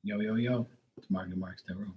Yo, yo, yo. It's Marky Marks the room.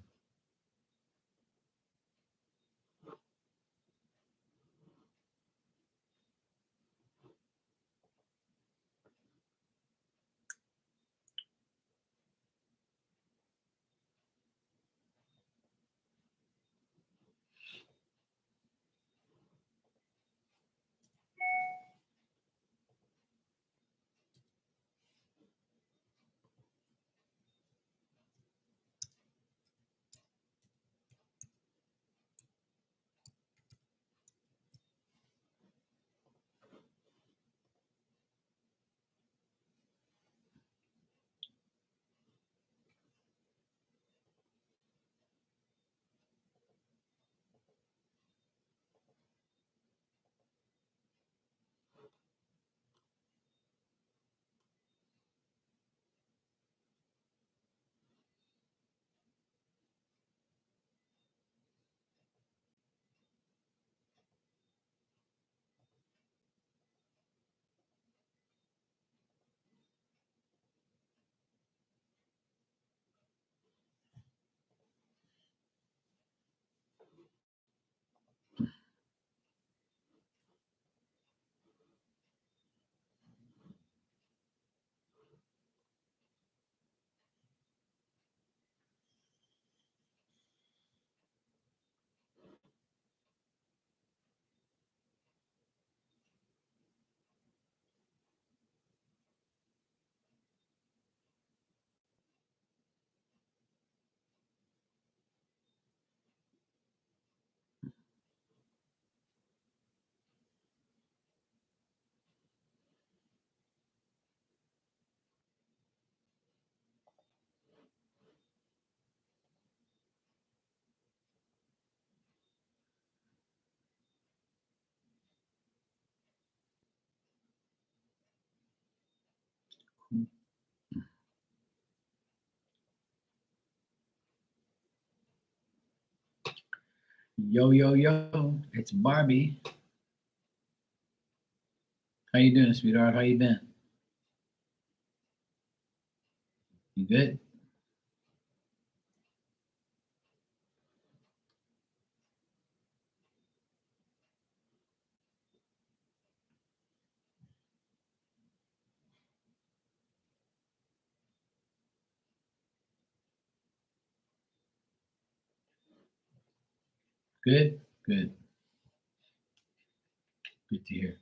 Yo, yo, yo. It's Barbie. How you doing, sweetheart? How you been? You good? Good? Good. Good to hear.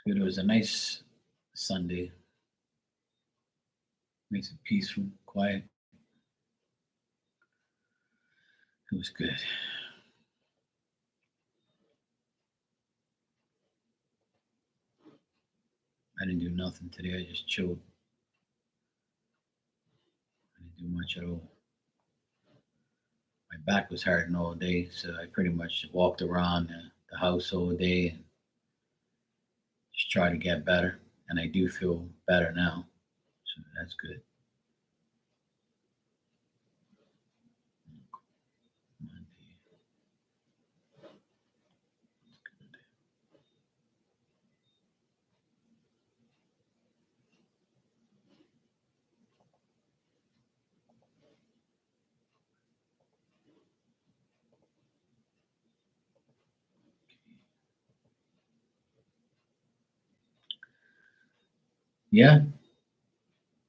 Good. It was a nice Sunday. Nice and peaceful, quiet. It was good. I didn't do nothing today. I just chilled. I didn't do much at all. My back was hurting all day, so I pretty much walked around the house all day and just tried to get better. And I do feel better now, so that's good. Yeah,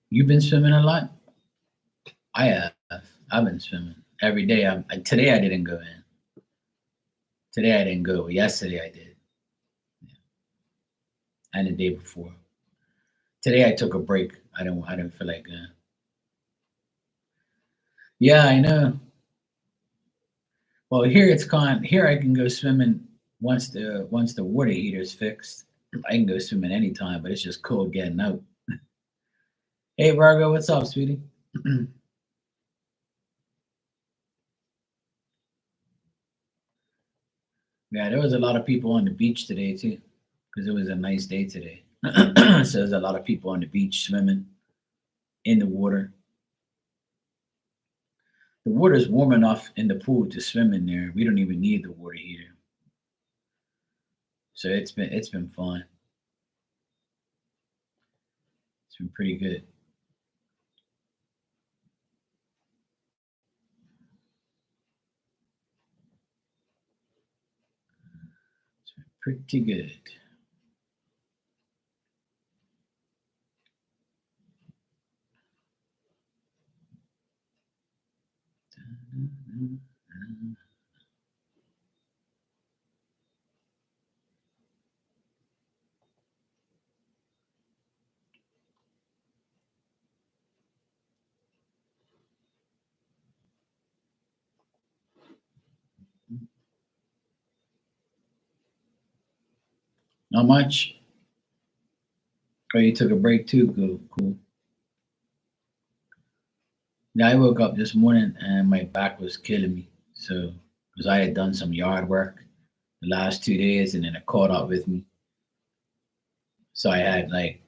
you've been swimming a lot. I have. I've been swimming every day. Today I didn't go in. Today I didn't go. Yesterday I did, and the day before. Today I took a break. I didn't feel like going. Yeah, I know. Well, here it's con. Here I can go swimming once the water heater's fixed. I can go swimming anytime, but it's just cold getting out. Hey Virgo, what's up, sweetie? Yeah, there was a lot of people on the beach today too, because it was a nice day today. So there's a lot of people on the beach swimming in the water. The water's warm enough in the pool to swim in there. We don't even need the water heater. So it's been fun. It's been pretty good. It's been pretty good. Not much. Oh, you took a break too. Cool, cool. Yeah, I woke up this morning and my back was killing me. So, because I had done some yard work the last 2 days and then it caught up with me. So I had like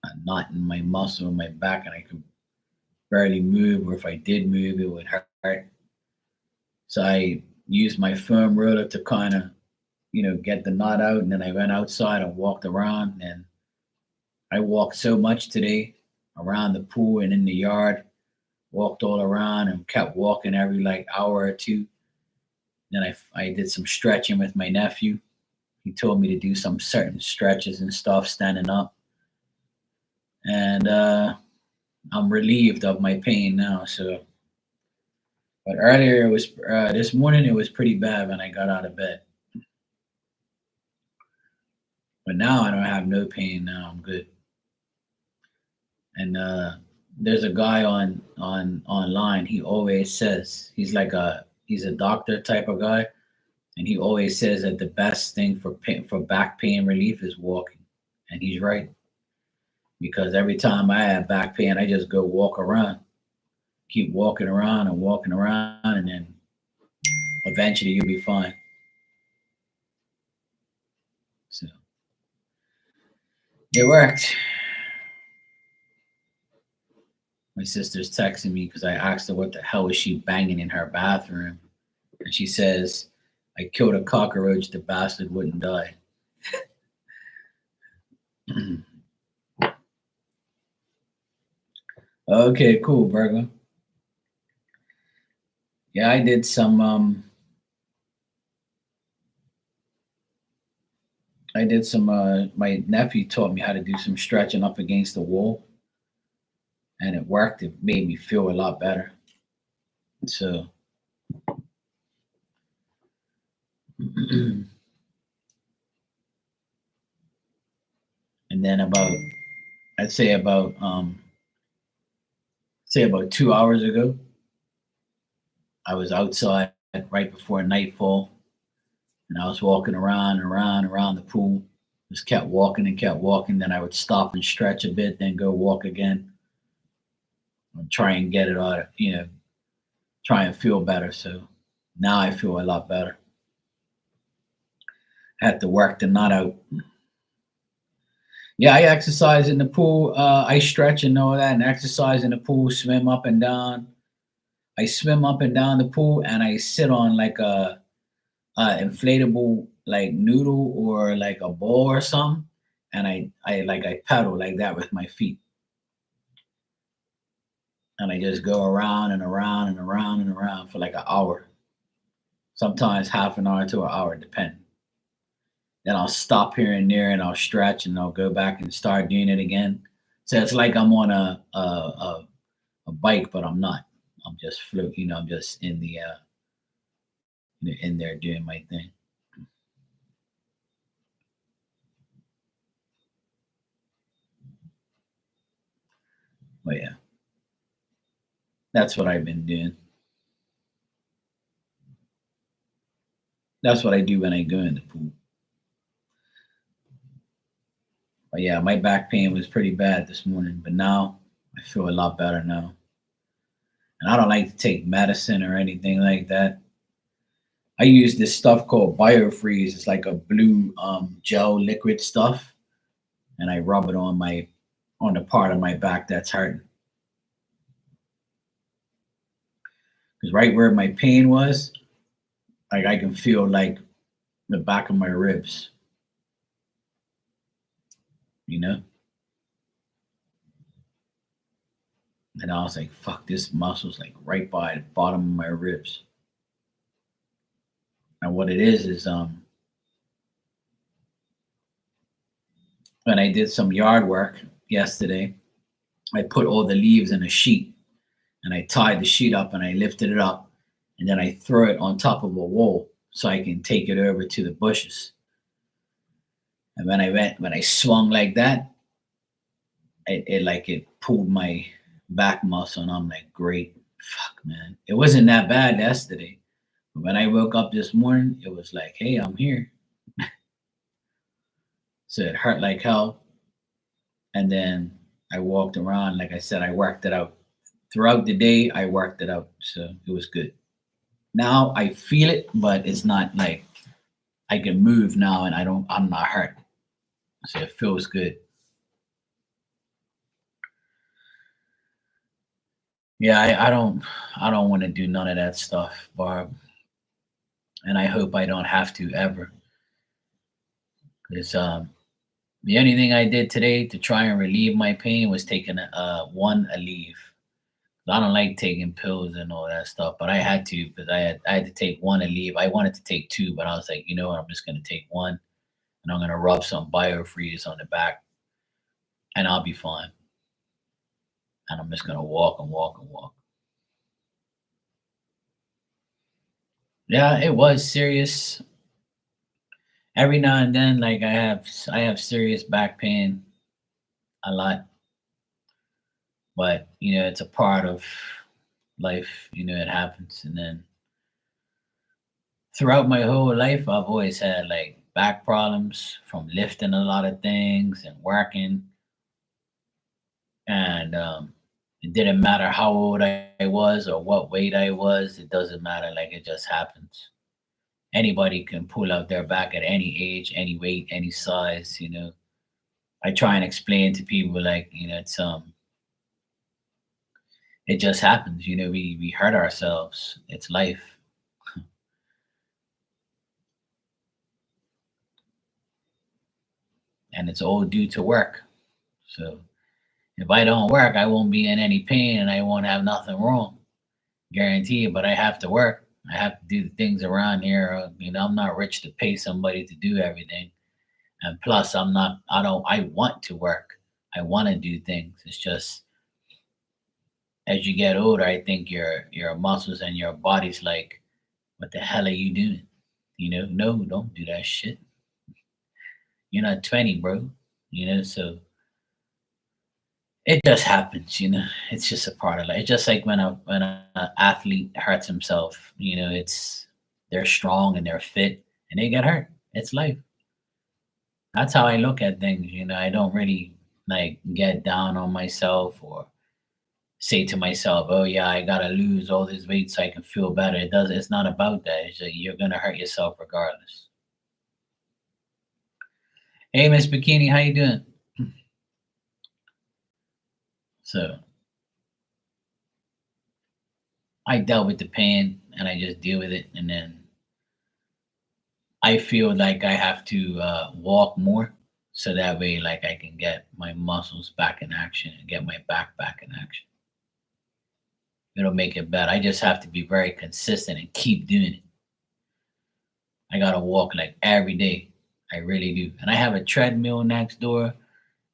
a knot in my muscle in my back and I could barely move, or if I did move, it would hurt. So I used my foam roller to kind of, get the knot out. And then I went outside and walked around. And I walked so much today around the pool and in the yard, walked all around and kept walking every like hour or two. Then I did some stretching with my nephew. He told me to do some certain stretches and stuff standing up. And I'm relieved of my pain now. So, but earlier it was this morning it was pretty bad when I got out of bed. But now I don't have no pain. Now I'm good. And there's a guy on online. He always says he's a doctor type of guy, and he always says that the best thing for back pain relief is walking, and he's right because every time I have back pain, I just go walk around, keep walking around, and then eventually you'll be fine. So it worked. My sister's texting me because I asked her what the hell was she banging in her bathroom, and she says, "I killed a cockroach. The bastard wouldn't die." Okay, cool, Virgo. Yeah, I did some. I did some. My nephew taught me how to do some stretching up against the wall, and it worked. It made me feel a lot better. So, and then I'd say about 2 hours ago, I was outside right before nightfall, and I was walking around the pool. Just kept walking and kept walking. Then I would stop and stretch a bit, then go walk again, and try and get it out. Try and feel better. So now I feel a lot better. Had to work the knot out. Yeah, I exercise in the pool. I stretch and all that, and exercise in the pool. Swim up and down. I swim up and down the pool, and I sit on like a inflatable like noodle or like a ball or something, and I pedal like that with my feet, and I just go around and around and around and around for like an hour, sometimes half an hour to an hour, depending. Then I'll stop here and there, and I'll stretch, and I'll go back and start doing it again. So it's like I'm on a bike, but I'm not. I'm just float. I'm just in there doing my thing. But yeah, that's what I've been doing. That's what I do when I go in the pool. But yeah, my back pain was pretty bad this morning, but now I feel a lot better now. And I don't like to take medicine or anything like that. I use this stuff called BioFreeze. It's like a blue gel liquid stuff, and I rub it on the part of my back that's hurting. Because right where my pain was, like I can feel like the back of my ribs, you know? And I was like, fuck, this muscle's like right by the bottom of my ribs. And what it is when I did some yard work yesterday, I put all the leaves in a sheet and I tied the sheet up and I lifted it up and then I throw it on top of a wall so I can take it over to the bushes. And when I swung like that, it pulled my back muscle, and I'm like, great, fuck, man. It wasn't that bad yesterday, but when I woke up this morning, it was like, hey, I'm here. So it hurt like hell, and then I walked around. Like I said, I worked it out throughout the day. I worked it out, so it was good. Now I feel it, but it's not like I can move now, and I'm not hurt, so it feels good. Yeah, I don't want to do none of that stuff, Barb, and I hope I don't have to ever. Because the only thing I did today to try and relieve my pain was taking a leave. I don't like taking pills and all that stuff, but I had to because I had to take one a leave. I wanted to take two, but I was like, you know what, I'm just gonna take one and I'm gonna rub some biofreeze on the back and I'll be fine. And I'm just gonna walk and walk and walk. Yeah, it was serious. Every now and then, like I have serious back pain a lot, but it's a part of life. It happens. And then throughout my whole life, I've always had like back problems from lifting a lot of things and working. And it didn't matter how old I was or what weight I was. It doesn't matter. Like it just happens. Anybody can pull out their back at any age, any weight, any size. I try and explain to people like it just happens. We hurt ourselves. It's life, and it's all due to work. So if I don't work, I won't be in any pain and I won't have nothing wrong. Guarantee it. But I have to work. I have to do the things around here. I'm not rich to pay somebody to do everything. And plus, I'm not. I don't. I want to work. I want to do things. It's just as you get older, I think your muscles and your body's like, what the hell are you doing? No, don't do that shit. You're not 20, bro. So it just happens. It's just a part of life. It's just like when an athlete hurts himself. It's they're strong and they're fit and they get hurt. It's life. That's how I look at things. I don't really like get down on myself or say to myself, "Oh yeah, I gotta lose all this weight so I can feel better." It does. It's not about that. It's just, you're gonna hurt yourself regardless. Hey, Miss Bikini, how you doing? So I dealt with the pain and I just deal with it, and then I feel like I have to walk more so that way, like I can get my muscles back in action and get my back in action. It'll make it better. I just have to be very consistent and keep doing it. I gotta walk like every day. I really do. And I have a treadmill next door,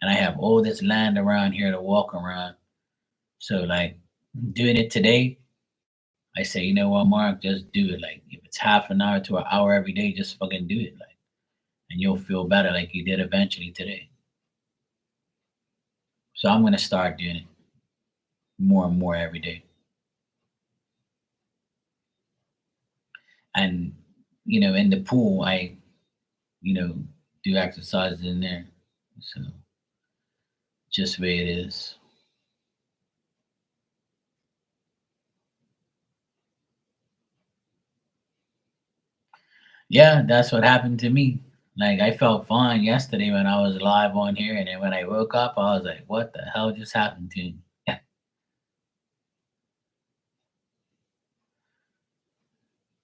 and I have all this land around here to walk around. So like doing it today, I say, you know what, Mark, just do it. Like if it's half an hour to an hour every day, just fucking do it. Like, and you'll feel better like you did eventually today. So I'm gonna start doing it more and more every day. And in the pool, I you know do exercises in there. So just the way it is. Yeah, that's what happened to me. Like I felt fine yesterday when I was live on here, and then when I woke up, I was like, "What the hell just happened to me?"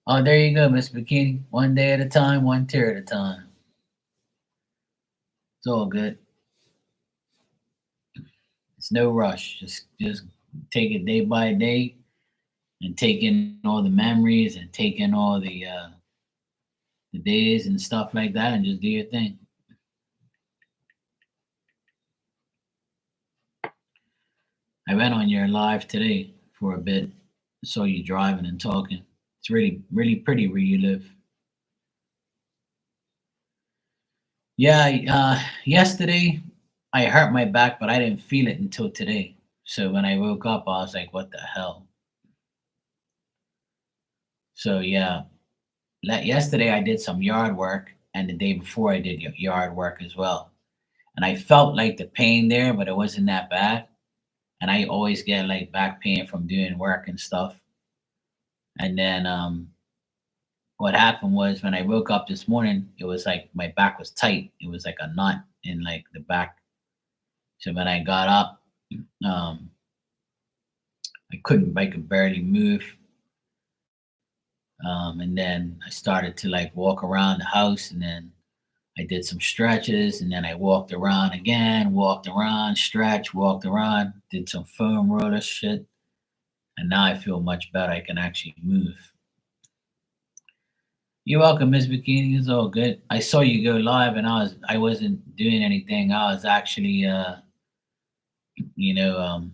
Oh, there you go, Miss Bikini. One day at a time, one tear at a time. It's all good. It's no rush. Just take it day by day, and take in all the memories, and take in all the days and stuff like that, and just do your thing. I went on your live today for a bit. Saw you driving and talking. It's really pretty where you live. Yeah, yesterday I hurt my back, but I didn't feel it until today. So when I woke up, I was like, "What the hell?" So yeah, yesterday I did some yard work, and the day before I did yard work as well. And I felt like the pain there, but it wasn't that bad. And I always get like back pain from doing work and stuff. And then what happened was when I woke up this morning, it was like my back was tight. It was like a knot in like the back. So when I got up, um, I could barely move. And then I started to like walk around the house, and then I did some stretches, and then I walked around again, walked around, stretch, walked around, did some foam roller shit, and now I feel much better. I can actually move. You're welcome, Miss Bikini. It's all good. I saw you go live, and I wasn't doing anything. I was actually you know,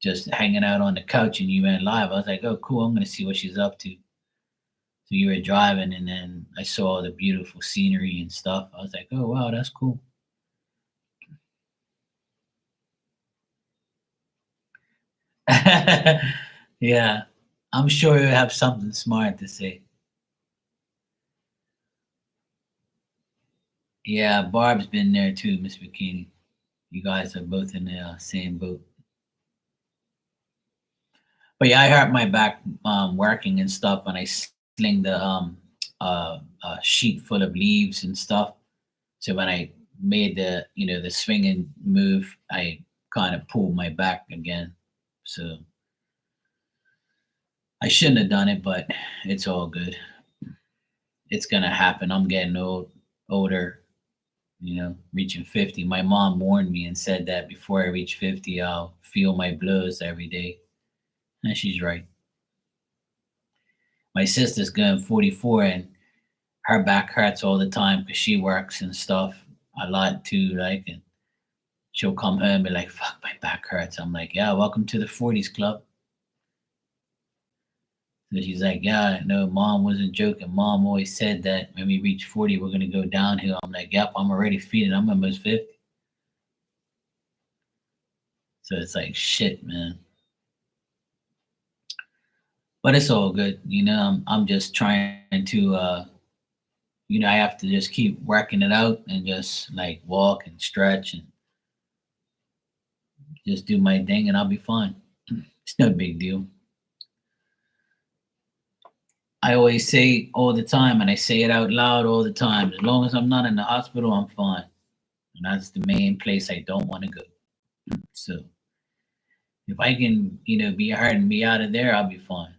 just hanging out on the couch, and you went live. I was like, oh cool, I'm gonna see what she's up to. So you were driving, and then I saw the beautiful scenery and stuff. I was like, oh wow, that's cool. Yeah, I'm sure you have something smart to say. Yeah, Barb's been there too, Miss Bikini. You guys are both in the same boat. But yeah, I hurt my back working and stuff when I sling the sheet full of leaves and stuff. So when I made the swinging move, I kind of pulled my back again. So I shouldn't have done it, but it's all good. It's gonna happen. I'm getting older, reaching 50. My mom warned me and said that before I reach 50, I'll feel my blows every day. And she's right. My sister's going 44, and her back hurts all the time because she works and stuff a lot too, like, and she'll come home and be like, fuck, my back hurts. I'm like, yeah, welcome to the 40s club. So she's like, yeah, no, mom wasn't joking. Mom always said that when we reach 40, we're going to go downhill. I'm like, yep, I'm already feeling, I'm almost 50. So it's like, shit, man. But it's all good. I'm just trying to, I have to just keep working it out and just like walk and stretch and just do my thing, and I'll be fine. It's no big deal. I always say all the time, and I say it out loud all the time, as long as I'm not in the hospital, I'm fine. And that's the main place I don't want to go. So if I can, be hurt and be out of there, I'll be fine.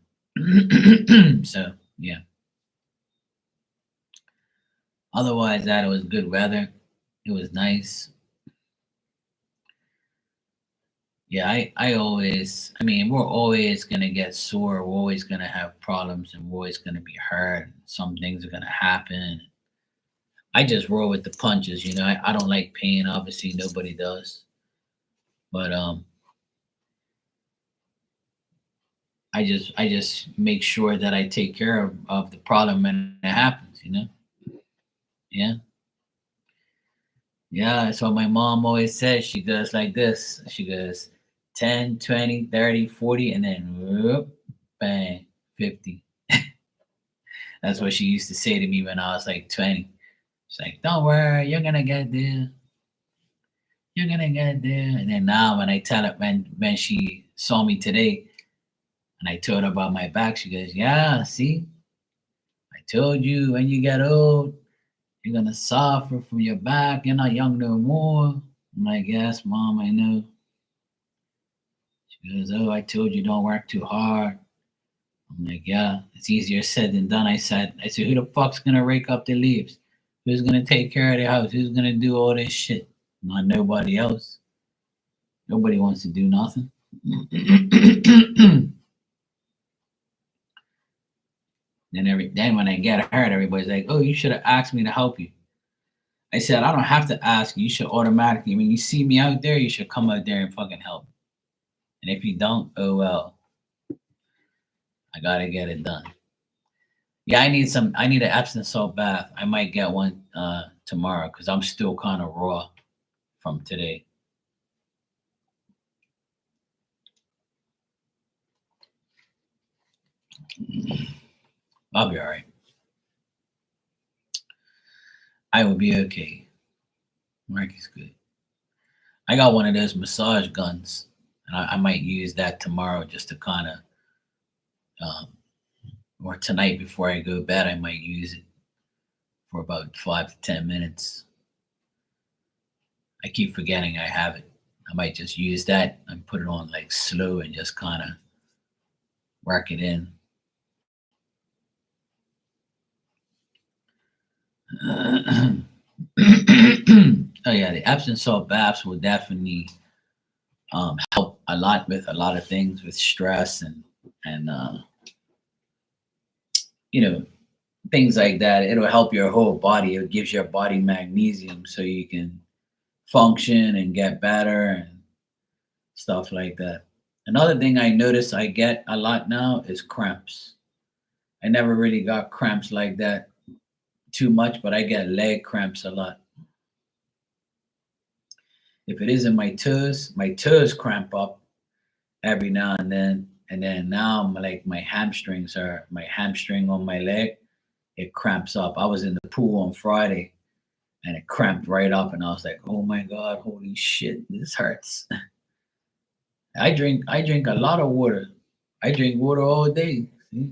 So yeah. Otherwise, that it was good weather. It was nice. Yeah, I mean, we're always gonna get sore. We're always gonna have problems, and we're always gonna be hurt. Some things are gonna happen. I just roll with the punches. I don't like pain. Obviously, nobody does. But I just make sure that I take care of the problem when it happens. Yeah, yeah. That's what my mom always says. She goes like this. She goes 10, 20, 30, 40, and then whoop, bang, 50. That's what she used to say to me when I was like 20. She's like, don't worry, you're gonna get there. You're gonna get there. And then now when I tell her, when she saw me today and I told her about my back, she goes, yeah, see, I I told you when you get old, you're gonna suffer from your back. You're not young no more. I'm like, yes, mom, I know. She goes, oh, I told you don't work too hard. I'm like, yeah, it's easier said than done. I said, who the fuck's gonna rake up the leaves? Who's gonna take care of the house? Who's gonna do all this shit? Not nobody else. Nobody wants to do nothing. Then when I get hurt, everybody's like, "Oh, you should have asked me to help you." I said, "I don't have to ask you. You should automatically. When you see me out there, you should come out there and fucking help. And if you don't, oh well. I gotta get it done." Yeah, I need an Epsom salt bath. I might get one tomorrow because I'm still kind of raw from today. I'll be all right. I will be okay. Mark is good. I got one of those massage guns, and I might use that tomorrow just to kind of, um, or tonight before I go to bed, I might use it for about 5 to 10 minutes. I keep forgetting I have it. I might just use that and put it on like slow and just kind of work it in. Oh yeah, the Epsom salt baths will definitely help a lot with a lot of things with stress and you know things like that. It'll help your whole body. It gives your body magnesium so you can function and get better and stuff like that. Another thing I notice I get a lot now is cramps. I never really got cramps like that too much, but I get leg cramps a lot. If it isn't my toes cramp up every now and then now I'm like my hamstring on my leg, it cramps up. I was in the pool on Friday and it cramped right up and I was like, oh my God, holy shit, this hurts. I drink a lot of water. I drink water all day. See?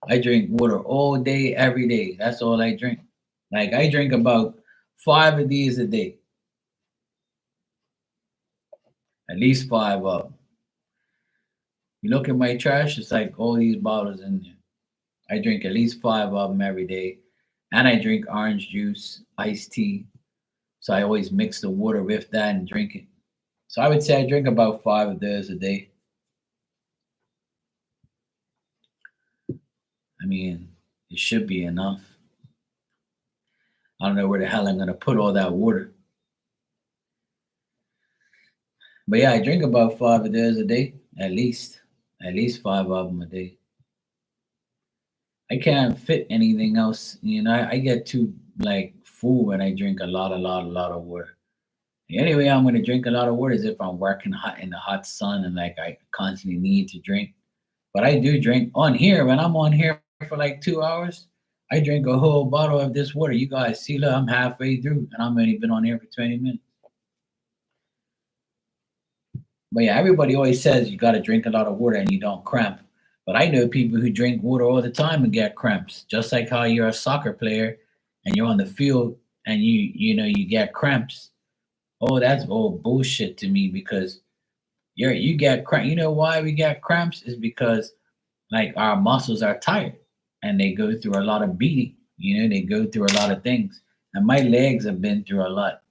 I drink water all day, every day. That's all I drink. Like I drink about 5 of these a day, at least 5 of them. You look at my trash, it's like all these bottles in there. I drink at least 5 of them every day. And I drink orange juice, iced tea. So I always mix the water with that and drink it. So I would say I drink about 5 of those a day. I mean, it should be enough. I don't know where the hell I'm gonna put all that water. But yeah, I drink about 5 of those a day, at least. At least 5 of them a day. I can't fit anything else. I get too like full when I drink a lot of water. The only way I'm gonna drink a lot of water is if I'm working hot in the hot sun and like I constantly need to drink. But I do drink on here when I'm on here for like 2 hours. I drink a whole bottle of this water. You guys see, look, I'm halfway through and I'm only been on here for 20 minutes. But yeah, everybody always says you got to drink a lot of water and you don't cramp. But I know people who drink water all the time and get cramps. Just like how you're a soccer player and you're on the field and you get cramps. Oh, that's all bullshit to me because you get cramp. You know why we get cramps is because like our muscles are tired and they go through a lot of beating. They go through a lot of things. And my legs have been through a lot.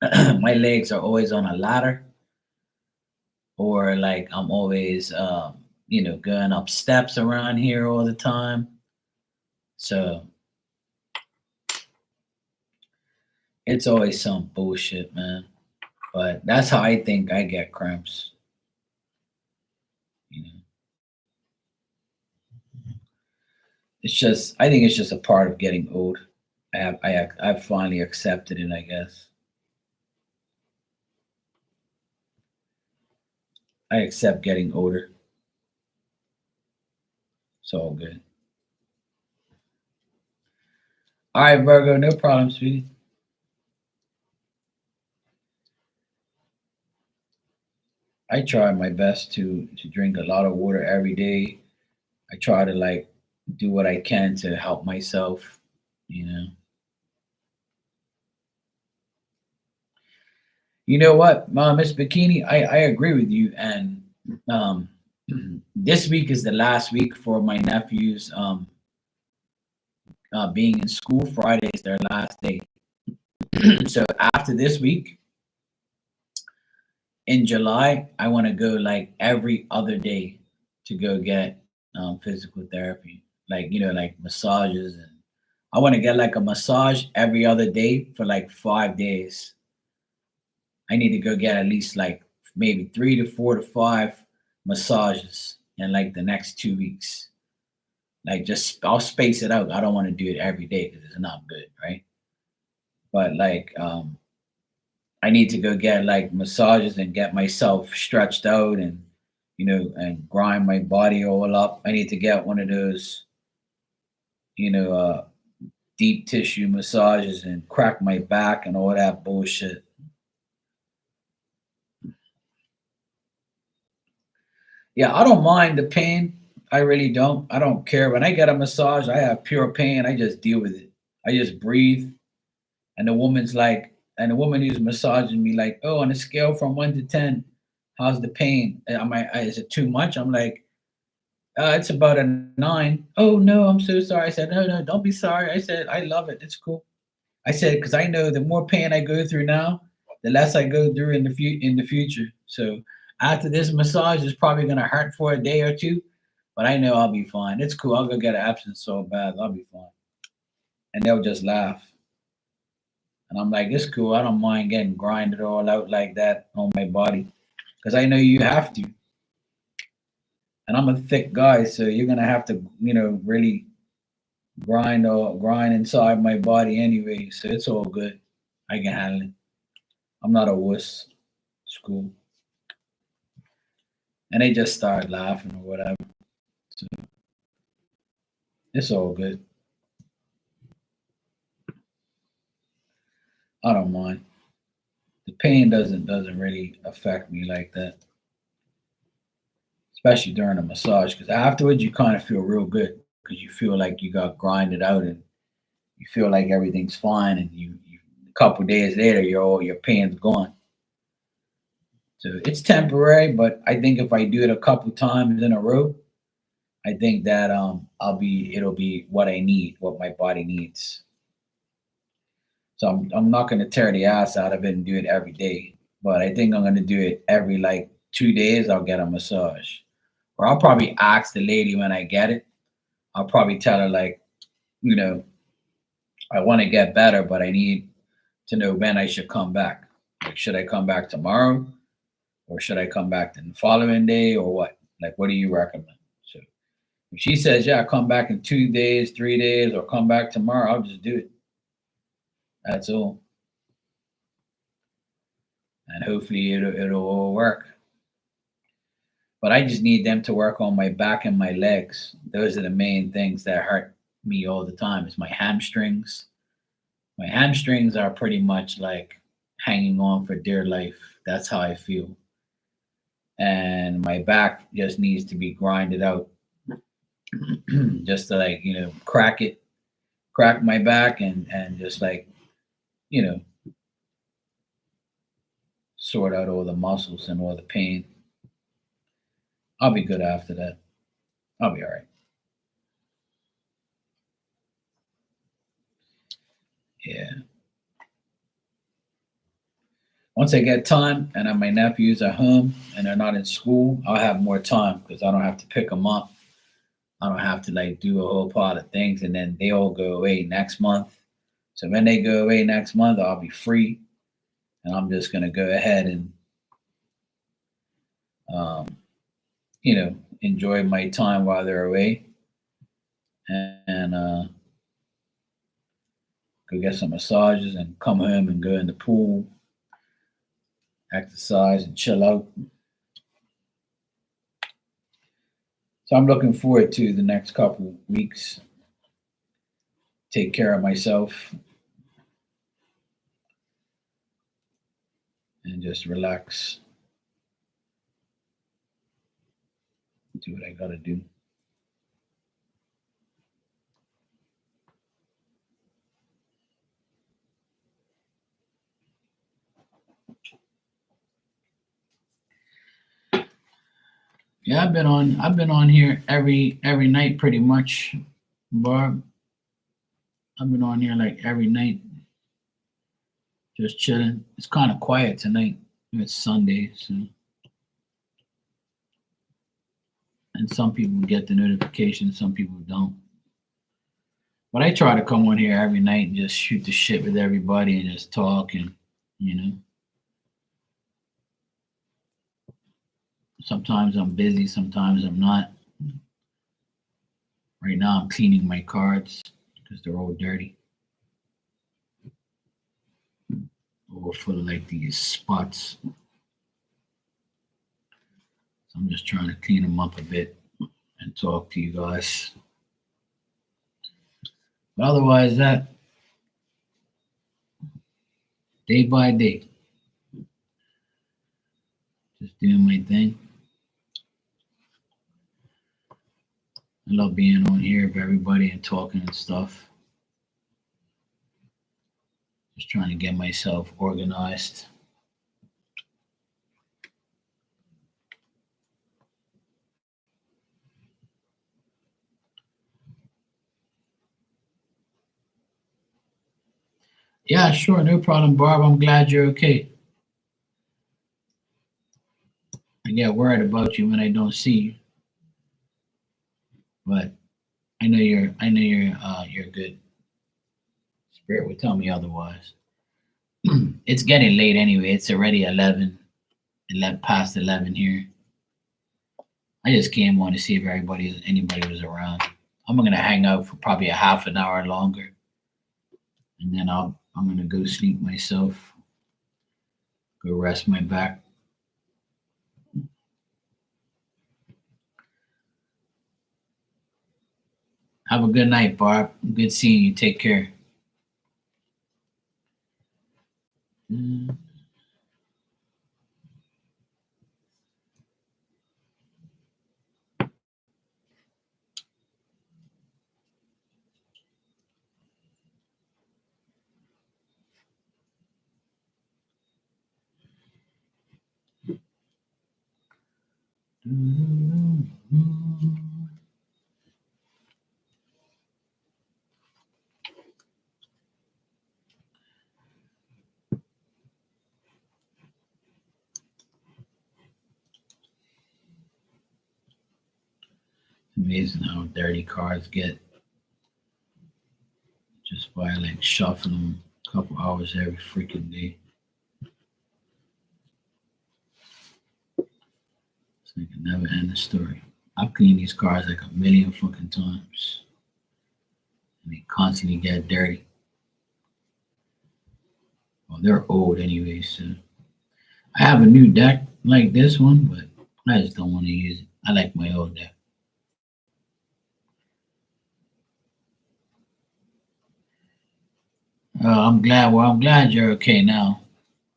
My legs are always on a ladder or like I'm always going up steps around here all the time. So it's always some bullshit, man. But that's how I think I get cramps. You know, I think it's just a part of getting old. I've finally accepted it, I guess. I accept getting older. It's all good. All right, Virgo, no problem, sweetie. I try my best to drink a lot of water every day. I try to like do what I can to help myself, you know. You know what, Miss Bikini, I agree with you. And um, this week is the last week for my nephews being in school. Friday is their last day. So after this week in July, I want to go like every other day to go get physical therapy, like like massages, and I want to get like a massage every other day for like 5 days. I need to go get at least like maybe 3 to 4 to 5 massages in like the next 2 weeks. Like just I'll space it out. I don't want to do it every day because it's not good, right? But like I need to go get like massages and get myself stretched out and and grind my body all up. I need to get one of those, you know, deep tissue massages and crack my back and all that bullshit. Yeah, I don't mind the pain. I really don't. I don't care. When I get a massage, I have pure pain. I just deal with it. I just breathe. And the woman's like, and the woman who's massaging me, like, oh, on a scale from 1 to 10, how's the pain? Is it too much? I'm like, it's about a 9. Oh no, I'm so sorry. I said, no, no, don't be sorry. I said, I love it. It's cool. I said, because I know the more pain I go through now, the less I go through in the future. So after this massage is probably gonna hurt for a day or two, but I know I'll be fine. It's cool. I'll go get an absence so bad. I'll be fine. And they'll just laugh. And I'm like, it's cool. I don't mind getting grinded all out like that on my body. Because I know you have to. And I'm a thick guy, so you're gonna have to, really grind inside my body anyway. So it's all good. I can handle it. I'm not a wuss. It's cool. And they just start laughing or whatever. So it's all good. I don't mind. The pain doesn't really affect me like that, especially during a massage. Because afterwards, you kind of feel real good because you feel like you got grinded out and you feel like everything's fine. And you a couple days later, your pain's gone. So it's temporary, but I think if I do it a couple times in a row, I think that it'll be what I need, what my body needs. So I'm not gonna tear the ass out of it and do it every day. But I think I'm gonna do it every like 2 days, I'll get a massage. Or I'll probably ask the lady when I get it. I'll probably tell her like, you know, I want to get better, but I need to know when I should come back. Like should I come back tomorrow? Or should I come back the following day or what? Like what do you recommend? So if she says, yeah, come back in 2 days, 3 days, or come back tomorrow, I'll just do it. That's all. And hopefully it'll all work. But I just need them to work on my back and my legs. Those are the main things that hurt me all the time. Is my hamstrings. My hamstrings are pretty much like hanging on for dear life. That's how I feel. And my back just needs to be grinded out, just to like crack it, crack my back, and just like you know sort out all the muscles and all the pain. I'll be good after that. I'll be all right. Yeah. Once I get time and my nephews are home and they're not in school, I'll have more time because I don't have to pick them up. I don't have to like do a whole pot of things, and then they all go away next month. So when they go away next month, I'll be free, and I'm just gonna go ahead and um, enjoy my time while they're away, and go get some massages and come home and go in the pool, exercise and chill out. So I'm looking forward to the next couple weeks. Take care of myself and just relax. Do what I gotta do. Yeah, I've been on here every night pretty much, Barb. I've been on here like every night, just chilling. It's kind of quiet tonight. It's Sunday, so and some people get the notification, some people don't. But I try to come on here every night and just shoot the shit with everybody and just talk and you know. Sometimes I'm busy, sometimes I'm not. Right now I'm cleaning my cards because they're all dirty. All full of like these spots. So I'm just trying to clean them up a bit and talk to you guys. But otherwise that day by day. Just doing my thing. I love being on here with everybody and talking and stuff. Just trying to get myself organized. Yeah, sure, no problem, Barb. I'm glad you're okay. I get worried about you when I don't see you, but you're good. Spirit would tell me otherwise. It's getting late anyway. It's already 11 past 11 here. I just came on to see if anybody was around. I'm gonna hang out for probably a half an hour longer, and then I'm gonna go sleep myself, go rest my back. Have a good night, Barb. Good seeing you. Take care. Mm. Amazing how dirty cards get just by like shuffling them a couple hours every freaking day. It's like a never ending story. I've cleaned these cards like a million fucking times, and they constantly get dirty. Well, they're old anyway, so I have a new deck like this one, but I just don't want to use it. I like my old deck. I'm glad. Well, I'm glad you're okay now.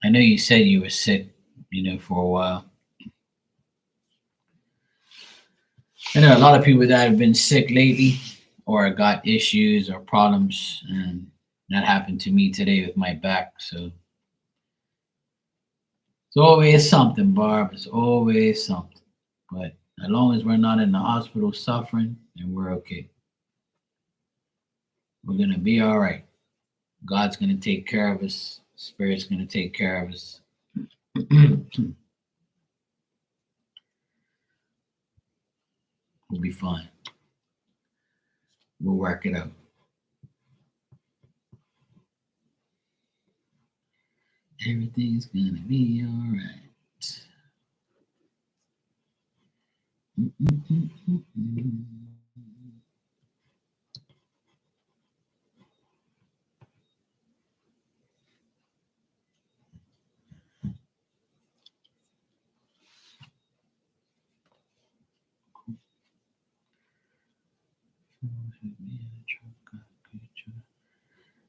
I know you said you were sick, for a while. I know a lot of people that have been sick lately or got issues or problems, and that happened to me today with my back. So it's always something, Barb. It's always something. But as long as we're not in the hospital suffering, then we're okay. We're gonna be all right. God's gonna take care of us. Spirit's gonna take care of us. We'll be fine. We'll work it out. Everything's gonna be all right.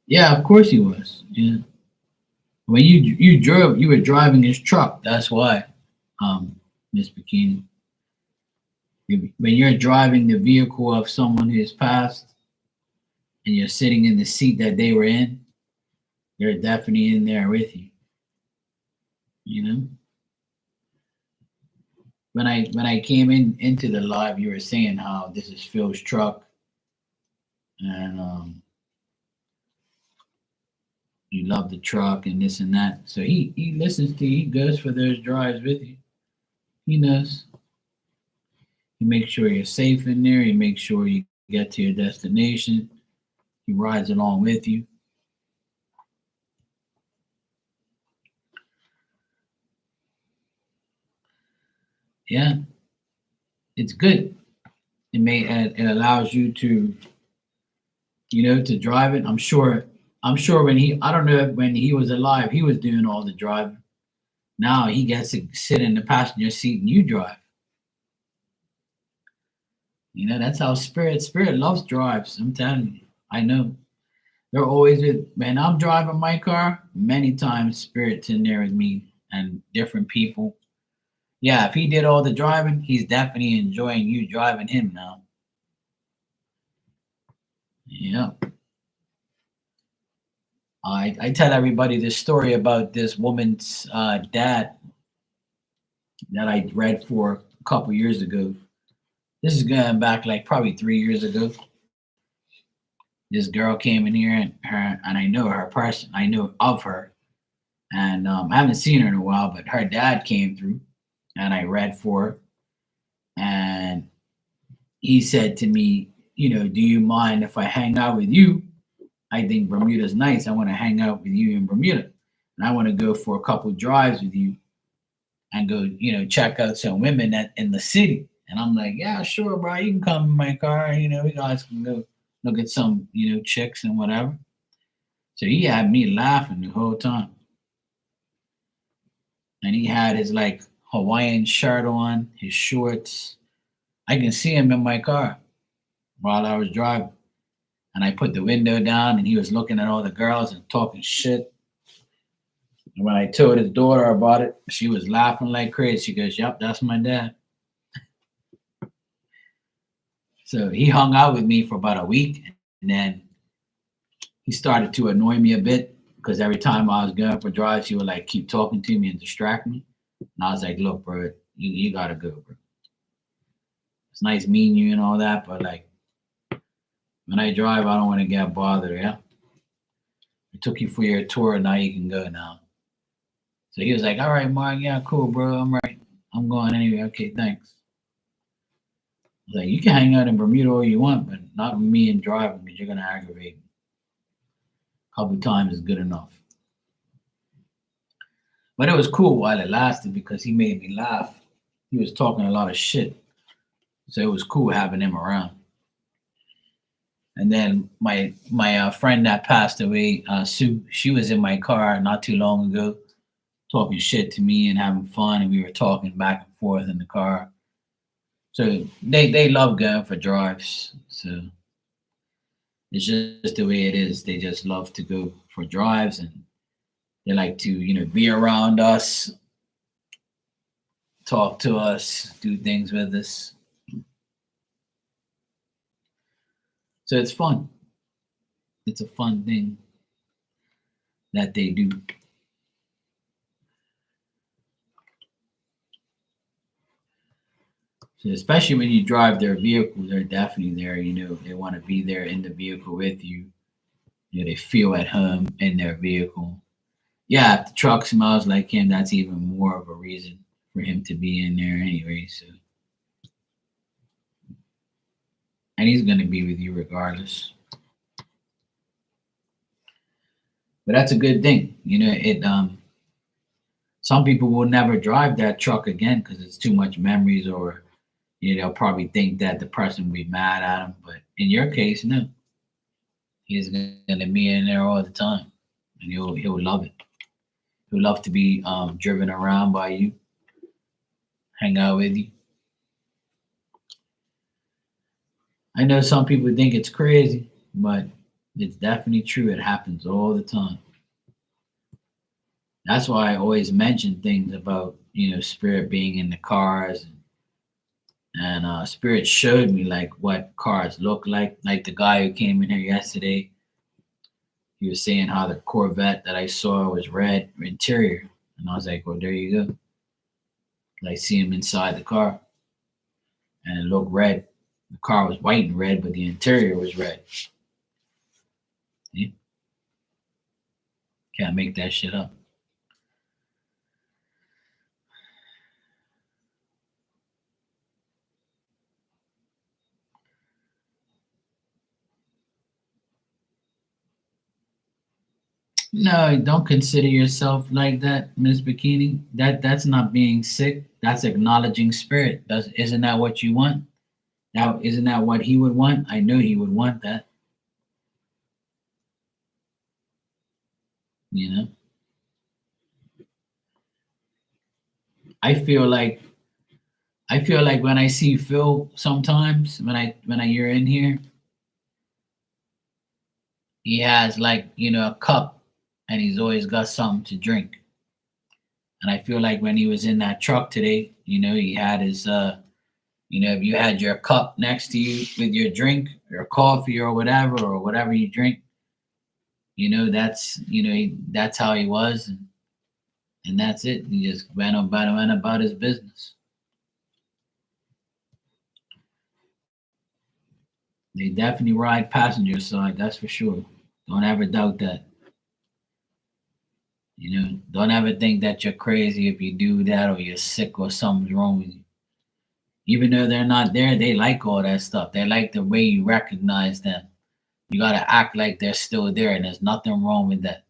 Yeah, of course he was. Yeah. When you were driving his truck. That's why, Miss Bikini. When you're driving the vehicle of someone who has passed and you're sitting in the seat that they were in, they're definitely in there with you. You know, when I came into the live, you were saying how this is Phil's truck, and you love the truck and this and that. So he listens to you. He goes for those drives with you. He knows. He makes sure you're safe in there. He makes sure you get to your destination. He rides along with you. Yeah, it's good. It allows you to to drive it. I'm sure when he I don't know if when he was alive he was doing all the driving. Now he gets to sit in the passenger seat and you drive. That's how spirit loves drives. I'm telling you. I know. They're always with when I'm driving my car, many times spirit's in there with me and different people. Yeah, if he did all the driving, he's definitely enjoying you driving him now. Yeah. I tell everybody this story about this woman's dad that I read for a couple years ago. This is going back like probably 3 years ago. This girl came in here and I know her person. I know of her, and I haven't seen her in a while. But her dad came through, and I read for her, and he said to me, do you mind if I hang out with you? I think Bermuda's nice. I want to hang out with you in Bermuda, and I want to go for a couple drives with you and go, check out some women in the city. And I'm like, yeah, sure, bro. You can come in my car. We guys can go look at some, chicks and whatever. So he had me laughing the whole time. And he had his like Hawaiian shirt on, his shorts. I can see him in my car while I was driving. And I put the window down and he was looking at all the girls and talking shit. And when I told his daughter about it, she was laughing like crazy. She goes, yep, that's my dad. So he hung out with me for about a week, and then he started to annoy me a bit because every time I was going for drives, he would like keep talking to me and distract me. And I was like, look, bro, you gotta go, bro. It's nice meeting you and all that, but like when I drive, I don't want to get bothered, yeah? I took you for your tour, now you can go now. So he was like, all right, Mark, yeah, cool, bro. I'm right. I'm going anyway. Okay, thanks. I was like, you can hang out in Bermuda all you want, but not with me and driving because you're gonna aggravate me. A couple times is good enough. But it was cool while it lasted because he made me laugh. He was talking a lot of shit. So it was cool having him around. And then my friend that passed away, Sue, she was in my car not too long ago, talking shit to me and having fun, and we were talking back and forth in the car. So they love going for drives. So it's just the way it is. They just love to go for drives, and they like to be around us, talk to us, do things with us. So it's fun. It's a fun thing that they do. So especially when you drive their vehicle, they're definitely there. They want to be there in the vehicle with you. They feel at home in their vehicle. Yeah, if the truck smells like him, that's even more of a reason for him to be in there anyway. So, and he's gonna be with you regardless. But that's a good thing. It some people will never drive that truck again because it's too much memories, or they'll probably think that the person will be mad at him. But in your case, no, he's gonna be in there all the time, and he'll love it. He'll love to be driven around by you, hang out with you. I know some people think it's crazy, but it's definitely true. It happens all the time. That's why I always mention things about spirit being in the cars, and And Spirit showed me like what cars look like. Like the guy who came in here yesterday, he was saying how the Corvette that I saw was red interior, and I was like, well, there you go. Like see him inside the car, and it looked red. The car was white and red, but the interior was red. See? Can't make that shit up. No, don't consider yourself like that, Miss Bikini. That's not being sick. That's acknowledging spirit. Isn't that what you want? Now, isn't that what he would want? I know he would want that. You know, I feel like I feel like when I see Phil sometimes when I you're in here, he has like a cup, and he's always got something to drink. And I feel like when he was in that truck today, he had his if you had your cup next to you with your drink or coffee or whatever you drink, that's how he was, and that's it. He just went about his business. They definitely ride passenger side, that's for sure. Don't ever doubt that. Don't ever think that you're crazy if you do that or you're sick or something's wrong with you. Even though they're not there, they like all that stuff. They like the way you recognize them. You gotta act like they're still there, and there's nothing wrong with that.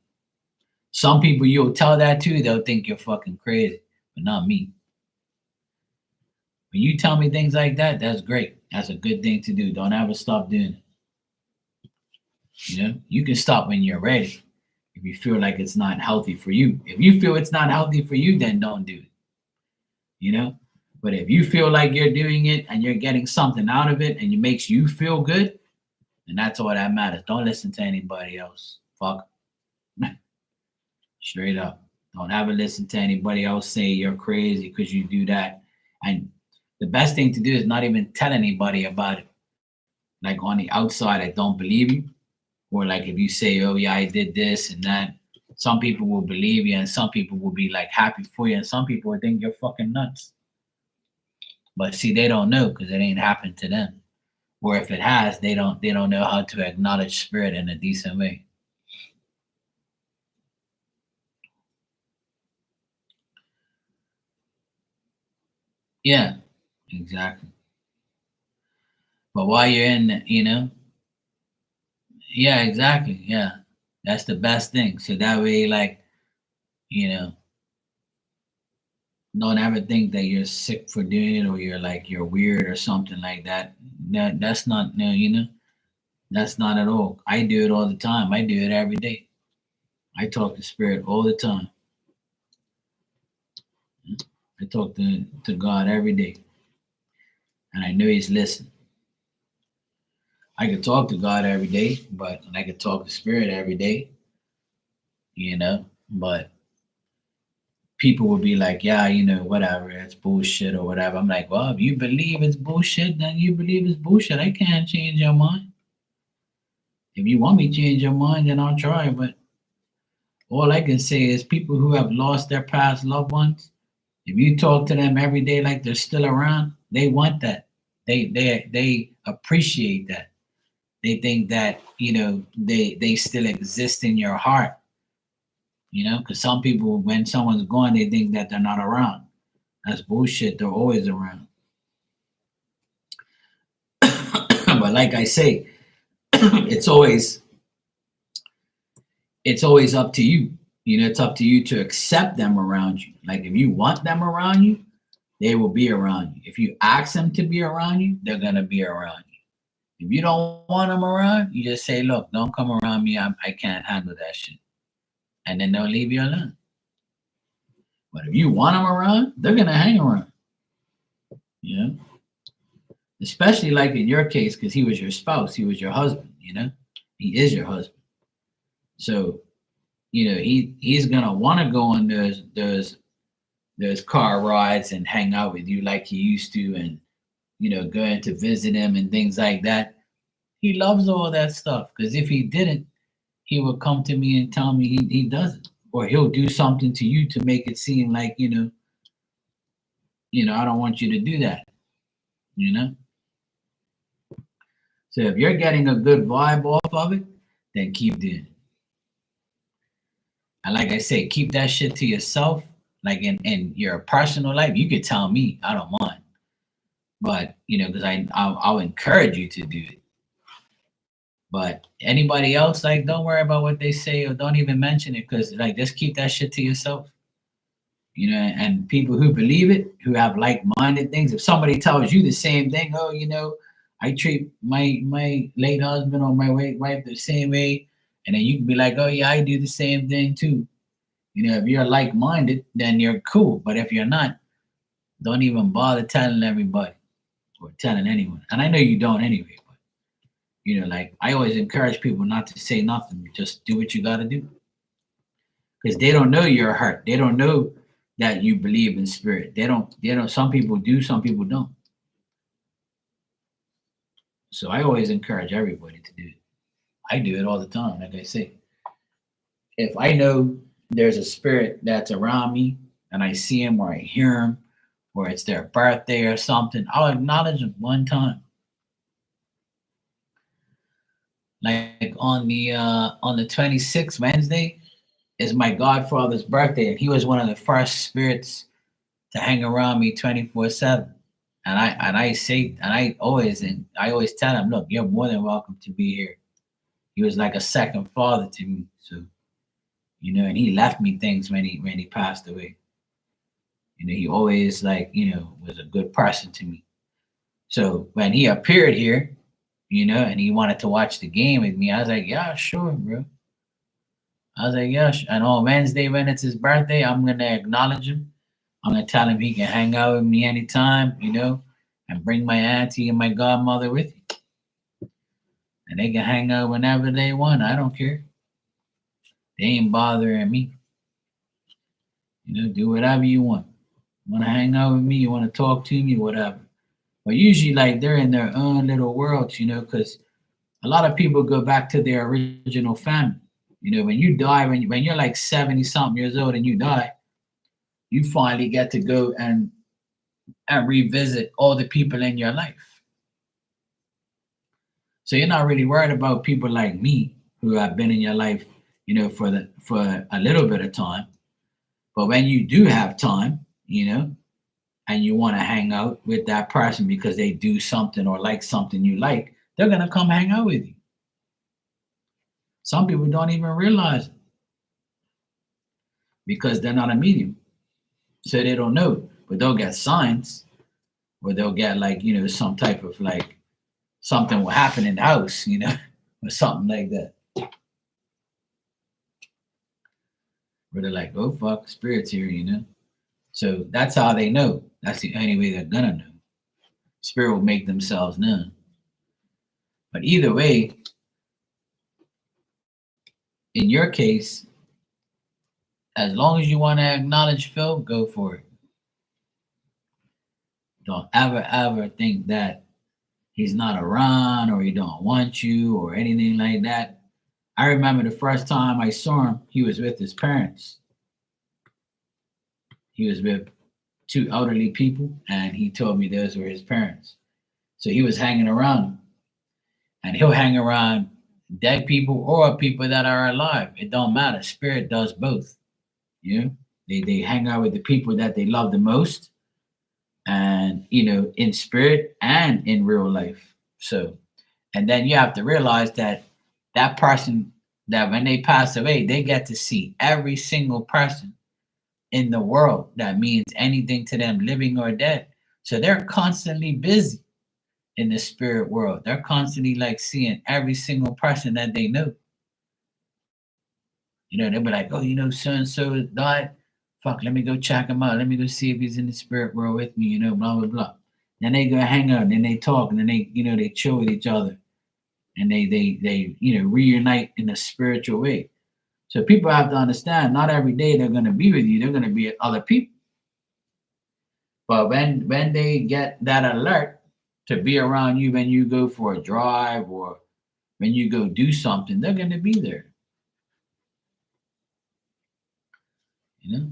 Some people you'll tell that to, they'll think you're fucking crazy, but not me. When you tell me things like that, that's great. That's a good thing to do. Don't ever stop doing it. You can stop when you're ready. If you feel like it's not healthy for you. If you feel it's not healthy for you, then don't do it. You know? But if you feel like you're doing it and you're getting something out of it and it makes you feel good, then that's all that matters. Don't listen to anybody else. Fuck. Straight up. Don't ever listen to anybody else say you're crazy because you do that. And the best thing to do is not even tell anybody about it. Like on the outside, I don't believe you. Or like if you say, oh yeah, I did this and that, some people will believe you and some people will be like happy for you and some people will think you're fucking nuts. But see, they don't know because it ain't happened to them. Or if it has, they don't know how to acknowledge spirit in a decent way. Yeah, exactly. But while you're in, yeah, exactly. Yeah, that's the best thing. So that way, like, you know, don't ever think that you're sick for doing it or you're weird or something like that. That's not no, that's not at all. I do it all the time. I do it every day. I talk to spirit all the time. I talk to God every day, and I know He's listening. I could talk to God every day, but and I could talk to spirit every day, But people would be like, yeah, whatever, it's bullshit or whatever. I'm like, well, if you believe it's bullshit, then you believe it's bullshit. I can't change your mind. If you want me to change your mind, then I'll try. But all I can say is people who have lost their past loved ones, if you talk to them every day like they're still around, they want that. They appreciate that. They think that, they still exist in your heart, because some people when someone's gone, they think that they're not around. That's bullshit. They're always around. But like I say, it's always it's always up to you. It's up to you to accept them around you. Like if you want them around you, they will be around you. If you ask them to be around you, they're gonna be around you. If you don't want them around, you just say, "Look, don't come around me. I can't handle that shit," and then they'll leave you alone. But if you want them around, they're gonna hang around. You know, especially like in your case, because he was your spouse, he was your husband. He is your husband. So he's gonna want to go on those car rides and hang out with you like he used to, and going to visit him and things like that. He loves all that stuff because if he didn't, he would come to me and tell me he doesn't, or he'll do something to you to make it seem like I don't want you to do that. You know. So if you're getting a good vibe off of it, then keep doing it. And like I say, keep that shit to yourself. Like in your personal life, you could tell me, I don't mind. But because I'll encourage you to do it. But anybody else, like, don't worry about what they say or don't even mention it because, like, just keep that shit to yourself. And people who believe it, who have like-minded things, if somebody tells you the same thing, oh, I treat my late husband or my wife the same way, and then you can be like, oh yeah, I do the same thing too. If you're like-minded, then you're cool. But if you're not, don't even bother telling everybody or telling anyone. And I know you don't anyway. Like I always encourage people not to say nothing. Just do what you got to do. Because they don't know you're hurt. They don't know that you believe in spirit. They don't, some people do, some people don't. So I always encourage everybody to do it. I do it all the time, like I say. If I know there's a spirit that's around me and I see him or I hear him or it's their birthday or something, I'll acknowledge them one time. Like on the 26th Wednesday is my godfather's birthday, and he was one of the first spirits to hang around me 24/7. And I always tell him, look, you're more than welcome to be here. He was like a second father to me. So, and he left me things when he passed away. He always was a good person to me. So when he appeared here, and he wanted to watch the game with me. I was like, yeah, sure, bro. I was like, yeah. And on Wednesday, when it's his birthday, I'm going to acknowledge him. I'm going to tell him he can hang out with me anytime, and bring my auntie and my godmother with you. And they can hang out whenever they want. I don't care. They ain't bothering me. Do whatever you want. You want to hang out with me? You want to talk to me? Whatever. But usually, like, they're in their own little worlds, because a lot of people go back to their original family. When you die, when you're like 70 something years old and you die, you finally get to go and revisit all the people in your life. So you're not really worried about people like me who have been in your life, for a little bit of time. But when you do have time, and you want to hang out with that person because they do something or like something you like, they're going to come hang out with you. Some people don't even realize it because they're not a medium. So they don't know, but they'll get signs or they'll get some type of something will happen in the house, or something like that. Where they're like, oh, fuck, spirit's here, So that's how they know. That's the only way they're gonna know. Spirit will make themselves known. But either way, in your case, as long as you want to acknowledge Phil, go for it. Don't ever think that he's not around or he don't want you or anything like that. I remember the first time I saw him, he was with his parents. He was with two elderly people, and he told me those were his parents. So he was hanging around them. And he'll hang around dead people or people that are alive. It don't matter. Spirit does both. They hang out with the people that they love the most, and in spirit and in real life. So, and then you have to realize that person, that when they pass away, they get to see every single person in the world that means anything to them, living or dead. So they're constantly busy in the spirit world. They're constantly seeing every single person that they know. They'll be like, oh, so and so died. Fuck, let me go check him out. Let me go see if he's in the spirit world with me, blah, blah, blah. Then they go hang out, and then they talk, and then they, they chill with each other. And they reunite in a spiritual way. So people have to understand, not every day they're going to be with you. They're going to be with other people. But when they get that alert, to be around you when you go for a drive or when you go do something. They're going to be there. You know,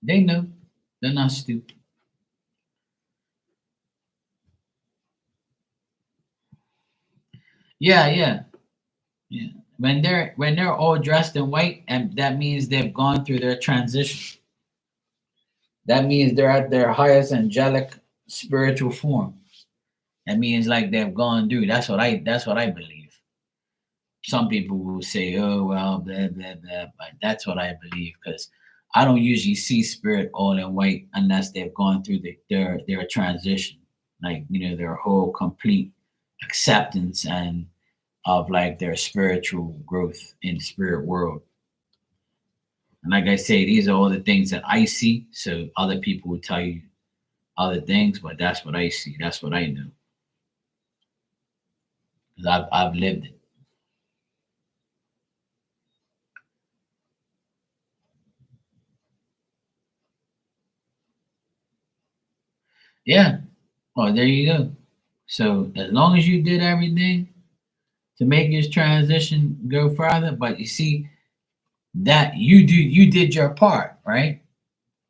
they know. They're not stupid. Yeah, yeah, yeah. When they're all dressed in white, and that means they've gone through their transition. That means they're at their highest angelic spiritual form. That means like they've gone through. That's what I believe. Some people will say, "Oh well, blah blah blah," but that's what I believe because I don't usually see spirit all in white unless they've gone through their transition, like their whole complete acceptance and of like their spiritual growth in the spirit world. And like I say, these are all the things that I see. So other people will tell you other things, but that's what I see. That's what I know because I've lived it. Yeah. Oh, there you go. So as long as you did everything to make his transition go further, but you see that you did your part, right?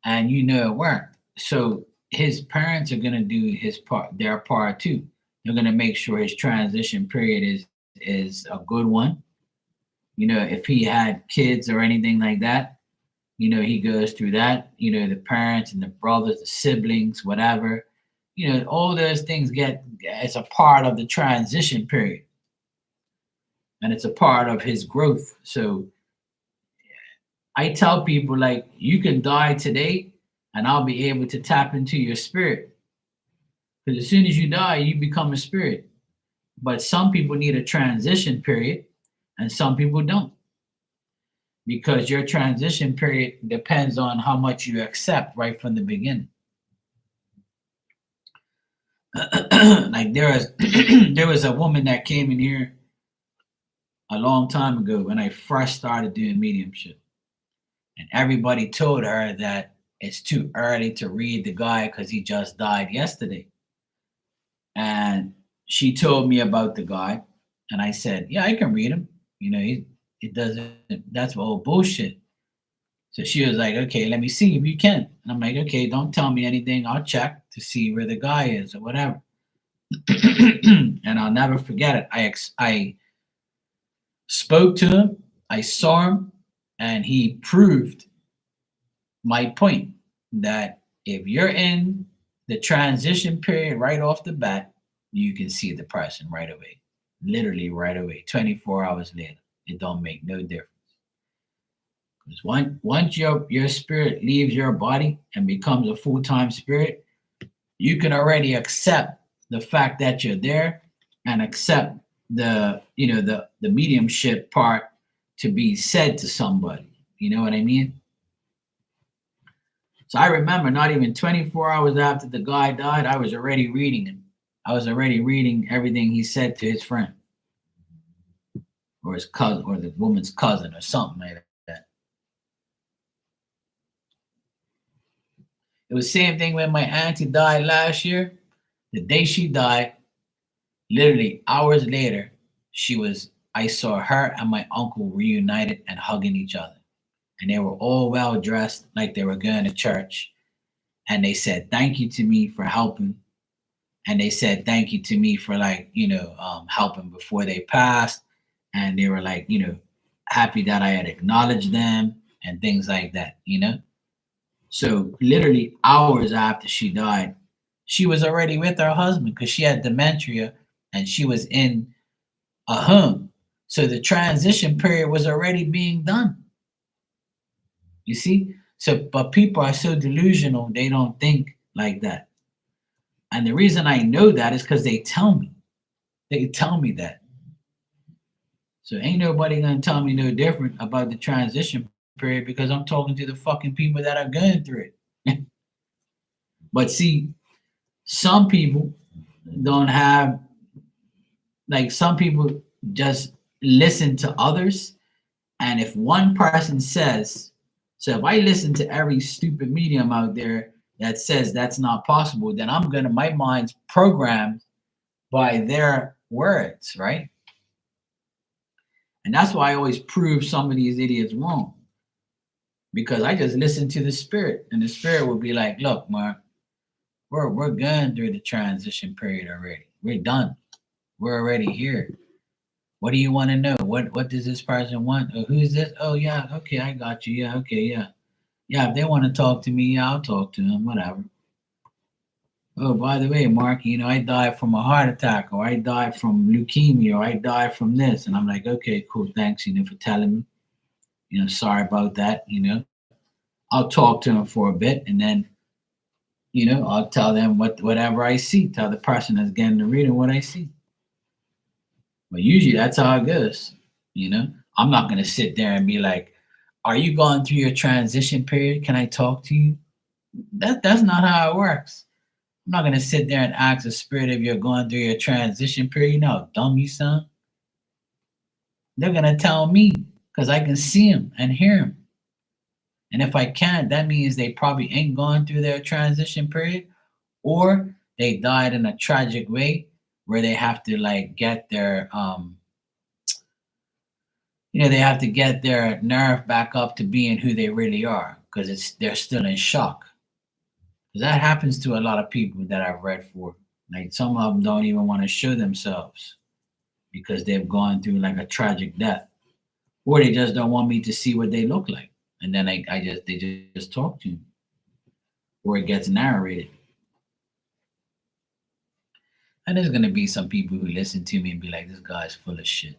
And it worked. So his parents are gonna do their part too. They're gonna make sure his transition period is a good one. If he had kids or anything like that, he goes through that. The parents and the brothers, the siblings, whatever. All those things get as a part of the transition period, and it's a part of his growth. So I tell people like you can die today, and I'll be able to tap into your spirit. Because as soon as you die, you become a spirit. But some people need a transition period, and some people don't. Because your transition period depends on how much you accept right from the beginning. Like there was a woman that came in here a long time ago when I first started doing mediumship, and everybody told her that it's too early to read the guy because he just died yesterday. And she told me about the guy, and I said, "Yeah, I can read him. It doesn't. That's all bullshit." So she was like, "Okay, let me see if you can." And I'm like, "Okay, don't tell me anything. I'll check to see where the guy is or whatever." And I'll never forget it. I spoke to him, I saw him, and he proved my point that if you're in the transition period right off the bat, you can see the person right away, literally right away, 24 hours later. It don't make no difference. Because once your spirit leaves your body and becomes a full-time spirit, you can already accept the fact that you're there and accept the mediumship part to be said to somebody. You know what I mean? So I remember not even 24 hours after the guy died, I was already reading him. I was already reading everything he said to his friend or his cousin or the woman's cousin or something like that. It was the same thing when my auntie died last year. The day she died, literally hours later, I saw her and my uncle reunited and hugging each other. And they were all well dressed like they were going to church. And they said thank you to me for helping. And they said thank you to me for like, helping before they passed. And they were like, happy that I had acknowledged them and things like that. So literally hours after she died, she was already with her husband because she had dementia and she was in a home. So the transition period was already being done. You see? So, but people are so delusional, they don't think like that. And the reason I know that is because they tell me. They tell me that. So ain't nobody gonna tell me no different about the transition period because I'm talking to the fucking people that are going through it. But see, some people don't have like some people just listen to others. And if one person says, so if I listen to every stupid medium out there that says that's not possible, then my mind's programmed by their words, right? And that's why I always prove some of these idiots wrong. Because I just listen to the spirit, and the spirit will be like, look, Mark, we're going through the transition period already. We're done. We're already here. What do you want to know? What does this person want? Who's this? Oh yeah, okay, I got you. Yeah, okay, yeah. Yeah, if they want to talk to me, yeah, I'll talk to them, whatever. Oh, by the way, Mark, I died from a heart attack, or I died from leukemia, or I died from this. And I'm like, okay, cool, thanks, for telling me. Sorry about that. I'll talk to them for a bit, and then, I'll tell them whatever I see, tell the person that's getting the reading what I see. But usually that's how it goes. I'm not gonna sit there and be like, are you going through your transition period? Can I talk to you? That's not how it works. I'm not gonna sit there and ask the spirit if you're going through your transition period. No, dumb you son. They're gonna tell me because I can see them and hear them. And if I can't, that means they probably ain't going through their transition period, or they died in a tragic way where they have to like get their they have to get their nerve back up to being who they really are because they're still in shock. That happens to a lot of people that I've read for. Like some of them don't even want to show themselves because they've gone through like a tragic death, or they just don't want me to see what they look like, and then they just talk to me, or it gets narrated. And there's gonna be some people who listen to me and be like, "This guy's full of shit,"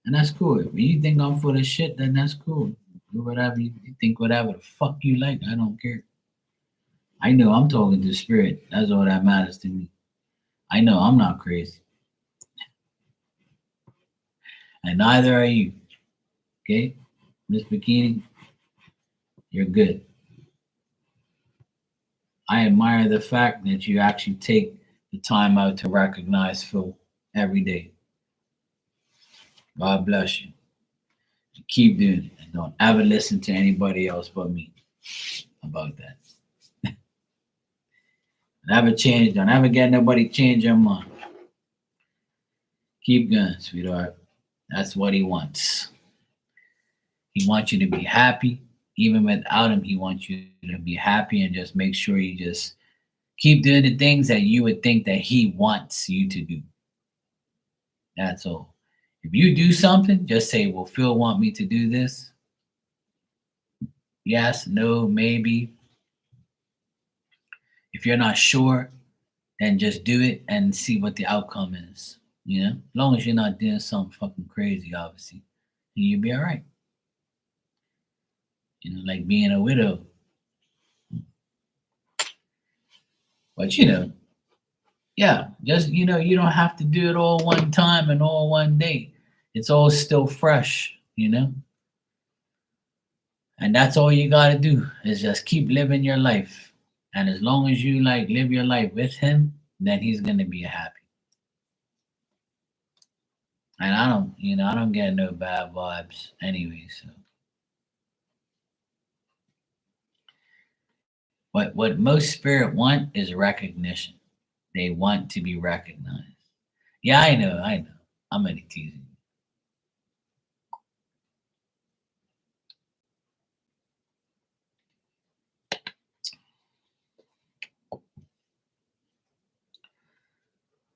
and that's cool. If you think I'm full of shit, then that's cool. Do whatever you think, whatever the fuck you like. I don't care. I know I'm talking to spirit. That's all that matters to me. I know I'm not crazy. And neither are you. Okay? Miss Bikini, you're good. I admire the fact that you actually take the time out to recognize Phil every day. God bless you. Keep doing it. And don't ever listen to anybody else but me about that. Never change. Don't ever get nobody change your mind. Keep going, sweetheart. That's what he wants. He wants you to be happy. Even without him, he wants you to be happy and just make sure you just keep doing the things that you would think that he wants you to do. That's all. If you do something, just say, well, Phil want me to do this. Yes, no, maybe. If you're not sure, then just do it and see what the outcome is. As long as you're not doing something fucking crazy, obviously, you'll be all right. Like being a widow. But yeah, just you don't have to do it all one time and all one day. It's all still fresh. And that's all you got to do is just keep living your life. And as long as you like live your life with him, then he's going to be happy. And I don't get no bad vibes anyway. So what most spirit want is recognition. They want to be recognized. Yeah, I know. I'm only teasing.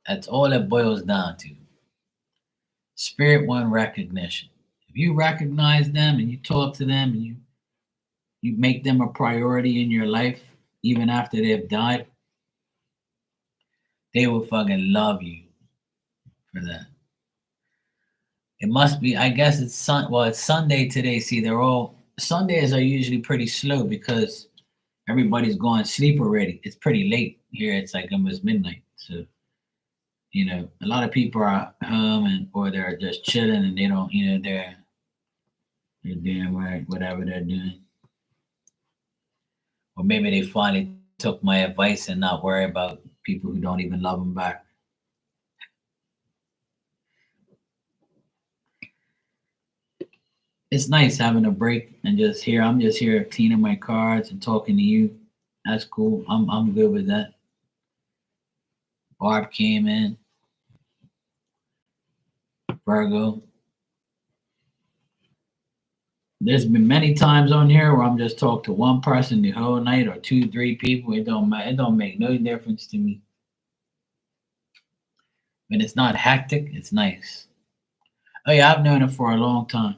That's all it boils down to. Spirit want recognition. If you recognize them and you talk to them and you make them a priority in your life, even after they've died, they will fucking love you for that. It must be, I guess it's it's Sunday today. See, Sundays are usually pretty slow because everybody's going to sleep already. It's pretty late here. It's like almost midnight. So, a lot of people are home or they're just chilling and they don't, they're doing whatever they're doing. Or maybe they finally took my advice and not worry about people who don't even love them back. It's nice having a break and I'm just here cleaning my cards and talking to you. That's cool. I'm good with that. Barb came in. Virgo. There's been many times on here where I'm just talk to one person the whole night or two, three people. It don't matter. It don't make no difference to me. When it's not hectic, it's nice. Oh yeah, I've known her for a long time.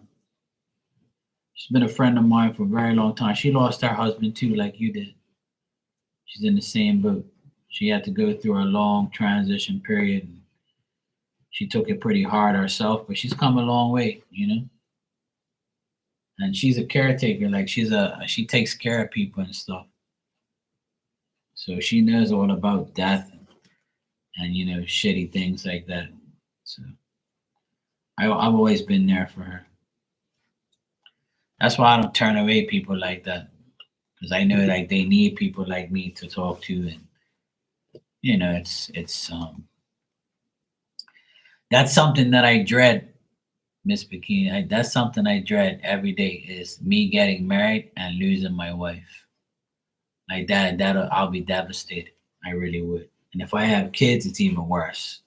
She's been a friend of mine for a very long time. She lost her husband too, like you did. She's in the same boat. She had to go through a long transition period. And she took it pretty hard herself, but she's come a long way, you know. And she's a caretaker. Like she takes care of people and stuff. So she knows all about death and shitty things like that. So I've always been there for her. That's why I don't turn away people like that, because I know like they need people like me to talk to, and it's that's something that I dread, Miss Bikini. That's something I dread every day is me getting married and losing my wife. Like that I'll be devastated. I really would. And if I have kids, it's even worse.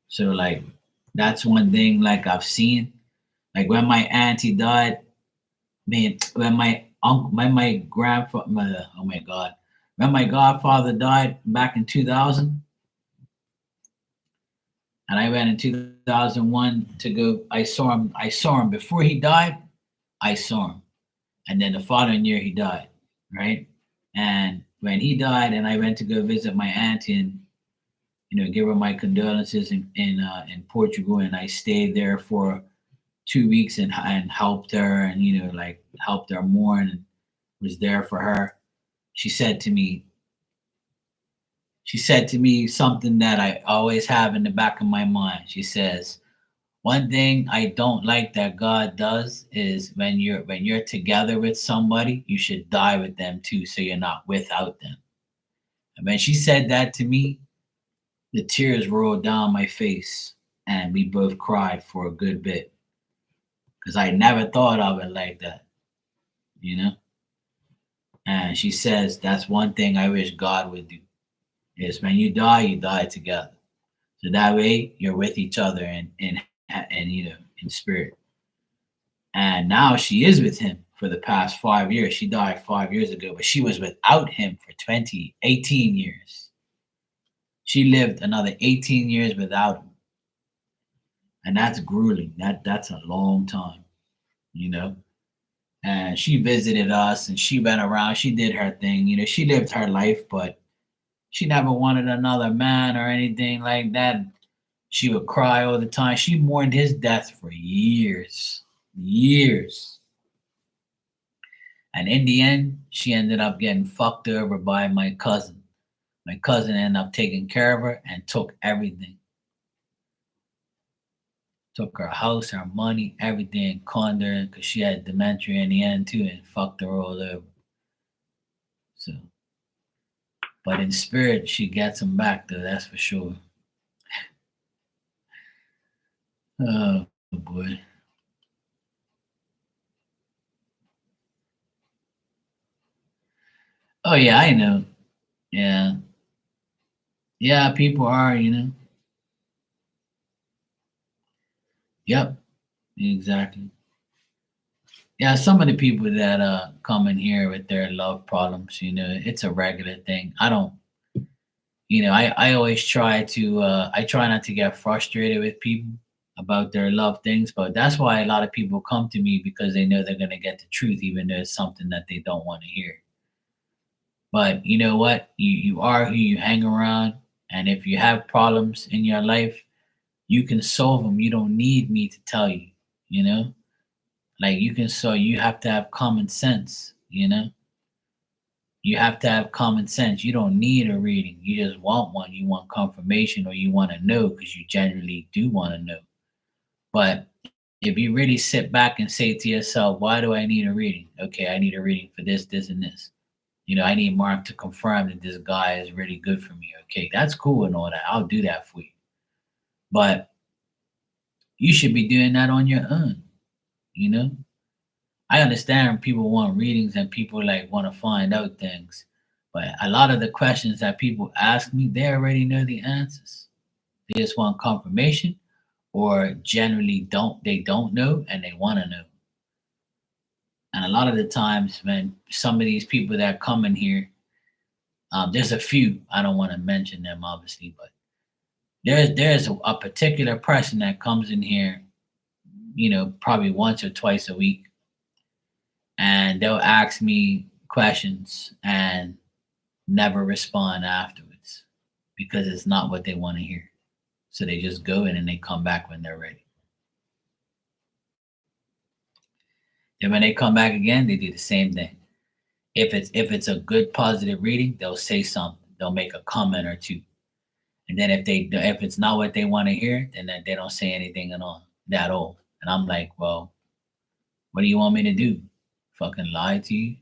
So like that's one thing like I've seen. Like when my auntie died, man, when my uncle, my grandfather, oh my god, when my godfather died back in 2000, and I went in 2001 to go. I saw him. I saw him before he died. I saw him, and then the following year he died. Right, and when he died, and I went to go visit my auntie and give her my condolences in Portugal, and I stayed there for 2 weeks and helped her and like helped her mourn and was there for her. She said to me, she said to me something that I always have in the back of my mind. She says, "One thing I don't like that God does is when you're together with somebody, you should die with them too, so you're not without them." And when she said that to me, the tears rolled down my face, and we both cried for a good bit because I never thought of it like that, you know. And she says that's one thing I wish God would do is when you die together. So that way you're with each other and in spirit. And now she is with him for the past 5 years. She died 5 years ago, but she was without him for 18 years. She lived another 18 years without him. And that's grueling. That's a long time, you know. And she visited us and she went around, she did her thing, she lived her life, but she never wanted another man or anything like that. She would cry all the time. She mourned his death for years, years. And in the end, she ended up getting fucked over by my cousin. My cousin ended up taking care of her and took everything. Took her house, her money, everything, conned her because she had dementia in the end too, and fucked her all over. So, but in spirit, she gets him back though. That's for sure. Oh boy. Oh yeah, I know. Yeah, yeah. People are. Yep, exactly. Yeah, some of the people that come in here with their love problems, it's a regular thing. I don't, I always I try not to get frustrated with people about their love things, but that's why a lot of people come to me because they know they're gonna get the truth, even though it's something that they don't want to hear. But you know what? You are who you hang around, and if you have problems in your life, you can solve them. You don't need me to tell you, you know? Like you have to have common sense. You have to have common sense. You don't need a reading. You just want one. You want confirmation or you want to know because you generally do want to know. But if you really sit back and say to yourself, why do I need a reading? Okay, I need a reading for this, this, and this. I need Mark to confirm that this guy is really good for me. Okay, that's cool and all that. I'll do that for you. But you should be doing that on your own, you know? I understand people want readings and people like want to find out things. But a lot of the questions that people ask me, they already know the answers. They just want confirmation or generally don't know and they want to know. And a lot of the times when some of these people that come in here, there's a few, I don't want to mention them obviously, but there's a particular person that comes in here, probably once or twice a week, and they'll ask me questions and never respond afterwards because it's not what they want to hear. So they just go in and they come back when they're ready. And when they come back again, they do the same thing. If it's a good positive reading, they'll say something. They'll make a comment or two. And then if it's not what they want to hear, then they don't say anything at all. That all. And I'm like, well, what do you want me to do? Fucking lie to you?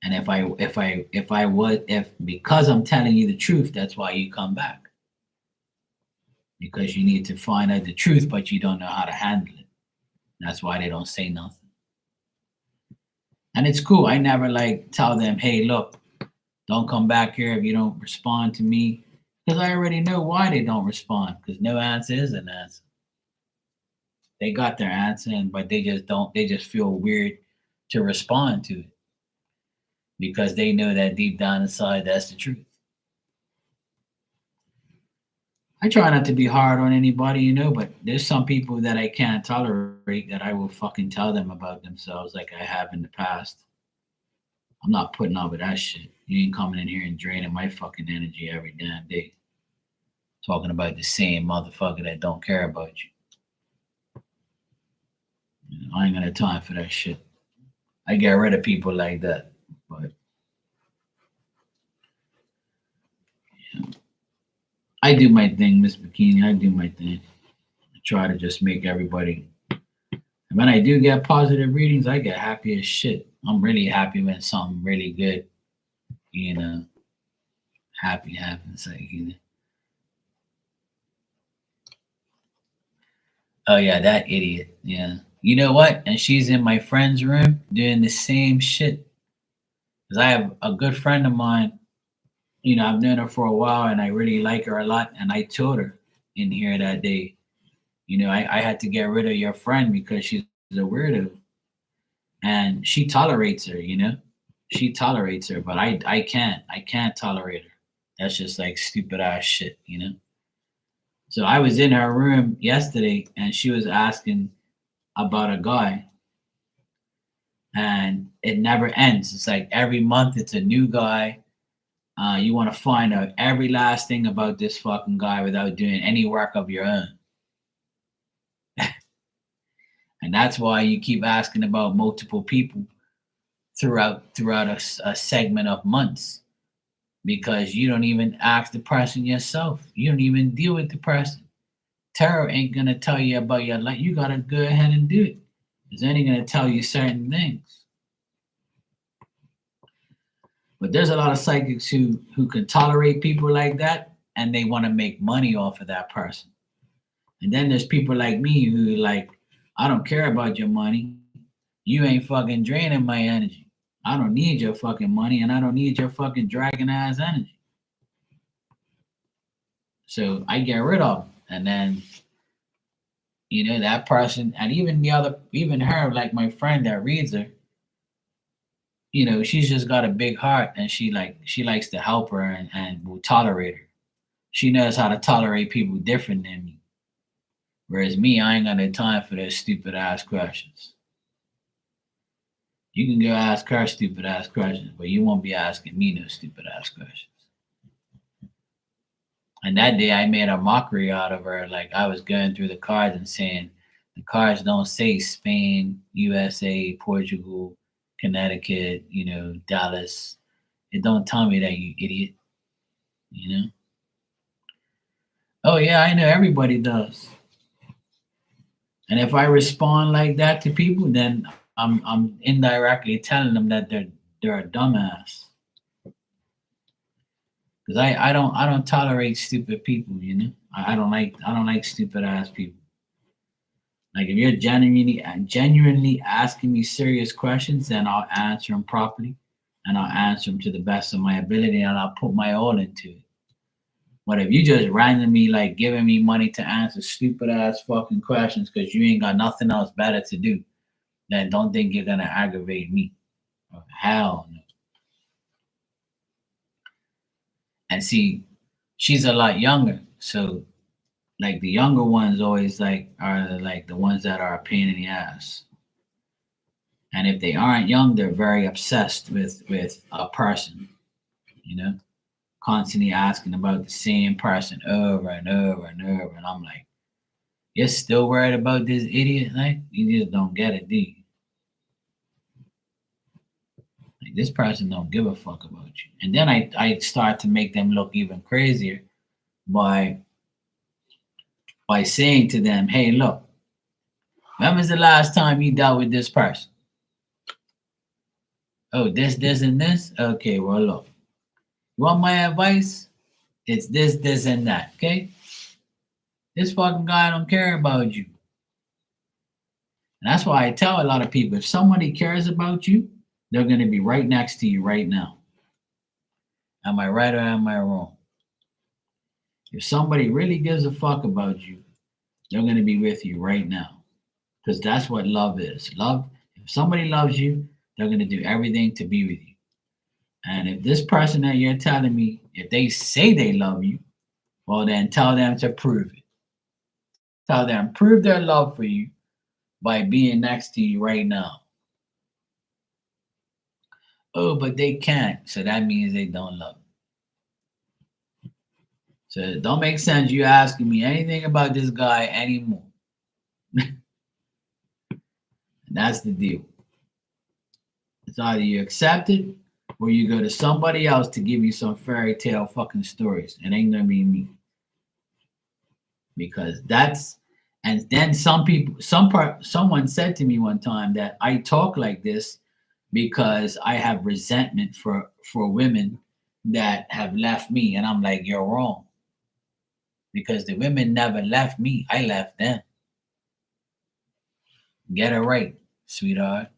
And if because I'm telling you the truth, that's why you come back. Because you need to find out the truth, but you don't know how to handle it. That's why they don't say nothing. And it's cool. I never tell them, hey, look, don't come back here if you don't respond to me. Because I already know why they don't respond. Because no answer is an answer. They got their answer, but they just feel weird to respond to it. Because they know that deep down inside, that's the truth. I try not to be hard on anybody, but there's some people that I can't tolerate that I will fucking tell them about themselves like I have in the past. I'm not putting up with that shit. You ain't coming in here and draining my fucking energy every damn day. Talking about the same motherfucker that don't care about you. I ain't got no time for that shit. I get rid of people like that. But I do my thing, Miss Bikini. I do my thing. I try to just make everybody. And when I do get positive readings, I get happy as shit. I'm really happy when something really good, happy happens. Oh yeah, that idiot. Yeah. You know what? And she's in my friend's room doing the same shit. Because I have a good friend of mine. I've known her for a while and I really like her a lot. And I told her in here that day, I had to get rid of your friend because she's a weirdo. And she tolerates her, She tolerates her, but I can't. I can't tolerate her. That's just stupid ass shit, So I was in her room yesterday and she was asking about a guy. And it never ends. It's every month it's a new guy. You want to find out every last thing about this fucking guy without doing any work of your own. And that's why you keep asking about multiple people throughout a segment of months, because you don't even ask the person yourself. You don't even deal with the person. Tarot ain't gonna tell you about your life. You gotta go ahead and do it. It's only gonna tell you certain things. But there's a lot of psychics who can tolerate people like that, and they want to make money off of that person. And then there's people like me who I don't care about your money. You ain't fucking draining my energy. I don't need your fucking money, and I don't need your fucking dragon ass energy. So I get rid of them. And then, that person, and even her, my friend that reads her, she's just got a big heart and she likes to help her and will tolerate her. She knows how to tolerate people different than me. Whereas me, I ain't got no time for those stupid ass questions. You can go ask her stupid ass questions, but you won't be asking me no stupid ass questions. And that day I made a mockery out of her. I was going through the cards and saying, the cards don't say Spain, USA, Portugal, Connecticut, Dallas. It don't tell me that, you idiot. Oh yeah, I know everybody does. And if I respond like that to people, then I'm indirectly telling them that they're a dumbass. Because I don't tolerate stupid people, I don't like stupid ass people. If you're genuinely asking me serious questions, then I'll answer them properly, and I'll answer them to the best of my ability, and I'll put my all into it. But if you just randomly like giving me money to answer stupid ass fucking questions because you ain't got nothing else better to do, then don't think you're gonna aggravate me. Oh, hell no. And see, she's a lot younger, so like the younger ones always like are like the ones that are a pain in the ass. And if they aren't young, they're very obsessed with a person, you know, constantly asking about the same person over and over and over. And I'm like, you're still worried about this idiot? Like, you just don't get it, do you? Like, this person don't give a fuck about you. And then I start to make them look even crazier by saying to them, hey, look, when was the last time you dealt with this person? Oh, this, and this? Okay, well, look, you want my advice? It's this, and that, okay? This fucking guy don't care about you. And that's why I tell a lot of people, if somebody cares about you, they're going to be right next to you right now. Am I right or am I wrong? If somebody really gives a fuck about you, they're going to be with you right now. Because that's what love is. Love, if somebody loves you, they're going to do everything to be with you. And if this person that you're telling me, if they say they love you, well, then tell them to prove it. Tell them, prove their love for you by being next to you right now. Oh, but they can't. So that means they don't love you. So it don't make sense you asking me anything about this guy anymore. And that's the deal. It's either you accept it or you go to somebody else to give you some fairy tale fucking stories. It ain't gonna be me. Because that's and then someone said to me one time that I talk like this because I have resentment for women that have left me. And I'm like, you're wrong. Because the women never left me. I left them. Get it right, sweetheart.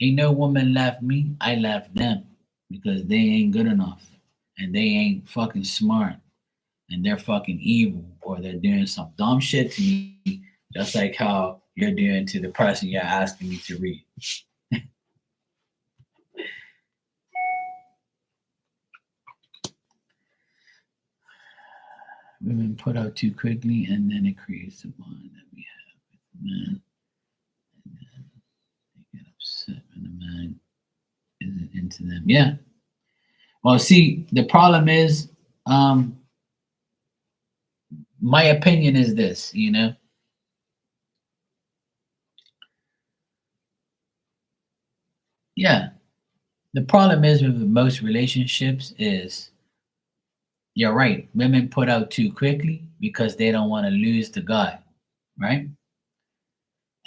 Ain't no woman left me. I left them because they ain't good enough. And they ain't fucking smart. And they're fucking evil. Or they're doing some dumb shit to me. Just like how you're doing to the person you're asking me to read. Women put out too quickly, and then it creates a bond that we have with men. And then they get upset when the man isn't into them. Yeah. Well, see, the problem is, my opinion is this, Yeah. The problem is with most relationships is you're right. Women put out too quickly because they don't want to lose the guy, right?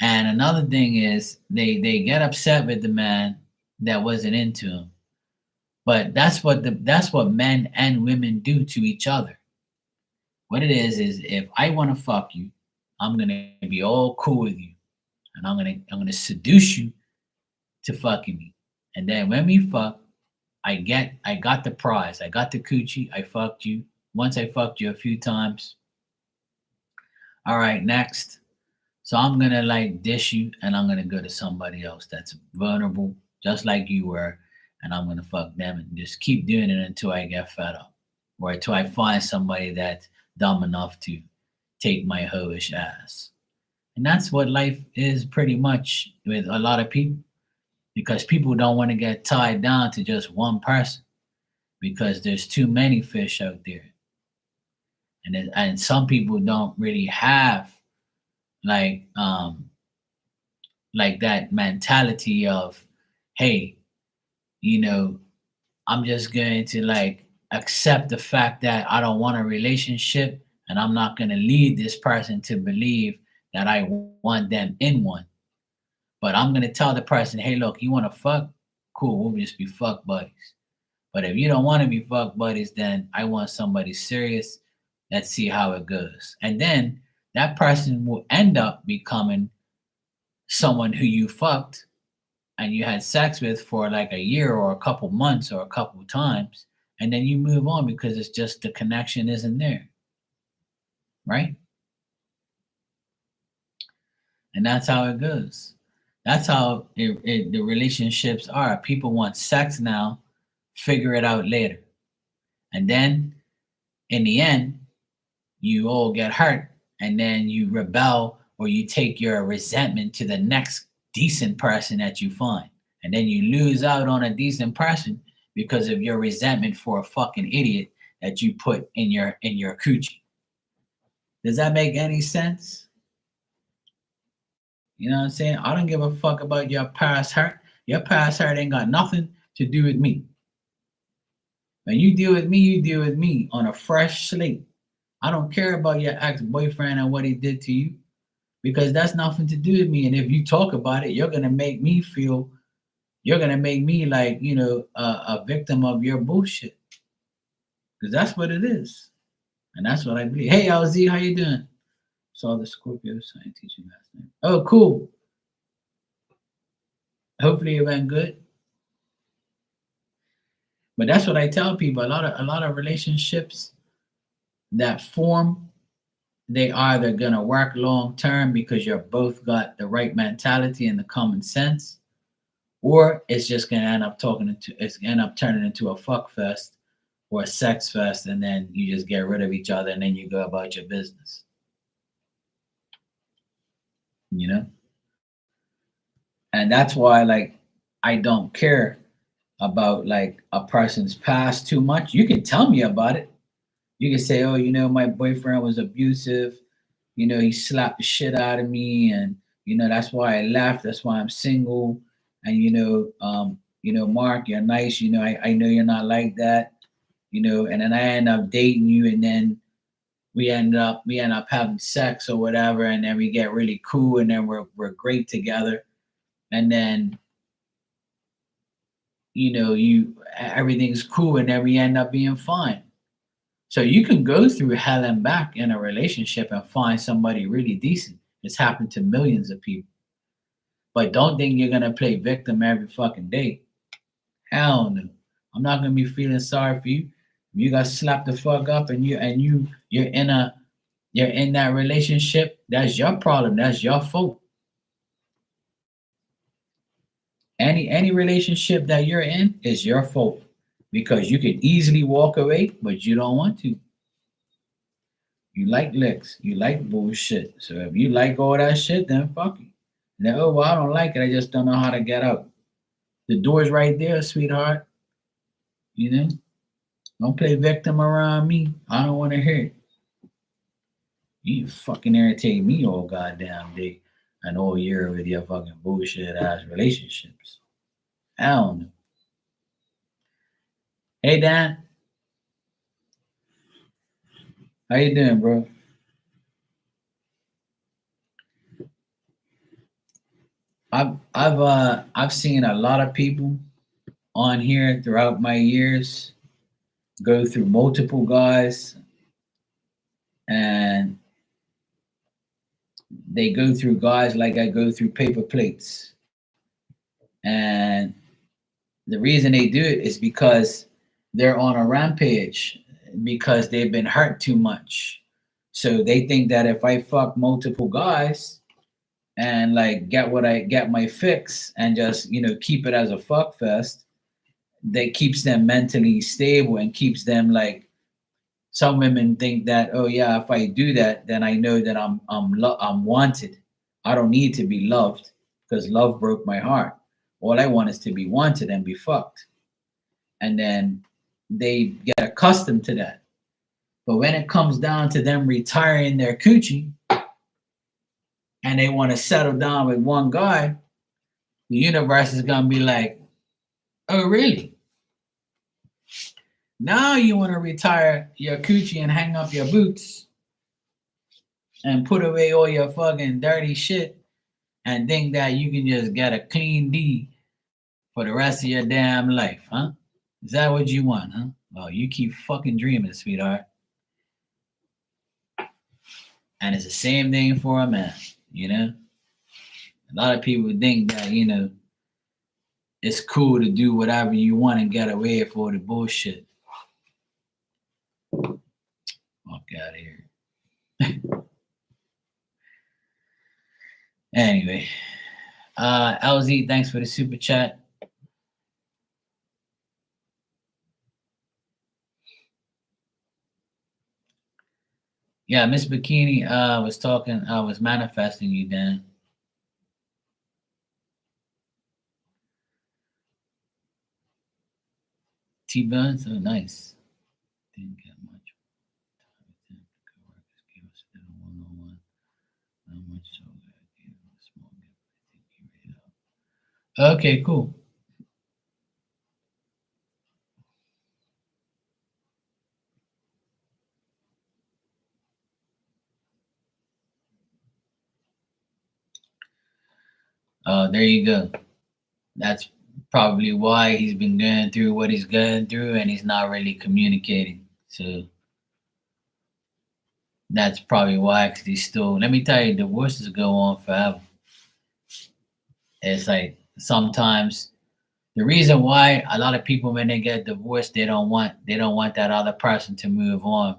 And another thing is they get upset with the man that wasn't into him. But that's what men and women do to each other. What it is if I want to fuck you, I'm gonna be all cool with you, and I'm gonna seduce you to fucking me. And then when we fuck, I got the prize. I got the coochie. I fucked you. Once I fucked you a few times. All right, next. So I'm gonna like dish you and I'm gonna go to somebody else that's vulnerable, just like you were, and I'm gonna fuck them and just keep doing it until I get fed up. Or until I find somebody that's dumb enough to take my hoish ass. And that's what life is pretty much with a lot of people. Because people don't want to get tied down to just one person because there's too many fish out there. And some people don't really have like like that mentality of, hey, you know, I'm just going to like accept the fact that I don't want a relationship and I'm not going to lead this person to believe that I want them in one. But I'm going to tell the person, hey, look, you want to fuck? Cool, we'll just be fuck buddies. But if you don't want to be fuck buddies, then I want somebody serious. Let's see how it goes. And then that person will end up becoming someone who you fucked and you had sex with for like a year or a couple months or a couple times. and then you move on because it's just the connection isn't there, right? And that's how it goes. That's how the relationships are. People want sex now, figure it out later. And then in the end, you all get hurt and then you rebel or you take your resentment to the next decent person that you find. And then you lose out on a decent person because of your resentment for a fucking idiot that you put in your coochie. Does that make any sense? You know what I'm saying? I don't give a fuck about your past hurt. Your past hurt ain't got nothing to do with me. When you deal with me, you deal with me on a fresh slate. I don't care about your ex-boyfriend and what he did to you because that's nothing to do with me. And if you talk about it, you're gonna make me feel, you're gonna make me like, a victim of your bullshit. Because that's what it is. And that's what I believe. Hey, LZ, how you doing? Saw the Scorpio sign teaching last night. Oh, cool. Hopefully it went good. But that's what I tell people. A lot of relationships that form, they either gonna work long term because you're both got the right mentality and the common sense, or it's just gonna end up turning into a fuck fest or a sex fest, and then you just get rid of each other and then you go about your business. And that's why, like, I don't care about like a person's past too much. You can tell me about it. You can say, oh, my boyfriend was abusive. He slapped the shit out of me, and that's why I left. That's why I'm single. And Mark, you're nice. I know you're not like that. And then I end up dating you, and then we end up having sex or whatever, and then we get really cool, and then we're great together, and then everything's cool, and then we end up being fine. So you can go through hell and back in a relationship and find somebody really decent. It's happened to millions of people. But don't think you're gonna play victim every fucking day. Hell no. I'm not gonna be feeling sorry for you. You got slapped the fuck up and you're in that relationship. That's your problem. That's your fault. Any relationship that you're in is your fault because you could easily walk away, but you don't want to. You like licks, you like bullshit. So if you like all that shit, then fuck you. And then, oh well, I don't like it. I just don't know how to get out. The door's right there, sweetheart. Don't play victim around me. I don't want to hear it. You fucking irritate me all goddamn day and all year with your fucking bullshit ass relationships. I don't know. Hey Dan, how you doing, bro? I've seen a lot of people on here throughout my years go through multiple guys, and they go through guys like I go through paper plates. And the reason they do it is because they're on a rampage because they've been hurt too much. So they think that if I fuck multiple guys and like get my fix and just keep it as a fuck fest, that keeps them mentally stable and keeps them like. Some women think that, oh yeah, if I do that, then I know that I'm wanted. I don't need to be loved because love broke my heart. All I want is to be wanted and be fucked. And then they get accustomed to that. But when it comes down to them retiring their coochie and they want to settle down with one guy, the universe is gonna be like, oh really? Now you want to retire your coochie and hang up your boots and put away all your fucking dirty shit and think that you can just get a clean D for the rest of your damn life, huh? Is that what you want, huh? Well, you keep fucking dreaming, sweetheart. And it's the same thing for a man, A lot of people think that, it's cool to do whatever you want and get away with all the bullshit. out of here. Anyway, LZ, thanks for the super chat. Yeah, Miss Bikini was manifesting you, Dan. T-Buns, oh nice. Didn't get much. Okay, cool. There you go. That's probably why he's been going through what he's going through and he's not really communicating. So that's probably why, because he's still, let me tell you, divorces go on forever. It's like sometimes the reason why a lot of people, when they get divorced, they don't want that other person to move on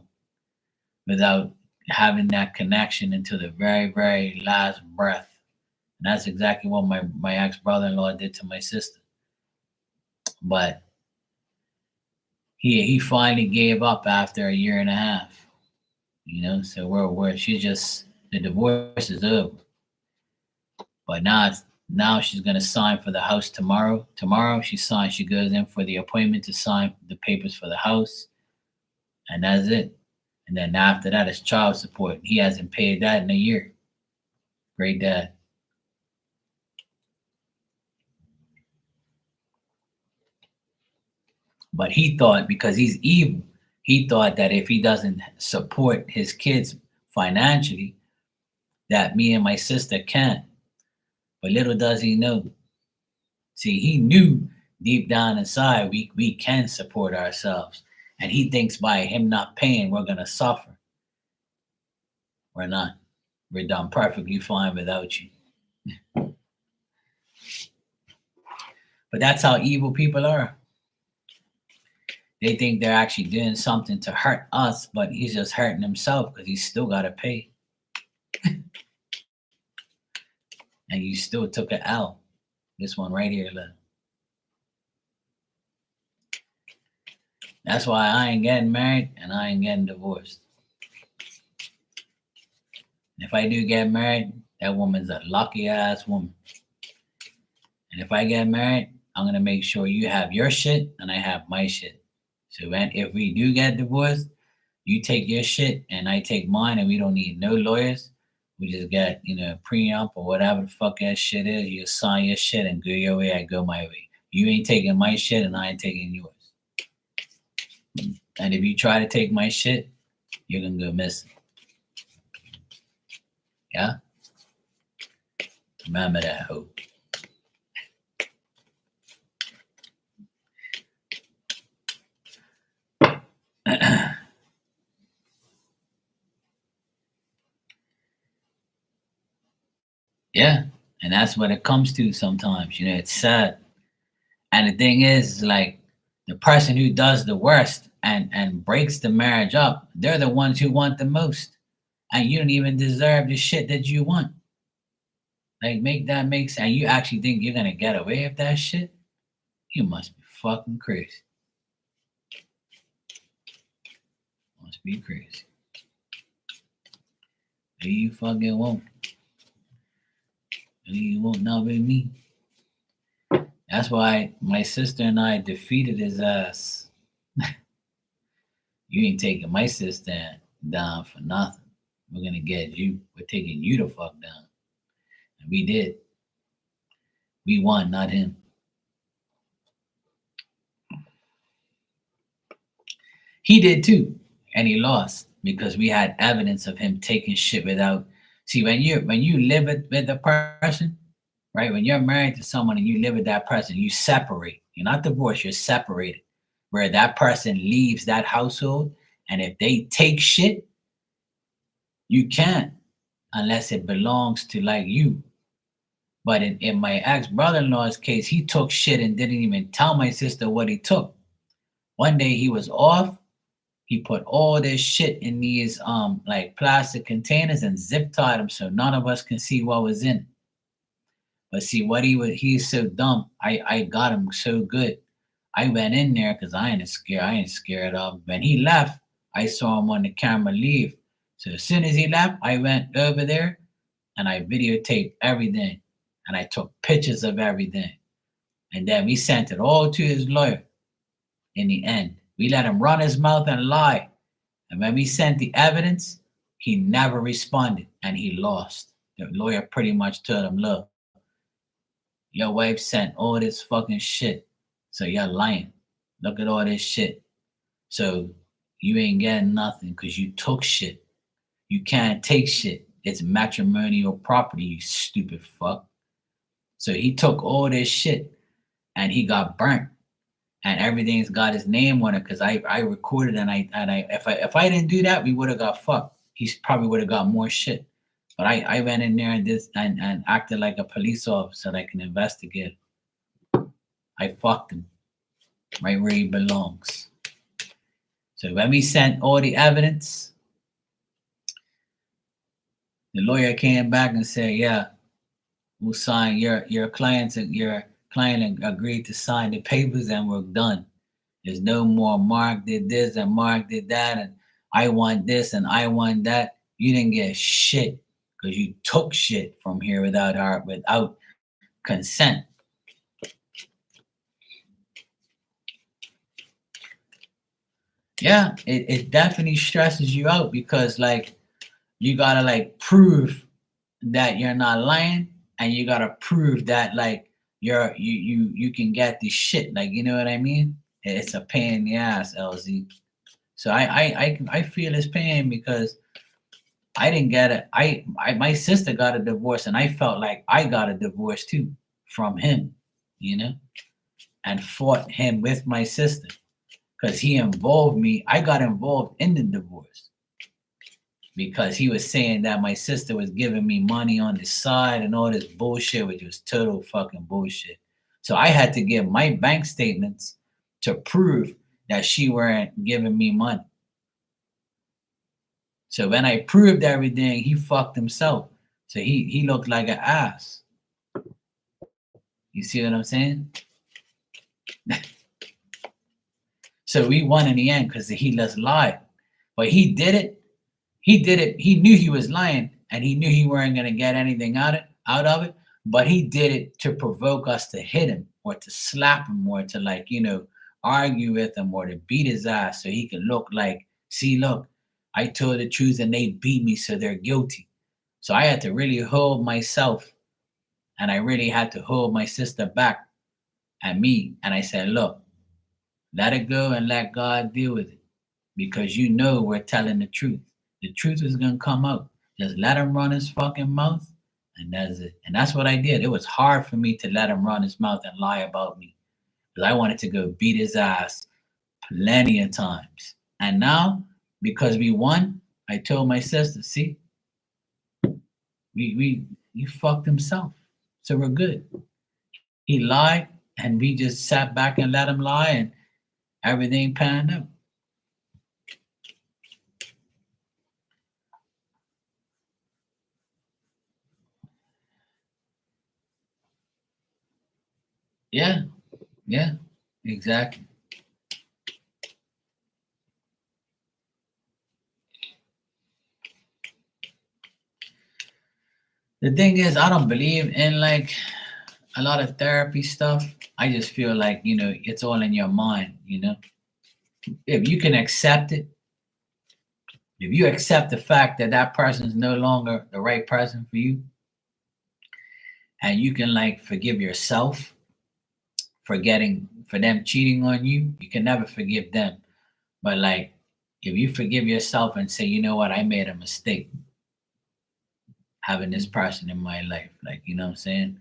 without having that connection until the very, very last breath. And that's exactly what my ex brother-in-law did to my sister. But he finally gave up after a year and a half. So we're she's just, the divorce is over. But now she's gonna sign for the house tomorrow. Tomorrow she goes in for the appointment to sign the papers for the house, and that's it. And then after that is child support. He hasn't paid that in a year. Great dad. But he thought, because he's evil, he thought that if he doesn't support his kids financially, that me and my sister can't. But little does he know. See, he knew deep down inside we can support ourselves. And he thinks by him not paying, we're going to suffer. We're not. We're done perfectly fine without you. But that's how evil people are. They think they're actually doing something to hurt us, but he's just hurting himself because he's still got to pay. And you still took an L. This one right here, look. That's why I ain't getting married and I ain't getting divorced. And if I do get married, that woman's a lucky ass woman. And if I get married, I'm going to make sure you have your shit and I have my shit. So if we do get divorced, you take your shit and I take mine, and we don't need no lawyers. We just get, prenup or whatever the fuck that shit is. You sign your shit and go your way, I go my way. You ain't taking my shit and I ain't taking yours. And if you try to take my shit, you're going to go missing. Yeah? Remember that, hope. Yeah, and that's what it comes to sometimes. It's sad. And the thing is, like, the person who does the worst and breaks the marriage up, they're the ones who want the most. And you don't even deserve the shit that you want. Like, make sense. And you actually think you're gonna get away with that shit? You must be fucking crazy. Must be crazy. You fucking won't. You won't not with me. That's why my sister and I defeated his ass. You ain't taking my sister down for nothing. We're gonna get you. We're taking you the fuck down. And we did. We won, not him. He did too, and he lost because we had evidence of him taking shit without. See, when you live with a person, right? When you're married to someone and you live with that person, you separate. You're not divorced. You're separated. Where that person leaves that household, and if they take shit, you can't unless it belongs to like you. But in my ex-brother-in-law's case, he took shit and didn't even tell my sister what he took. One day he was off. He put all this shit in these like plastic containers and zip tied them so none of us can see what was in it. But see what he's so dumb. I got him so good. I went in there because I ain't scared of him. When he left, I saw him on the camera leave. So as soon as he left, I went over there and I videotaped everything. And I took pictures of everything. And then we sent it all to his lawyer in the end. We let him run his mouth and lie. And when we sent the evidence, he never responded and he lost. The lawyer pretty much told him, look, your wife sent all this fucking shit. So you're lying. Look at all this shit. So you ain't getting nothing because you took shit. You can't take shit. It's matrimonial property, you stupid fuck. So he took all this shit and he got burnt. And everything's got his name on it because I recorded and I if I didn't do that, we would have got fucked. He probably would have got more shit. But I went in there and acted like a police officer that can investigate. I fucked him right where he belongs. So when we sent all the evidence, the lawyer came back and said, yeah, we'll sign your client agreed to sign the papers and we're done. There's no more Mark did this and Mark did that and I want this and I want that. You didn't get shit because you took shit from here without consent. Yeah, it definitely stresses you out because like you gotta like prove that you're not lying and you gotta prove that like you can get this shit. Like you know what I mean? It's a pain in the ass, LZ. So I feel his pain because I didn't get it. My sister got a divorce and I felt like I got a divorce too from him, you know, and fought him with my sister because he involved me. I got involved in the divorce because he was saying that my sister was giving me money on the side and all this bullshit, which was total fucking bullshit. So I had to give my bank statements to prove that she weren't giving me money. So when I proved everything, he fucked himself. So he looked like an ass. You see what I'm saying? So we won in the end because he just lied. But he did it. He did it. He knew he was lying and he knew he weren't going to get anything out of it. But he did it to provoke us to hit him or to slap him or to like, you know, argue with him or to beat his ass so he could look like, see, look, I told the truth and they beat me, so they're guilty. So I had to really hold myself and I really had to hold my sister back at me. And I said, look, let it go and let God deal with it because you know we're telling the truth. The truth is going to come out. Just let him run his fucking mouth and that's it. And that's what I did. It was hard for me to let him run his mouth and lie about me because I wanted to go beat his ass plenty of times. And now, because we won, I told my sister, see, you fucked himself. So we're good. He lied and we just sat back and let him lie and everything panned out. Yeah, yeah, exactly. The thing is, I don't believe in like a lot of therapy stuff. I just feel like, you know, it's all in your mind, you know. If you can accept it, if you accept the fact that that person is no longer the right person for you, and you can like forgive yourself for them cheating on you, you can never forgive them. But like, if you forgive yourself and say, you know what, I made a mistake having this person in my life, like you know what I'm saying.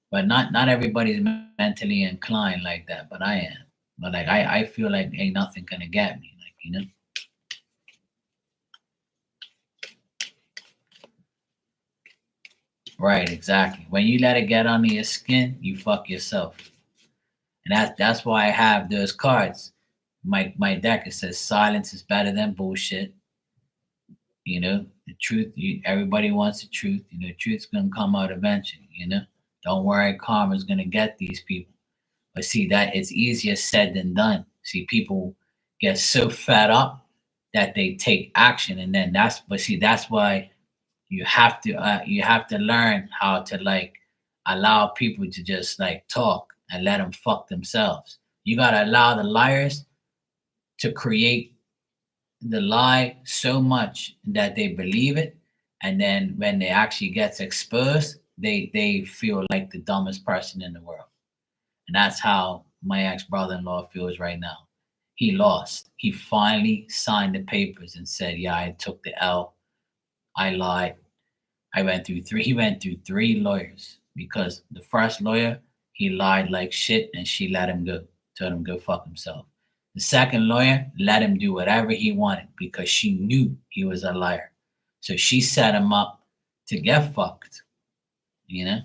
But not everybody's mentally inclined like that, but I am. But like I feel like ain't nothing gonna get me, like you know. Right, exactly. When you let it get under your skin, you fuck yourself. And that's why I have those cards. my deck, it says silence is better than bullshit. The truth, everybody wants the truth. The truth's gonna come out eventually. Don't worry, karma's gonna get these people. But see, that it's easier said than done. See, people get so fed up that they take action, and then that's why you have to learn how to like allow people to just like talk and let them fuck themselves. You gotta allow the liars to create the lie so much that they believe it, and then when they actually gets exposed, they feel like the dumbest person in the world. And that's how my ex-brother-in-law feels right now. He lost. He finally signed the papers and said, yeah, I took the L. I lied. He went through three lawyers because the first lawyer, he lied like shit and she let him go, told him go fuck himself. The second lawyer let him do whatever he wanted because she knew he was a liar. So she set him up to get fucked, you know?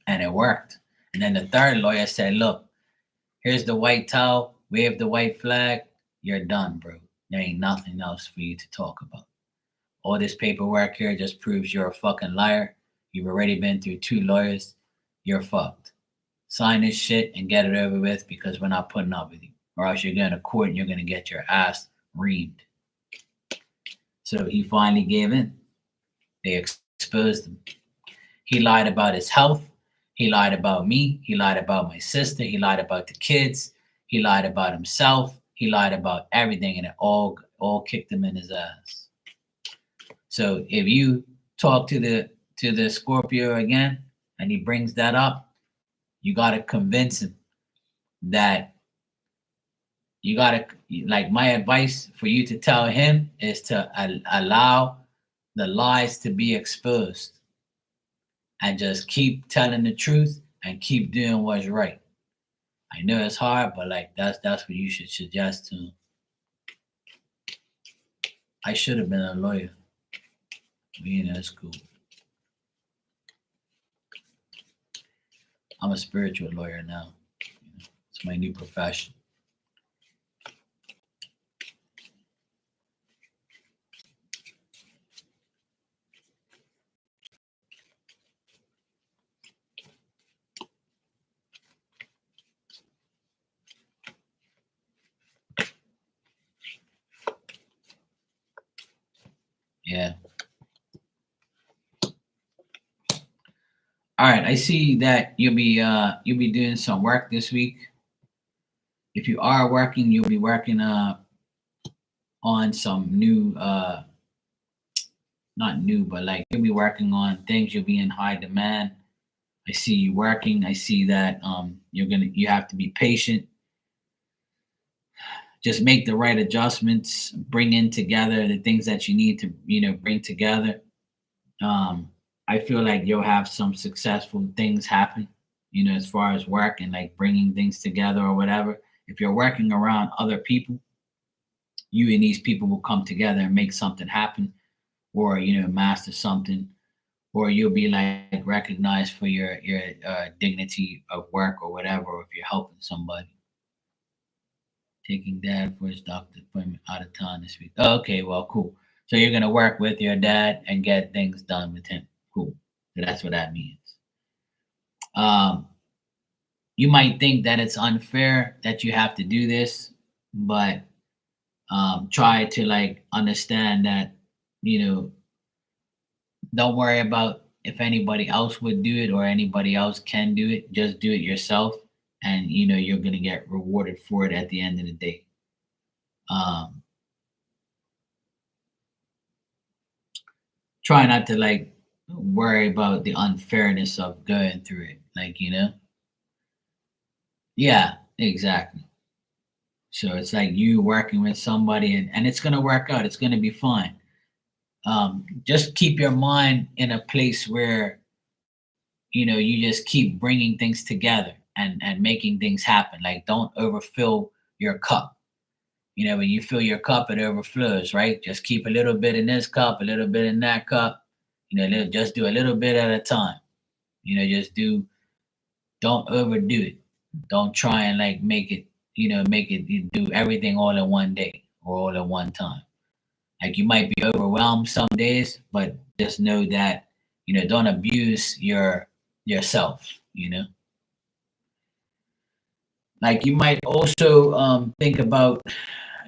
And it worked. And then the third lawyer said, look, here's the white towel, wave the white flag, you're done, bro. There ain't nothing else for you to talk about. All this paperwork here just proves you're a fucking liar. You've already been through two lawyers. You're fucked. Sign this shit and get it over with because we're not putting up with you. Or else you're going to court and you're going to get your ass reamed. So he finally gave in. They exposed him. He lied about his health. He lied about me. He lied about my sister. He lied about the kids. He lied about himself. He lied about everything, and it all kicked him in his ass. So if you talk to the Scorpio again and he brings that up, you got to convince him that you got to, like, my advice for you to tell him is to allow the lies to be exposed and just keep telling the truth and keep doing what's right. I know it's hard, but like that's what you should suggest to him. I should have been a lawyer. It's cool. I'm a spiritual lawyer now. It's my new profession. Yeah. All right. I see that you'll be doing some work this week. If you are working, you'll be working on some new not new, but like you'll be working on things. You'll be in high demand. I see you working. I see that you have to be patient. Just make the right adjustments, bring in together the things that you need to, bring together. I feel like you'll have some successful things happen, as far as work and like bringing things together or whatever. If you're working around other people, you and these people will come together and make something happen, or master something, or you'll be like recognized for your dignity of work or whatever, or if you're helping somebody. Taking dad for his doctor appointment out of town this week. Oh, okay, well, cool. So you're gonna work with your dad and get things done with him. Cool. So that's what that means. You might think that it's unfair that you have to do this, but try to like understand that, don't worry about if anybody else would do it or anybody else can do it. Just do it yourself, and you're gonna get rewarded for it at the end of the day. Try not to like worry about the unfairness of going through it, like yeah, exactly. So it's like you working with somebody, and it's gonna work out. It's gonna be fine. Just keep your mind in a place where you just keep bringing things together and making things happen. Like, don't overfill your cup. When you fill your cup, it overflows, right? Just keep a little bit in this cup, a little bit in that cup. Just do a little bit at a time. Just don't overdo it. Don't try and like make it, make it you do everything all in one day or all at one time. Like you might be overwhelmed some days, but just know that don't abuse yourself. Like you might also think about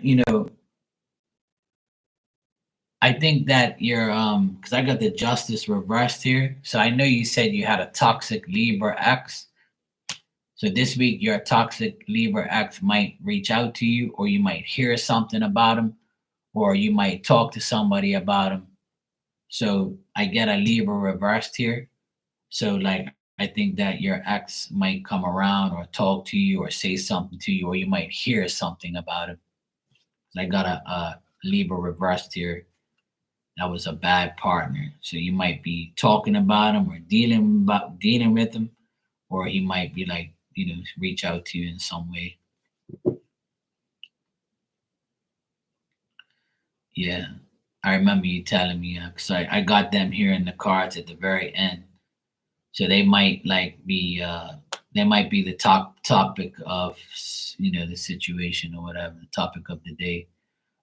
you know I think that you're because I got the justice reversed here. So I know you said you had a toxic Libra X. So this week your toxic Libra X might reach out to you, or you might hear something about him, or you might talk to somebody about him. So I get a Libra reversed here. So like I think that your ex might come around or talk to you or say something to you, or you might hear something about him. I got a Libra reversed here. That was a bad partner. So you might be talking about him or dealing with him, or he might be like, reach out to you in some way. Yeah. I remember you telling me because I got them here in the cards at the very end. So they might be the topic of the situation or whatever, the topic of the day.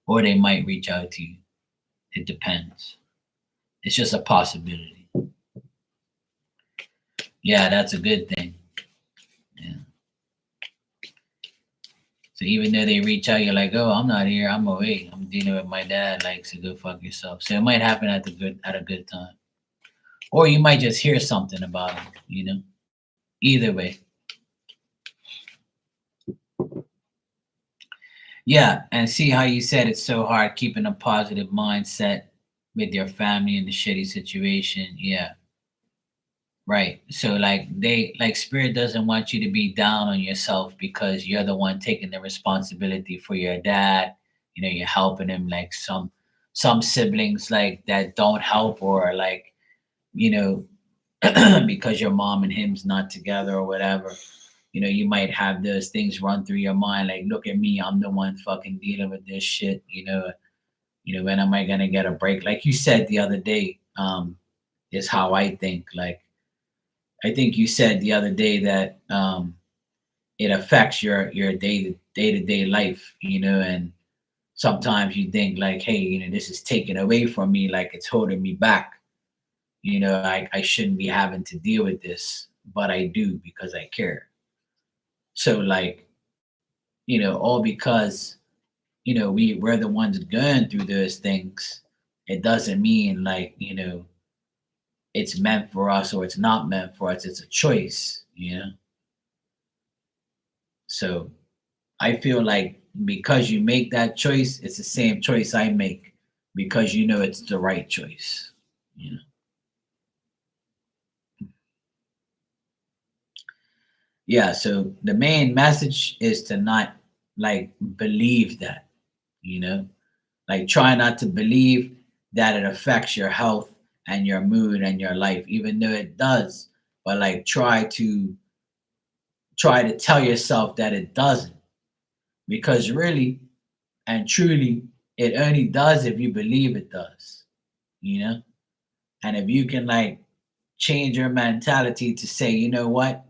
Or they might reach out to you. It depends. It's just a possibility. Yeah, that's a good thing. Yeah. So even though they reach out, you're like, oh, I'm not here. I'm away. I'm dealing with my dad. Like, so go fuck yourself. So it might happen at a good time, or you might just hear something about him. Either way. Yeah, and see how you said it's so hard keeping a positive mindset with your family in the shitty situation. Yeah. Right. So like spirit doesn't want you to be down on yourself because you're the one taking the responsibility for your dad. You're helping him like some siblings like that don't help or like, you know, because your mom and him's not together or whatever. You might have those things run through your mind like, look at me, I'm the one fucking dealing with this shit. When am I gonna get a break? Like you said the other day, is how I think. Like I think you said the other day that it affects your day to day life, and sometimes you think like, hey, this is taken away from me, like it's holding me back. I shouldn't be having to deal with this, but I do because I care. So like, all because we're the ones going through those things. It doesn't mean like, it's meant for us or it's not meant for us. It's a choice. So I feel like because you make that choice, it's the same choice I make because it's the right choice. You know. Yeah. So the main message is to not like believe that, you know, like try not to believe that it affects your health and your mood and your life, even though it does. But like try to tell yourself that it doesn't, because really and truly, it only does if you believe it does, you know? And if you can like change your mentality to say, you know what?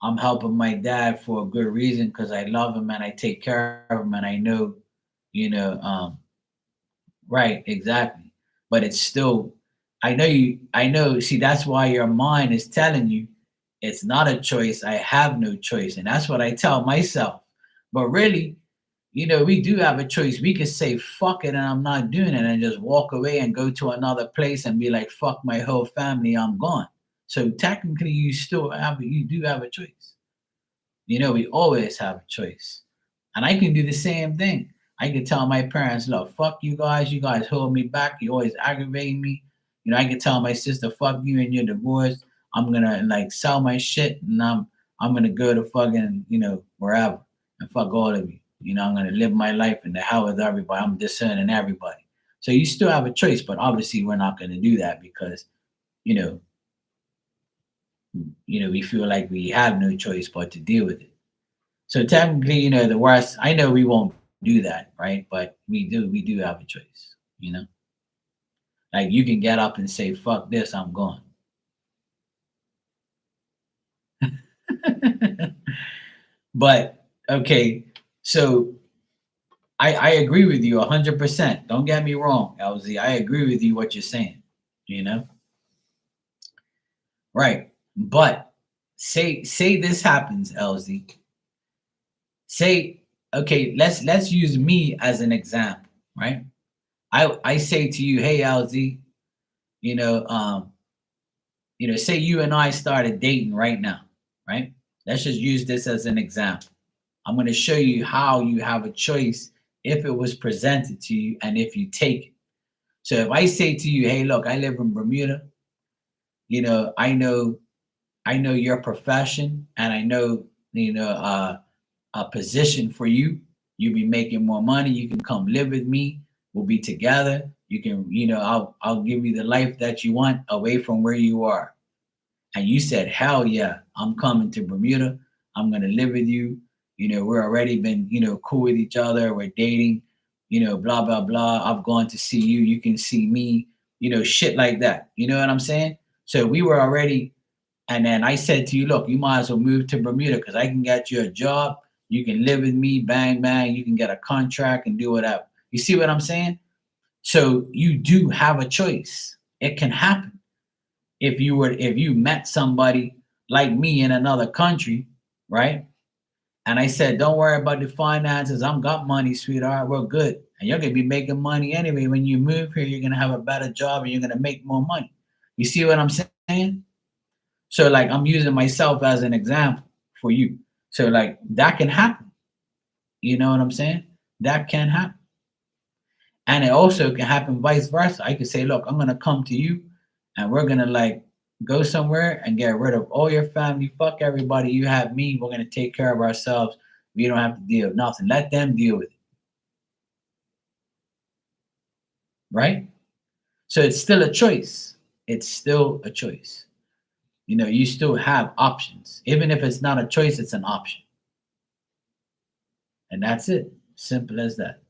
I'm helping my dad for a good reason because I love him and I take care of him and I know, you know, right, exactly. But it's still, I know, see, that's why your mind is telling you it's not a choice. I have no choice. And that's what I tell myself. But really, we do have a choice. We could say, fuck it, and I'm not doing it, and just walk away and go to another place and be like, fuck my whole family, I'm gone. So technically, you do have a choice. We always have a choice. And I can do the same thing. I can tell my parents, look, fuck you guys hold me back, you always aggravate me. I can tell my sister, fuck you and you're divorced. I'm gonna like sell my shit and I'm gonna go to fucking, wherever and fuck all of you. I'm gonna live my life in the hell with everybody. I'm discerning everybody. So you still have a choice, but obviously we're not gonna do that because, you know, we feel like we have no choice but to deal with it. So technically, the worst, I know we won't do that, right? But we do have a choice, you know? Like you can get up and say, fuck this, I'm gone. But okay, So I agree with you 100%. Don't get me wrong, LZ. I agree with you what you're saying. You know, right? But say this happens, LZ. Say, okay, let's use me as an example, right? I say to you, hey, LZ, you know, say you and I started dating right now, right? Let's just use this as an example. I'm going to show you how you have a choice if it was presented to you and if you take it. So if I say to you, hey, look, I live in Bermuda, I know your profession and I know, a position for you. You'll be making more money. You can come live with me. We'll be together. You can, I'll give you the life that you want away from where you are. And you said, hell yeah, I'm coming to Bermuda. I'm gonna live with you. We're already been, cool with each other. We're dating, blah, blah, blah. I've gone to see you. You can see me, shit like that. You know what I'm saying? So we were already, and then I said to you, look, you might as well move to Bermuda because I can get you a job. You can live with me, bang, bang. You can get a contract and do whatever. You see what I'm saying? So you do have a choice. It can happen if you met somebody like me in another country, right? And I said, don't worry about the finances. I'm got money, sweetheart. We're good. And you're gonna be making money anyway. When you move here, you're gonna have a better job and you're gonna make more money. You see what I'm saying? So like I'm using myself as an example for you. So like that can happen. You know what I'm saying? That can happen. And it also can happen vice versa. I could say, look, I'm gonna come to you and we're gonna like go somewhere and get rid of all your family. Fuck everybody. You have me. We're gonna take care of ourselves. We don't have to deal with nothing. Let them deal with it. Right? So it's still a choice. It's still a choice. You still have options. Even if it's not a choice, it's an option. And that's it. Simple as that.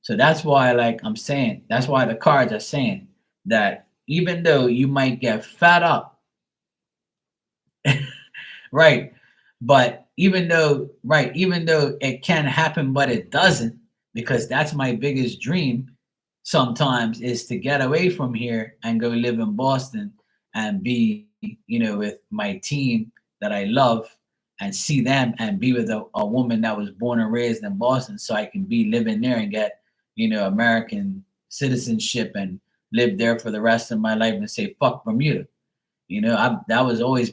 So that's why, like I'm saying, that's why the cards are saying that even though you might get fed up, right? But even though it can happen, but it doesn't, because that's my biggest dream sometimes is to get away from here and go live in Boston and be, with my team that I love and see them and be with a woman that was born and raised in Boston so I can be living there and get, American citizenship and live there for the rest of my life and say, fuck Bermuda. That's always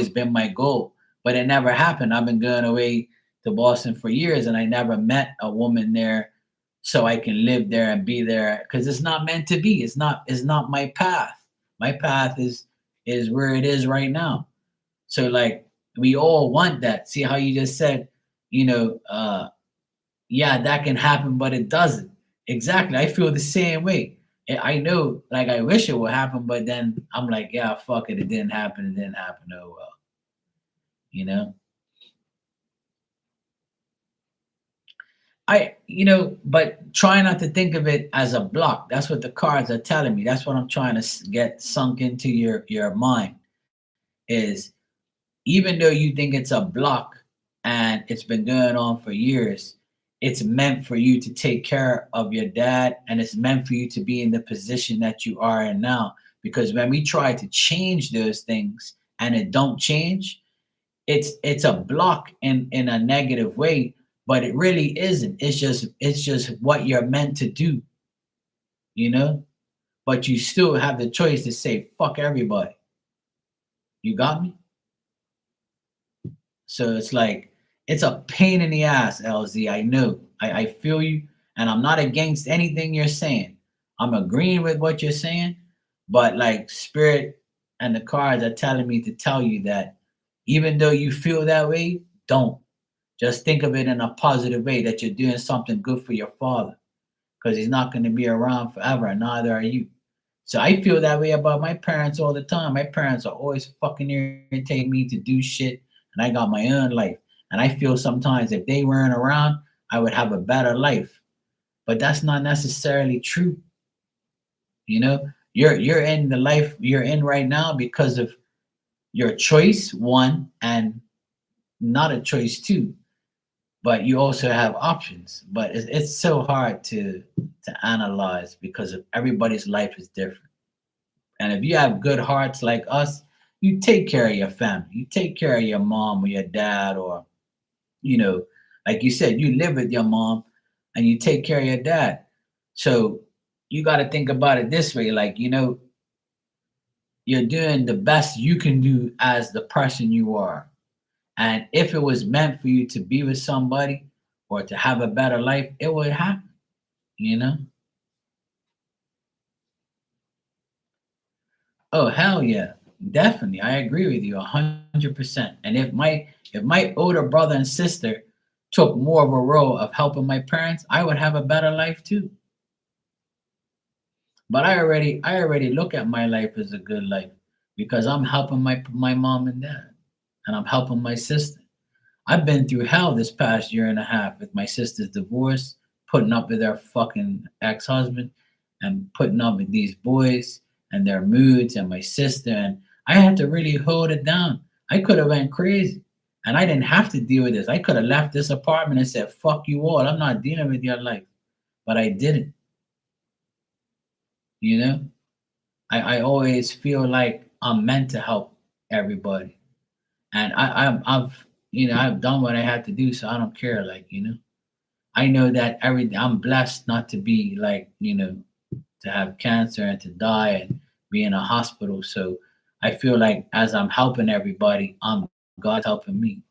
been my goal, but it never happened. I've been going away to Boston for years, and I never met a woman there, so I can live there and be there because it's not meant to be. It's not my path. My path is where it is right now. So like we all want that. See how you just said, you know, uh, yeah, that can happen, but it doesn't. Exactly. I feel the same way. I know, like, I wish it would happen, but then I'm like, yeah, fuck it. It didn't happen. It didn't happen. Oh, well, you know? But try not to think of it as a block. That's what the cards are telling me. That's what I'm trying to get sunk into your mind is even though you think it's a block and it's been going on for years, it's meant for you to take care of your dad and it's meant for you to be in the position that you are in now. Because when we try to change those things and it don't change, it's a block in a negative way, but it really isn't. It's just what you're meant to do, you know? But you still have the choice to say, fuck everybody. You got me? So it's like it's a pain in the ass, LZ. I know. I feel you, and I'm not against anything you're saying. I'm agreeing with what you're saying, but like spirit and the cards are telling me to tell you that even though you feel that way, don't. Just think of it in a positive way that you're doing something good for your father because he's not going to be around forever, and neither are you. So I feel that way about my parents all the time. My parents are always fucking irritating me to do shit, and I got my own life. And I feel sometimes if they weren't around, I would have a better life. But that's not necessarily true. You're in the life you're in right now because of your choice, one, and not a choice two. but you also have options. But it's so hard to analyze because of everybody's life is different. And if you have good hearts like us, you take care of your family. You take care of your mom or your dad, or you know, like you said, you live with your mom and you take care of your dad. So you got to think about it this way, like you're doing the best you can do as the person you are. And if it was meant for you to be with somebody or to have a better life, it would happen, you know? Oh hell yeah. Definitely. I agree with you 100%. And if my older brother and sister took more of a role of helping my parents, I would have a better life too. But I already look at my life as a good life because I'm helping my mom and dad, and I'm helping my sister. I've been through hell this past year and a half with my sister's divorce, putting up with her fucking ex-husband, and putting up with these boys and their moods and my sister, and I had to really hold it down. I could have went crazy. And I didn't have to deal with this. I could have left this apartment and said, fuck you all. I'm not dealing with your life. But I didn't, you know? I always feel like I'm meant to help everybody. And I've done what I had to do, so I don't care. I know that I'm blessed not to be like, to have cancer and to die and be in a hospital. So I feel like as I'm helping everybody, God's helping me.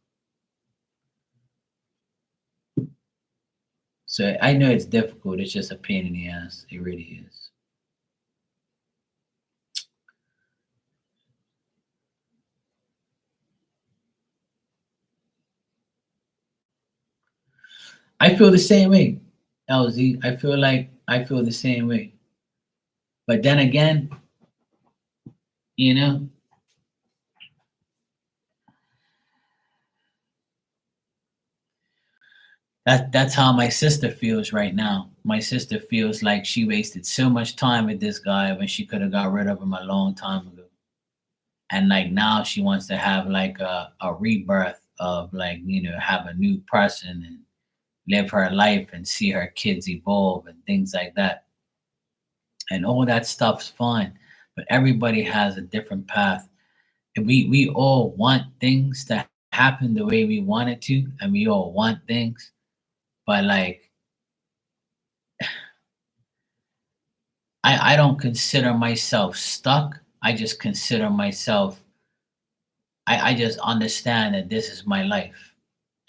So I know it's difficult. It's just a pain in the ass. It really is. I feel the same way, LZ. I feel the same way. But then again, you know, that's how my sister feels right now. My sister feels like she wasted so much time with this guy when she could have got rid of him a long time ago. And like now she wants to have like a rebirth of like, have a new person and live her life and see her kids evolve and things like that. And all that stuff's fine. But everybody has a different path. And we all want things to happen the way we want it to, and we all want things. But like I don't consider myself stuck. I just consider myself, I just understand that this is my life.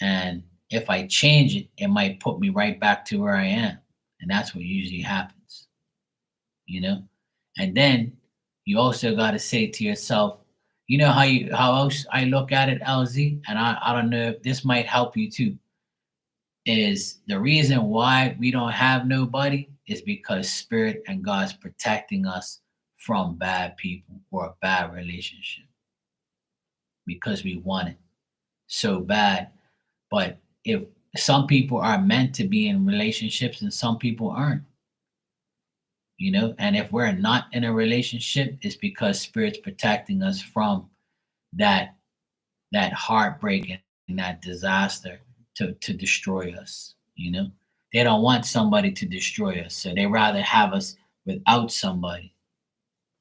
And if I change it, it might put me right back to where I am. And that's what usually happens, you know? And then you also gotta say to yourself, how else I look at it, LZ, and I don't know if this might help you too, is the reason why we don't have nobody is because spirit and God's protecting us from bad people or a bad relationship because we want it so bad. But if some people are meant to be in relationships and some people aren't, and if we're not in a relationship, it's because spirit's protecting us from that heartbreak and that disaster to destroy us. They don't want somebody to destroy us, so they rather have us without somebody.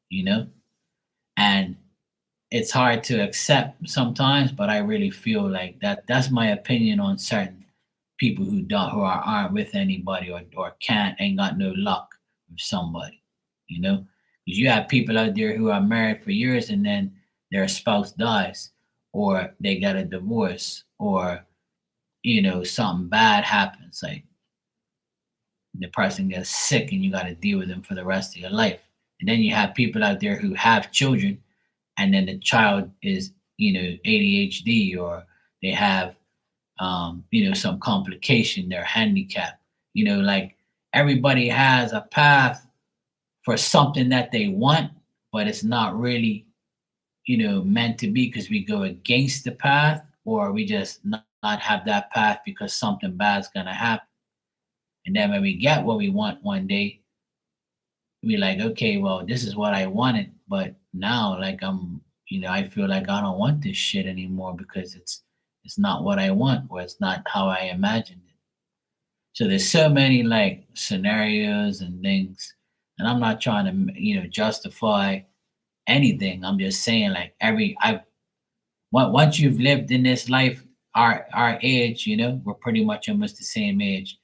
you know and it's hard to accept sometimes, but I really feel like that's my opinion on certain people aren't with anybody, or ain't got no luck with somebody. Because you have people out there who are married for years and then their spouse dies, or they get a divorce, or something bad happens, like the person gets sick and you got to deal with them for the rest of your life. And then you have people out there who have children, and then the child is, ADHD, or they have, some complication, they're handicapped. Like everybody has a path for something that they want, but it's not really, meant to be because we go against the path, or we just not have that path because something bad's gonna happen. And then when we get what we want one day, we like, okay, well, this is what I wanted, but now, like, I feel like I don't want this shit anymore because It's not what I want, or it's not how I imagined it. So there's so many like scenarios and things, and I'm not trying to justify anything. I'm just saying like once you've lived in this life, our age, we're pretty much almost the same age.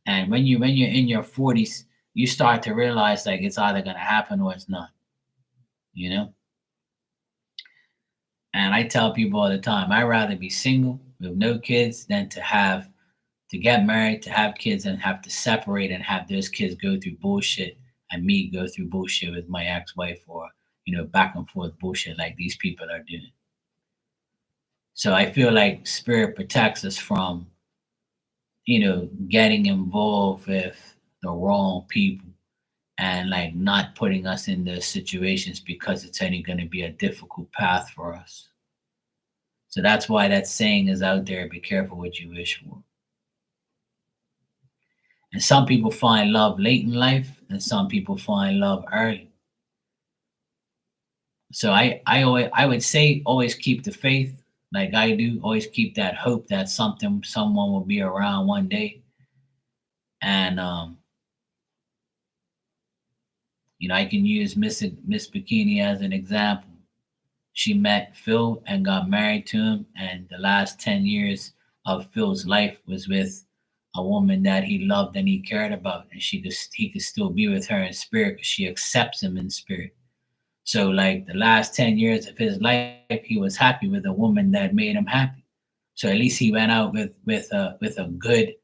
And when you're in your 40s, you start to realize like it's either gonna happen or it's not, you know. And I tell people all the time, I'd rather be single with no kids than to get married, to have kids, and have to separate and have those kids go through bullshit and me go through bullshit with my ex-wife, or back and forth bullshit like these people are doing. So I feel like spirit protects us from getting involved with the wrong people, and like not putting us in those situations, because it's only going to be a difficult path for us. So that's why that saying is out there: be careful what you wish for. And some people find love late in life, and some people find love early. So I would say always keep the faith, like I do. Always keep that hope that someone will be around one day. And I can use Miss Bikini as an example. She met Phil and got married to him, and the last 10 years of Phil's life was with a woman that he loved and he cared about, and he could still be with her in spirit because she accepts him in spirit. So like the last 10 years of his life, he was happy with a woman that made him happy. So at least he went out with a good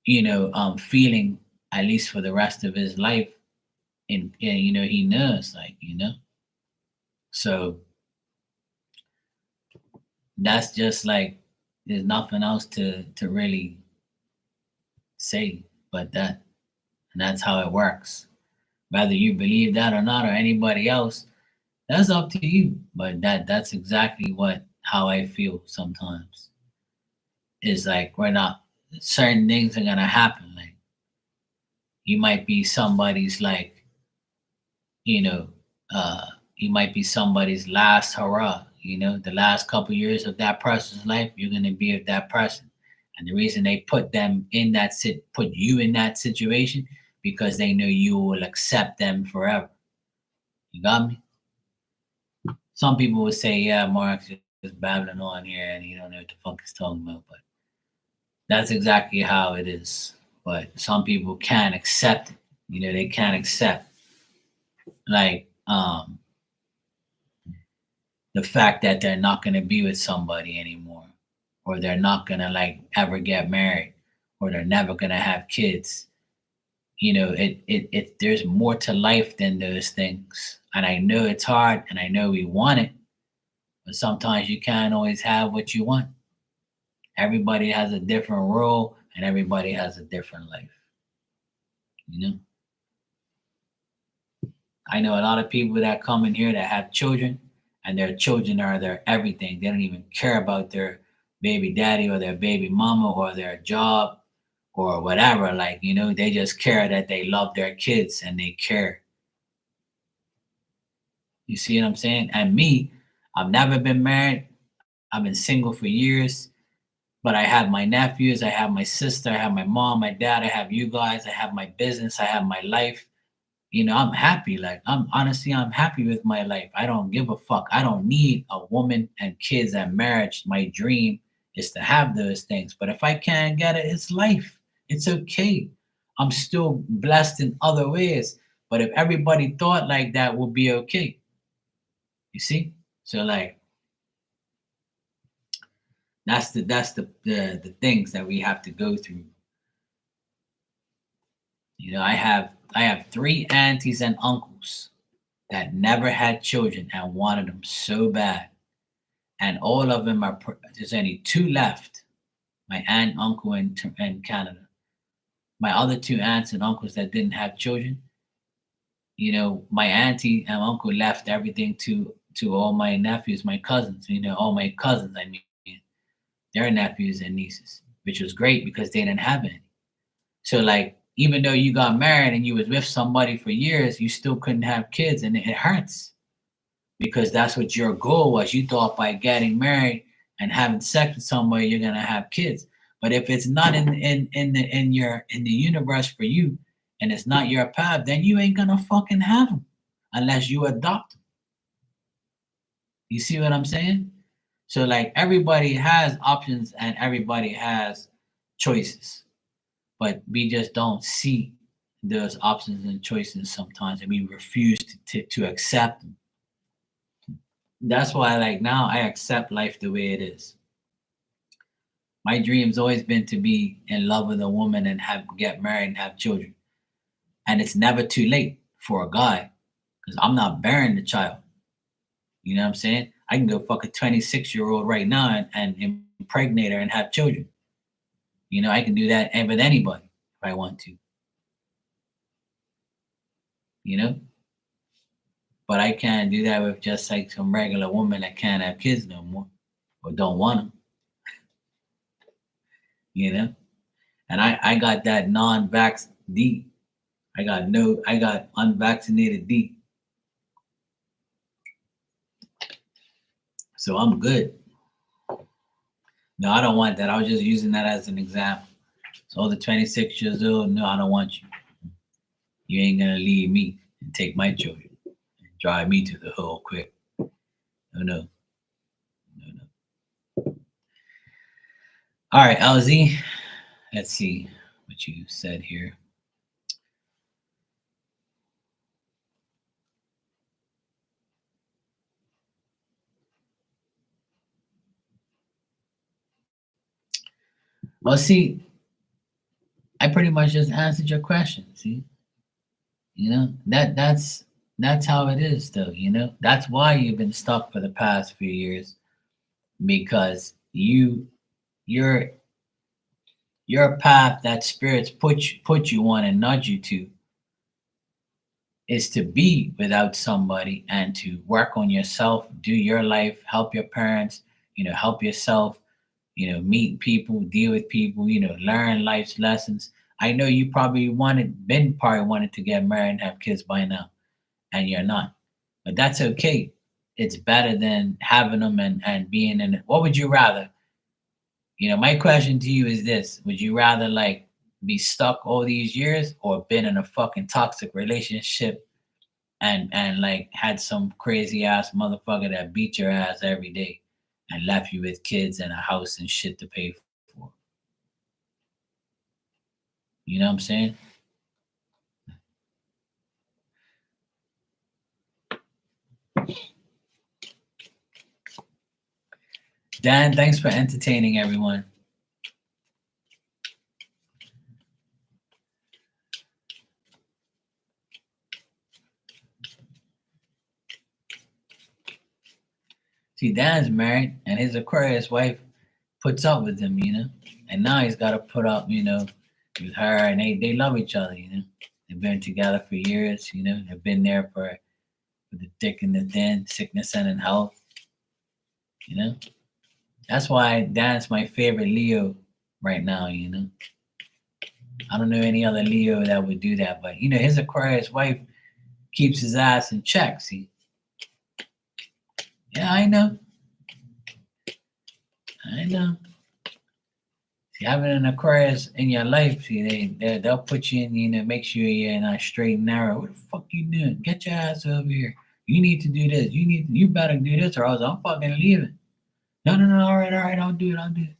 feeling, at least for the rest of his life. And he knows, like, so that's just like, there's nothing else to really say but that. And that's how it works. Whether you believe that or not, or anybody else, that's up to you. But that's exactly how I feel sometimes. Is like, we're not, certain things are gonna happen. Like, you might be somebody's, like, you know, you might be somebody's last hurrah. The last couple years of that person's life, you're gonna be with that person. And the reason they put you in that situation, because they know you will accept them forever. You got me? Some people would say, yeah, Mark's just babbling on here and he don't know what the fuck he's talking about. But that's exactly how it is. But some people can't accept it. They can't accept, like, the fact that they're not gonna be with somebody anymore, or they're not gonna like ever get married, or they're never gonna have kids. There's more to life than those things. And I know it's hard, and I know we want it, but sometimes you can't always have what you want. Everybody has a different role, and everybody has a different life. You know, I know a lot of people that come in here that have children, and their children are their everything. They don't even care about their baby daddy or their baby mama or their job or whatever. Like, they just care that they love their kids and they care. You see what I'm saying? And me, I've never been married. I've been single for years, but I have my nephews, I have my sister, I have my mom, my dad, I have you guys, I have my business, I have my life. I'm happy. Like, I'm happy with my life. I don't give a fuck. I don't need a woman and kids and marriage. My dream is to have those things. But if I can't get it, it's life. It's okay. I'm still blessed in other ways. But if everybody thought like that, would be okay. You see? So like, that's the things that we have to go through. I have three aunties and uncles that never had children and wanted them so bad, and all of them are. There's only two left. My aunt, uncle in Canada. My other two aunts and uncles that didn't have children. My auntie and uncle left everything to all my nephews, my cousins. All my cousins. I mean, their nephews and nieces, which was great because they didn't have any. So like, even though you got married and you was with somebody for years, you still couldn't have kids, and it hurts, because that's what your goal was. You thought by getting married and having sex with somebody, you're gonna have kids. But if it's not in the universe for you, and it's not your path, then you ain't gonna fucking have them unless you adopt them. You see what I'm saying? So like everybody has options and everybody has choices, but we just don't see those options and choices sometimes, and we refuse to accept them. That's why like now I accept life the way it is. My dream's always been to be in love with a woman and have get married and have children. And it's never too late for a guy because I'm not bearing the child. You know what I'm saying? I can go fuck a 26-year-old right now and impregnate her and have children. You know, I can do that with anybody if I want to. You know, but I can't do that with just like some regular woman that can't have kids no more or don't want them. You know, and I got that non-vax D. I got unvaccinated D. So I'm good. No, I don't want that. I was just using that as an example. So all the 26 years old, no, I don't want you. You ain't gonna leave me and take my children and drive me to the hole quick. No, no, no, no. All right, LZ. Let's see what you said here. Well, see, I pretty much just answered your question. See, you know that's how it is, though. You know that's why you've been stuck for the past few years because your your path that spirits put you on and nudge you to is to be without somebody and to work on yourself, do your life, help your parents, help yourself, meet people, deal with people, learn life's lessons. I know you probably wanted to get married and have kids by now, and you're not. But that's okay. It's better than having them and being in it. What would you rather? My question to you is this: would you rather like be stuck all these years or been in a fucking toxic relationship and like had some crazy ass motherfucker that beat your ass every day and left you with kids and a house and shit to pay for? You know what I'm saying? Dan, thanks for entertaining everyone. See, Dan's married and his Aquarius wife puts up with him, and now he's got to put up, with her, and they love each other, They've been together for years, they've been there for the thick and the thin, sickness and in health, That's why Dan's my favorite Leo right now, I don't know any other Leo that would do that, but his Aquarius wife keeps his ass in check, see? Yeah, I know. See, having an Aquarius in your life, see, they'll put you in, make sure you're in a straight and narrow. What the fuck you doing? Get your ass over here. You need to do this. You better do this, or else I'm fucking leaving. No, no, no. All right, I'll do it.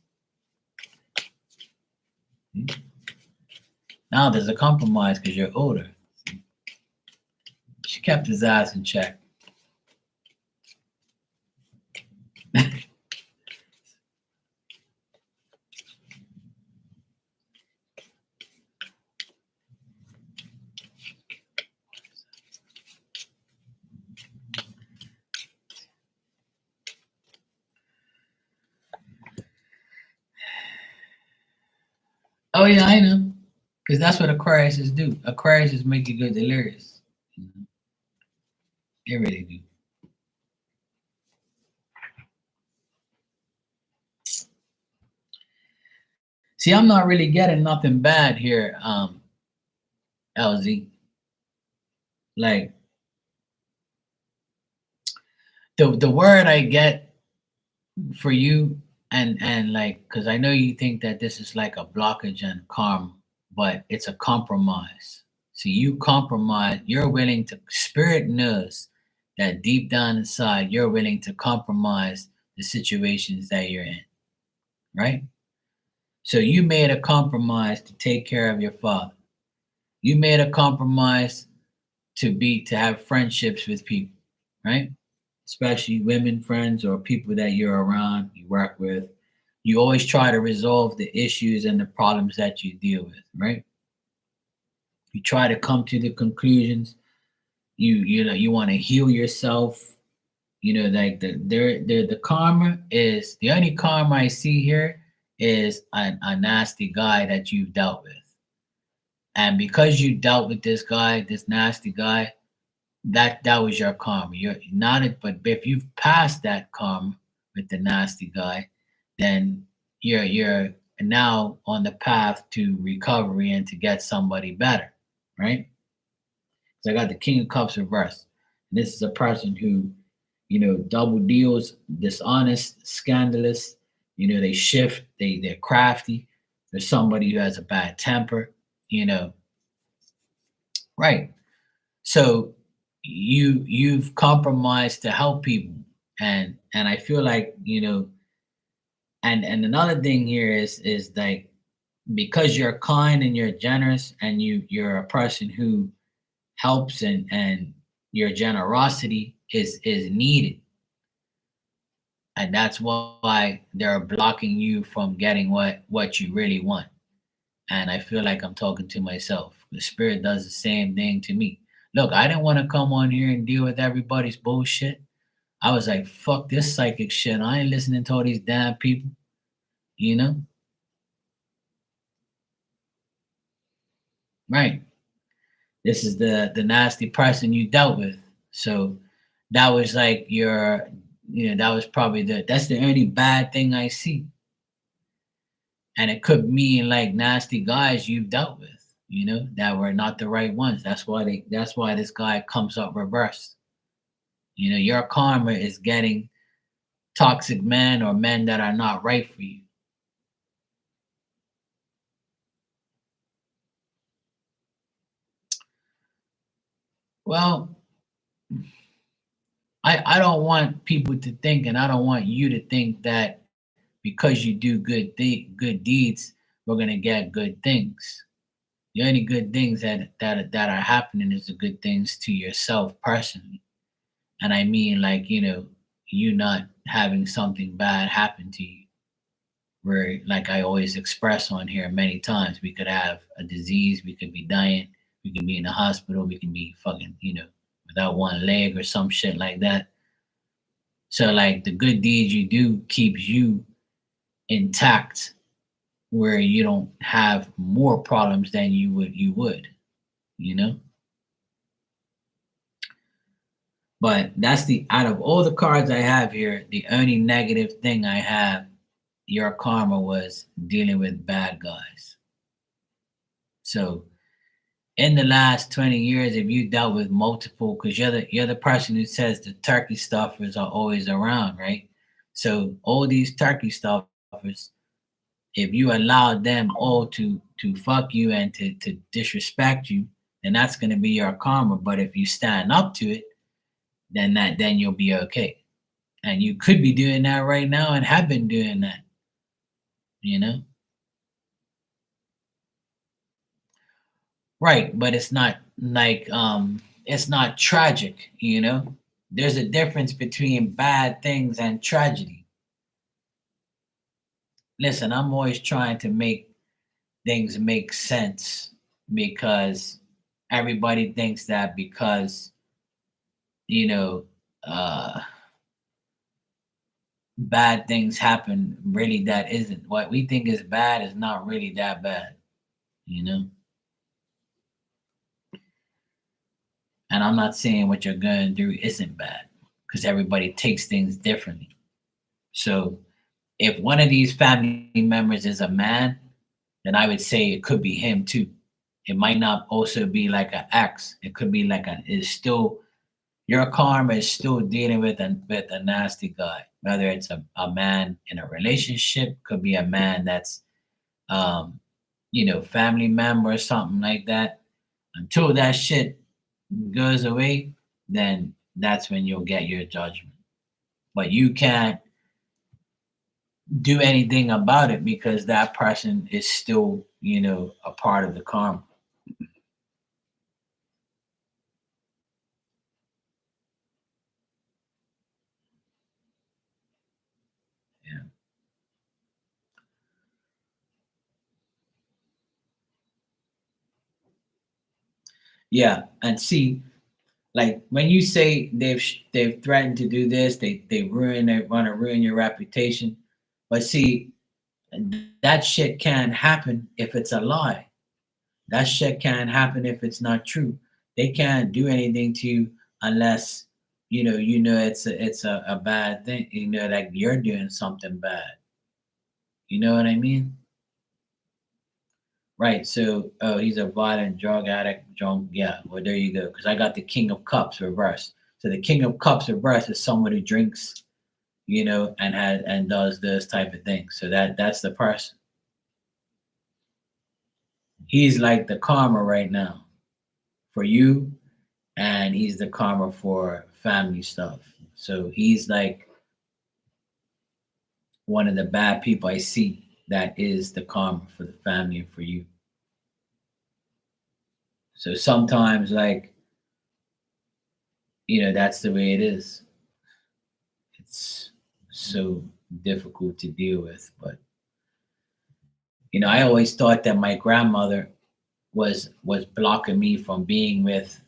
See? Now there's a compromise because you're older. See? She kept his ass in check. Oh yeah, I know. Because that's what Aquariuses do. Aquariuses make you go delirious. They really do. See, I'm not really getting nothing bad here, LZ. Like the word I get for you And like, because I know you think that this is like a blockage and karma, but it's a compromise. So you compromise, you're willing to, spirit knows that deep down inside you're willing to compromise the situations that you're in, right? So you made a compromise to take care of your father. You made a compromise to have friendships with people, right? Especially women friends or people that you're around, you work with. You always try to resolve the issues and the problems that you deal with, right? You try to come to the conclusions. You want to heal yourself. Like the karma is the only karma I see here is a nasty guy that you've dealt with. And because you dealt with this guy, this nasty guy, that was your karma. You're not it, but if you've passed that karma with the nasty guy, then you're now on the path to recovery and to get somebody better, right? So I got the King of Cups reversed. And this is a person who, double deals, dishonest, scandalous. They shift, they're crafty. There's somebody who has a bad temper, you know, right? So you've compromised to help people, and I feel like and another thing here is like, because you're kind and you're generous and you're a person who helps, and your generosity is needed, and that's why they're blocking you from getting what you really want. And I feel like I'm talking to myself. The spirit does the same thing to me. Look, I didn't want to come on here and deal with everybody's bullshit. I was like, fuck this psychic shit. I ain't listening to all these damn people, you know? Right. This is the nasty person you dealt with. So that was like that was probably that's the only bad thing I see. And it could mean like nasty guys you've dealt with, that were not the right ones. That's why this guy comes up reversed. Your karma is getting toxic men or men that are not right for you. Well, I don't want people to think, and I don't want you to think that because you do good deeds, we're gonna get good things. The only good things that are happening is the good things to yourself personally. And I mean, like, you not having something bad happen to you. Where, like I always express on here many times, we could have a disease, we could be dying, we could be in the hospital, we can be fucking, without one leg or some shit like that. So, like, the good deeds you do keeps you intact, where you don't have more problems than you would, you know? But that's the out of all the cards I have here, the only negative thing I have, your karma was dealing with bad guys. So in the last 20 years, if you dealt with multiple, because you're the person who says the turkey stuffers are always around, right? So all these turkey stuffers, if you allow them all to fuck you and to disrespect you, then that's gonna be your karma. But if you stand up to it, then you'll be okay. And you could be doing that right now and have been doing that, you know? Right, but it's not like it's not tragic, you know? There's a difference between bad things and tragedy. Listen, I'm always trying to make things make sense, because everybody thinks that because, you know, uh bad things happen, really that isn't. What we think is bad is not really that bad, you know? And I'm not saying what you're going through isn't bad, because everybody takes things differently. So if one of these family members is a man, then I would say it could be him too. It might not also be like an ex. It could be like it's still Your karma is still dealing with a nasty guy, whether it's a man in a relationship, could be a man that's um, family member or something like that. Until that shit goes away, then that's when you'll get your judgment. But you can't do anything about it because that person is still, a part of the karma. Yeah. Yeah. And see, like when you say they've threatened to do this, they want to ruin your reputation. But see, that shit can't happen if it's a lie. That shit can't happen if it's not true. They can't do anything to you unless it's a bad thing. Like you're doing something bad. You know what I mean? Right. So, oh, he's a violent drug addict, drunk. Yeah. Well, there you go. Because I got the King of Cups reversed. So the King of Cups reversed is someone who drinks, and does this type of thing. So that's the person. He's like the karma right now for you, and he's the karma for family stuff. So he's like one of the bad people I see that is the karma for the family and for you. So sometimes, like, that's the way it is. It's so difficult to deal with. But I always thought that my grandmother was blocking me from being with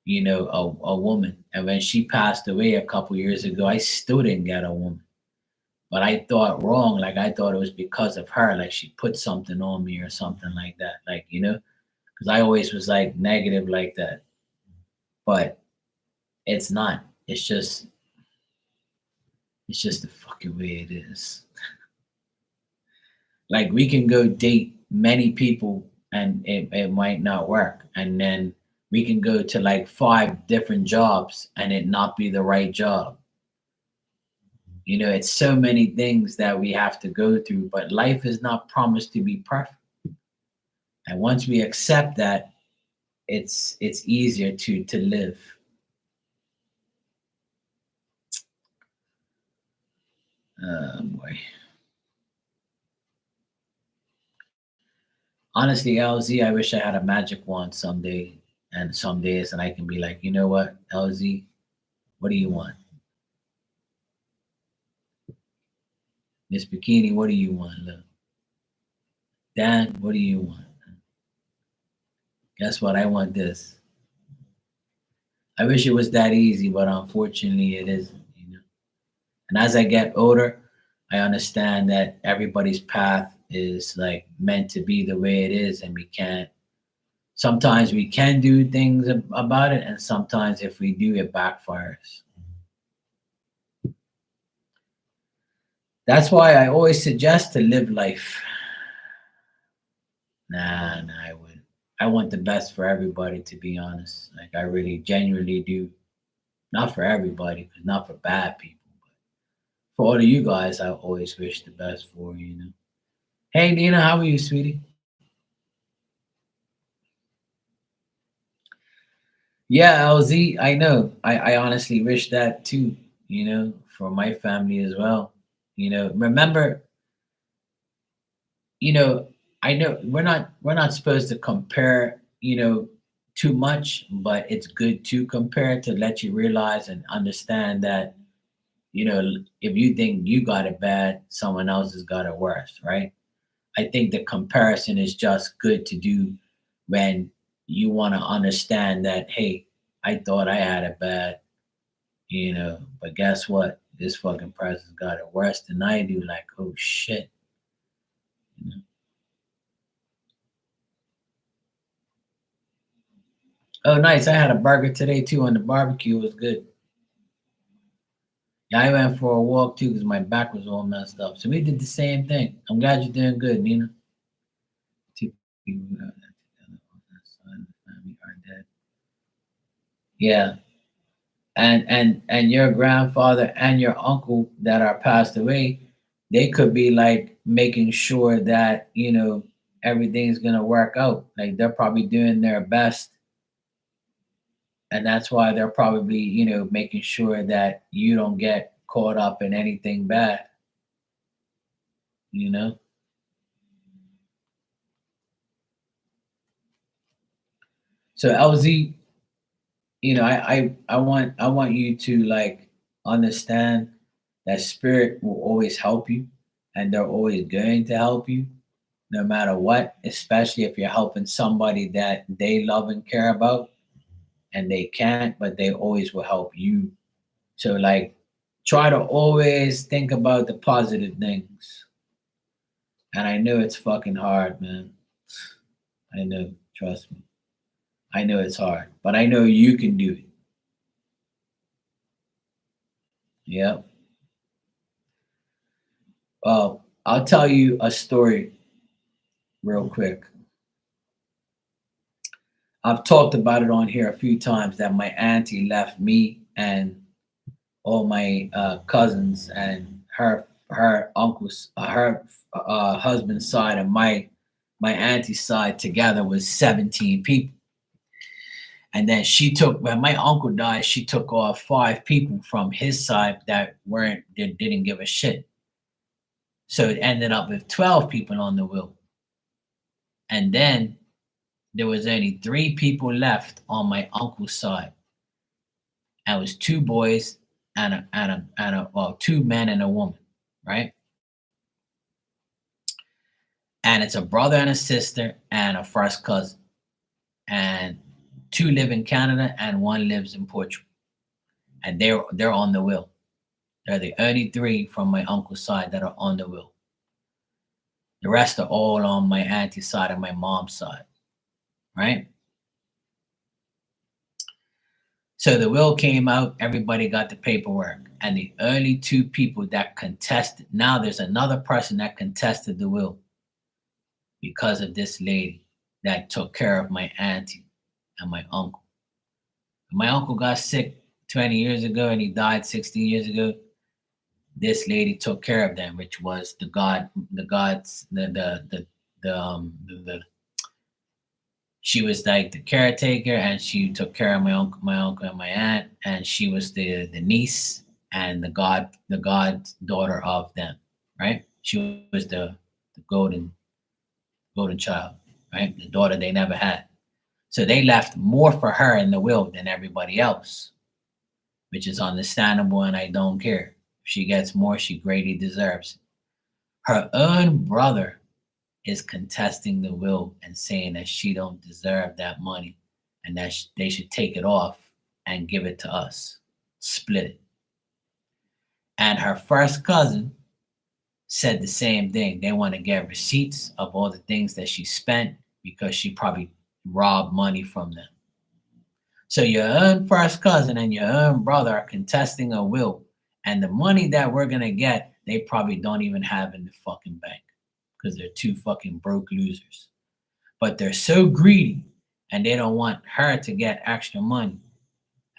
a woman. And when she passed away a couple years ago, I still didn't get a woman. But I thought wrong. Like I thought it was because of her. Like she put something on me or something like that. Like, because I always was like negative like that. But it's not. It's just the fucking way it is. Like we can go date many people and it might not work. And then we can go to like five different jobs and it not be the right job. It's so many things that we have to go through, but life is not promised to be perfect. And once we accept that, it's easier to live. Boy. Honestly, LZ, I wish I had a magic wand someday and some days and I can be like, you know what, LZ, what do you want? Miss Bikini, what do you want, love? Dan, what do you want? Guess what? I want this. I wish it was that easy, but unfortunately it isn't. And as I get older, I understand that everybody's path is like meant to be the way it is, and we can't. Sometimes we can do things about it, and sometimes if we do, it backfires. That's why I always suggest to live life. Nah, I wouldn't. I want the best for everybody, to be honest. Like I really genuinely do. Not for everybody, because not for bad people. For all of you guys, I always wish the best for. Hey Nina, how are you, sweetie? Yeah, LZ, I know. I honestly wish that too, for my family as well. Remember, you know, I know we're not supposed to compare, too much, but it's good to compare to let you realize and understand that, if you think you got it bad, someone else has got it worse, right? I think the comparison is just good to do when you want to understand that, hey, I thought I had it bad, but guess what? This fucking person got it worse than I do. Like, oh shit. You know? Oh, nice. I had a burger today too on the barbecue. It was good. Yeah, I went for a walk too because my back was all messed up. So we did the same thing. I'm glad you're doing good, Nina. Two people got that together on that side of the family are dead. Yeah. And your grandfather and your uncle that are passed away, they could be like making sure that everything's gonna work out. Like they're probably doing their best, and that's why they're probably making sure that you don't get caught up in anything bad. You know. So LZ, I want you to like understand that spirit will always help you, and they're always going to help you no matter what, especially if you're helping somebody that they love and care about and they can't, but they always will help you. So like try to always think about the positive things. And I know it's fucking hard, man. I know, trust me. I know it's hard, but I know you can do it. Yep. Well, I'll tell you a story real quick. I've talked about it on here a few times that my auntie left me and all my cousins and her uncles, her husband's side and my auntie's side together was 17 people. And then she took when my uncle died, she took off 5 people from his side that didn't give a shit. So it ended up with 12 people on the will. And then there was only 3 people left on my uncle's side. And it was 2 boys well, 2 men and a woman, right? And it's a brother and a sister and a first cousin. And 2 live in Canada and 1 lives in Portugal. And they're on the will. They're the only 3 from my uncle's side that are on the will. The rest are all on my auntie's side and my mom's side, right? So the will came out, everybody got the paperwork, and the only 2 people that contested, now there's another person that contested the will because of this lady that took care of my auntie and my uncle. My uncle got sick 20 years ago and he died 16 years ago. This lady took care of them, which was the gods, the she was like the caretaker, and she took care of my uncle and my aunt, and she was the niece and the god daughter of them, right? She was the golden child, right? The daughter they never had. So they left more for her in the will than everybody else, which is understandable, and I don't care. If she gets more, she greatly deserves it. Her own brother is contesting the will and saying that she don't deserve that money and that they should take it off and give it to us, split it. And her first cousin said the same thing. They want to get receipts of all the things that she spent because she probably robbed money from them. So your own first cousin and your own brother are contesting a will, and the money that we're gonna get, they probably don't even have in the fucking bank because they're 2 fucking broke losers. But they're so greedy and they don't want her to get extra money.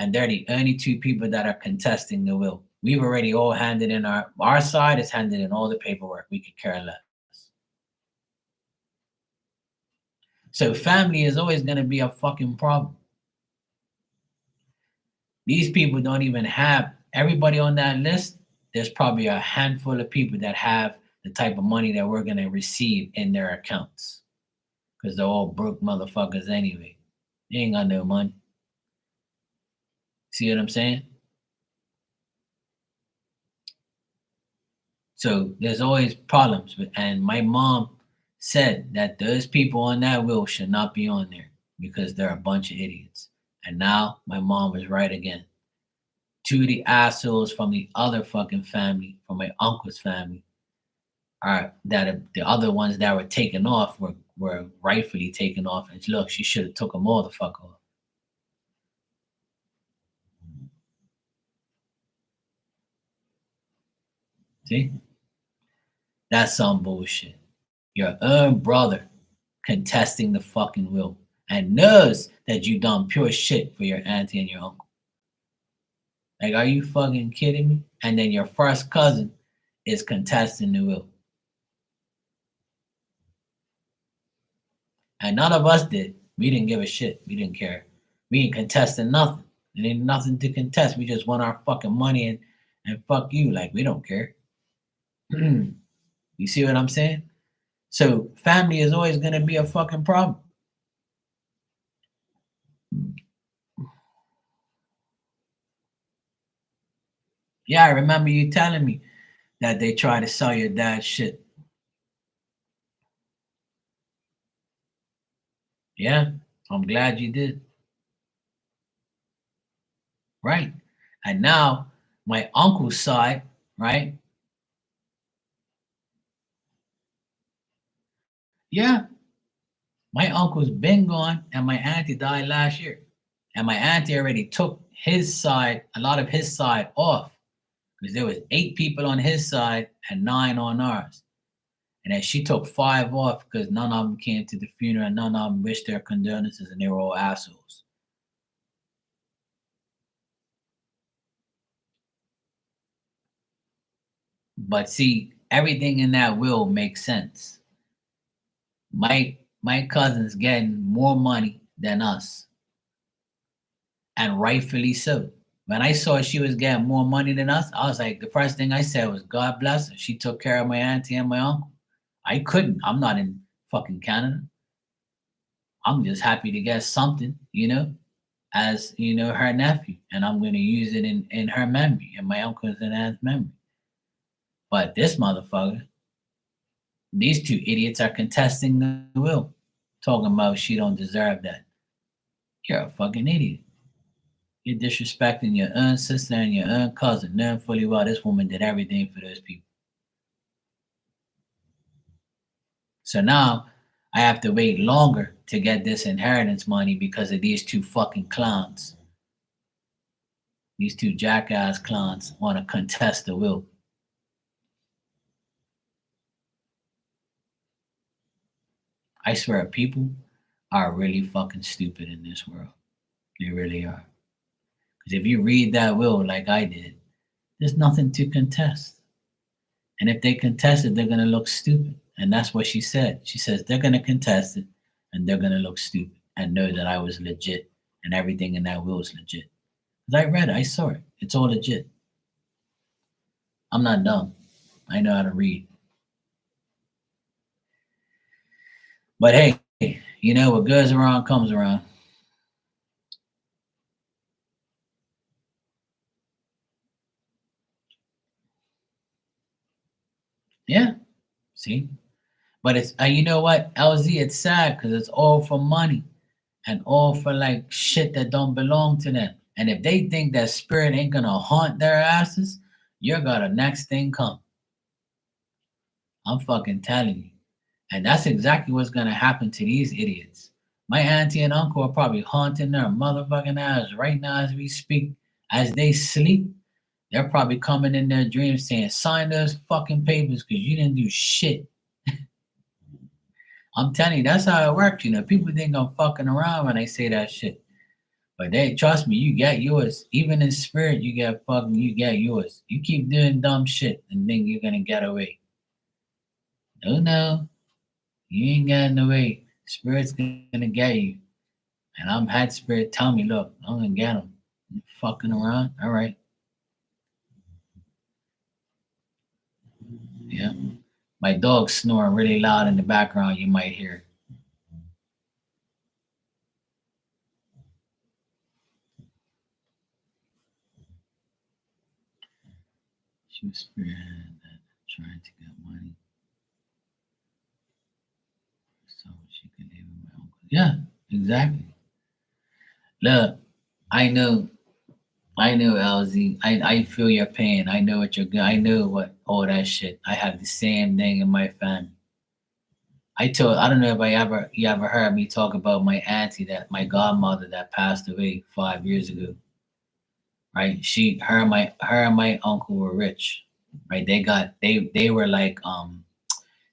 And they're the only 2 people that are contesting the will. We've already all handed in our side is handed in all the paperwork. We could care less. So family is always gonna be a fucking problem. These people don't even have everybody on that list. There's probably a handful of people that have the type of money that we're gonna receive in their accounts because they're all broke motherfuckers anyway. They ain't got no money. See what I'm saying? So there's always problems. And my mom said that those people on that will should not be on there because they're a bunch of idiots. And now my mom was right again. 2 of the assholes from the other fucking family, from my uncle's family, are the other ones that were taken off were rightfully taken off. And look, she should have took them all the fuck off. See? That's some bullshit. Your own brother contesting the fucking will and knows that you done pure shit for your auntie and your uncle. Like, are you fucking kidding me? And then your first cousin is contesting the will. And none of us did. We didn't give a shit. We didn't care. We ain't contesting nothing. There ain't nothing to contest. We just want our fucking money and fuck you. Like, we don't care. You see what I'm saying? So family is always gonna be a fucking problem. Yeah, I remember you telling me that they try to sell your dad's shit. Yeah, I'm glad you did. Right. And now my uncle's side, right? Yeah, my uncle's been gone and my auntie died last year. And my auntie already took his side, a lot of his side off because there was 8 people on his side and 9 on ours. And then she took 5 off because none of them came to the funeral and none of them wished their condolences and they were all assholes. But see, everything in that will makes sense. My cousin's getting more money than us, and rightfully so. When I saw she was getting more money than us, I was like, the first thing I said was, God bless her. She took care of my auntie and my uncle. I couldn't. I'm not in fucking Canada. I'm just happy to get something, as her nephew, and I'm going to use it in her memory and my uncle's and aunt's memory. But this motherfucker, these 2 idiots are contesting the will, talking about she don't deserve that. You're a fucking idiot. You're disrespecting your own sister and your own cousin, knowing fully well this woman did everything for those people. So now I have to wait longer to get this inheritance money because of these 2 fucking clowns. These 2 jackass clowns want to contest the will. I swear, people are really fucking stupid in this world. They really are. Because if you read that will like I did, there's nothing to contest. And if they contest it, they're going to look stupid. And that's what she said. She says they're going to contest it and they're going to look stupid and know that I was legit and everything in that will is legit. Because I read it, I saw it. It's all legit. I'm not dumb. I know how to read. But hey, what goes around comes around. Yeah. See? But it's, you know what, LZ, it's sad because it's all for money and all for like shit that don't belong to them. And if they think that spirit ain't gonna haunt their asses, you're gonna next thing come. I'm fucking telling you. And that's exactly what's gonna happen to these idiots. My auntie and uncle are probably haunting their motherfucking ass right now as we speak. As they sleep, they're probably coming in their dreams saying, sign those fucking papers because you didn't do shit. I'm telling you, that's how it works. People think I'm fucking around when I say that shit. But they trust me, you get yours. Even in spirit, you get yours. You keep doing dumb shit and think you're gonna get away. No, you ain't getting away. Spirit's gonna get you. And I'm had spirit tell me, look, I'm gonna get him. You fucking around? All right. Yeah. My dog's snoring really loud in the background, you might hear. She was spirit that trying to get money so she could live with my uncle. Yeah, exactly. Look, I know, LZ. I feel your pain. I know what you're going. I know what all that shit. I have the same thing in my family. I don't know if you ever heard me talk about my auntie, that my godmother that passed away 5 years ago. Right? Her and my uncle were rich. Right? They were like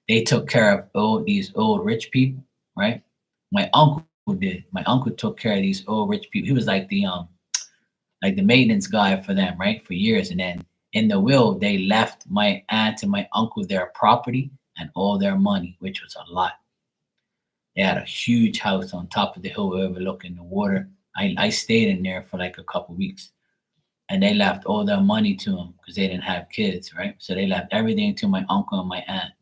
they took care of these old rich people. Right? My uncle did. My uncle took care of these old rich people. He was like the like the maintenance guy for them, right? For years. And then in the will, they left my aunt and my uncle their property and all their money, which was a lot. They had a huge house on top of the hill overlooking the water. I stayed in there for like a couple weeks, and they left all their money to them because they didn't have kids, right? So they left everything to my uncle and my aunt.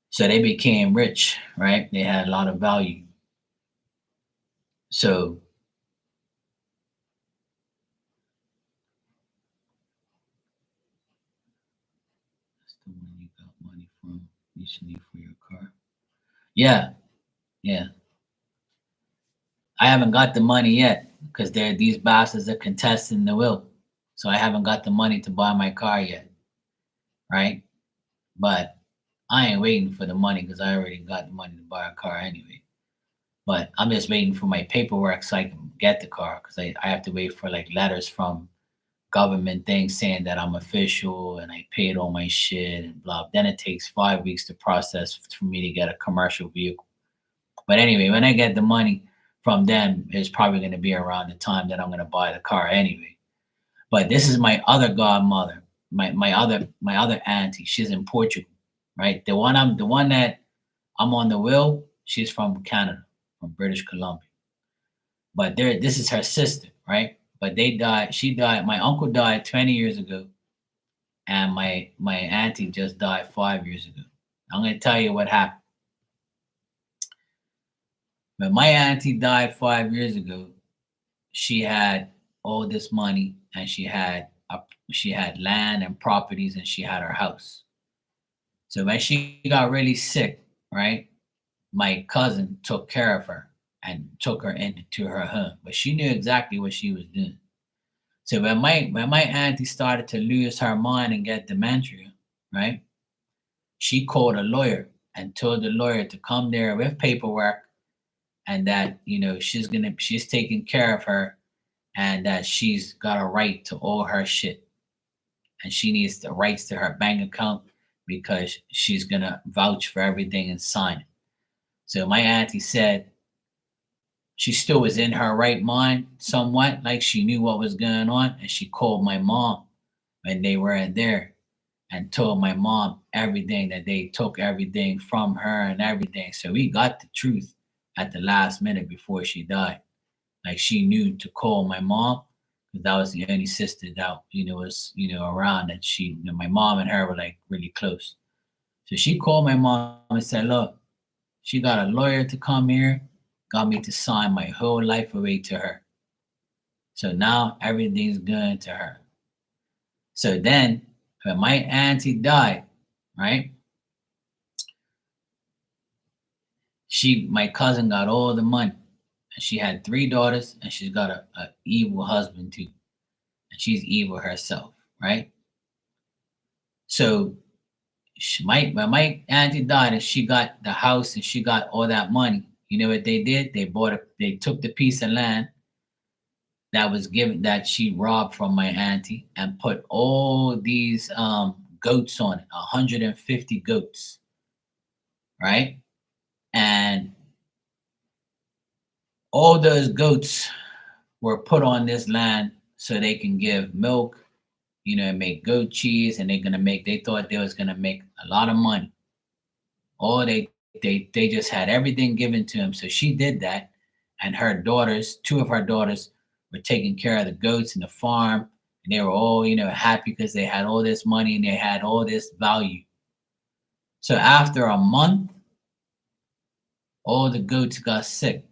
So they became rich, right? They had a lot of value. So that's the one you got money from recently for your car. Yeah, yeah. I haven't got the money yet because these bastards are contesting the will. So I haven't got the money to buy my car yet, right? But I ain't waiting for the money because I already got the money to buy a car anyway. But I'm just waiting for my paperwork so I can get the car because I have to wait for like letters from government things saying that I'm official and I paid all my shit and blah. Then it takes 5 weeks to process for me to get a commercial vehicle. But anyway, when I get the money from them, it's probably going to be around the time that I'm going to buy the car anyway. But this is my other godmother, my other auntie. She's in Portugal, right? The one that I'm on the will. She's from Canada, from British Columbia. But this is her sister, right? But they died. She died. My uncle died 20 years ago, and my auntie just died 5 years ago. I'm gonna tell you what happened. When my auntie died 5 years ago, she had all this money, and she had land and properties, and she had her house. So when she got really sick, right, my cousin took care of her and took her into her home, but she knew exactly what she was doing. So when my auntie started to lose her mind and get dementia, right, she called a lawyer and told the lawyer to come there with paperwork and that she's taking care of her and that she's got a right to all her shit and she needs the rights to her bank account because she's gonna vouch for everything and sign it. So my auntie said she still was in her right mind somewhat, like she knew what was going on, and she called my mom when they were in there and told my mom everything that they took everything from her and everything. So we got the truth at the last minute before she died. Like she knew to call my mom because that was the only sister that was around, and my mom and her were like really close. So she called my mom and said, "Look, she got a lawyer to come here, got me to sign my whole life away to her. So now everything's good to her." So then, when my auntie died, right? My cousin got all the money, and she had 3 daughters, and she's got a evil husband too, and she's evil herself, right? So when my auntie died, and she got the house, and she got all that money. You know what they did? They took the piece of land that she robbed from my auntie and put all these goats on it, 150 goats, right? And all those goats were put on this land so they can give milk, and make goat cheese, and they thought they was gonna make a lot of money. All they just had everything given to them. So she did that, and her daughters, two of her daughters, were taking care of the goats and the farm, and they were all happy because they had all this money and they had all this value. So after a month, all the goats got sick,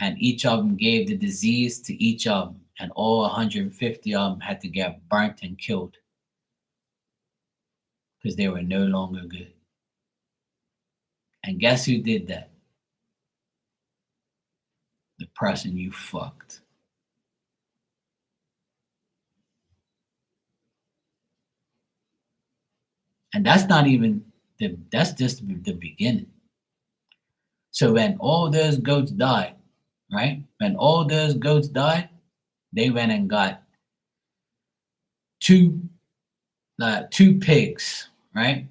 and each of them gave the disease to each of them, and all 150 of them had to get burnt and killed because they were no longer good. And guess who did that? The person you fucked. And that's just the beginning. So when all those goats died, right? When all those goats died, they went and got two two pigs, right?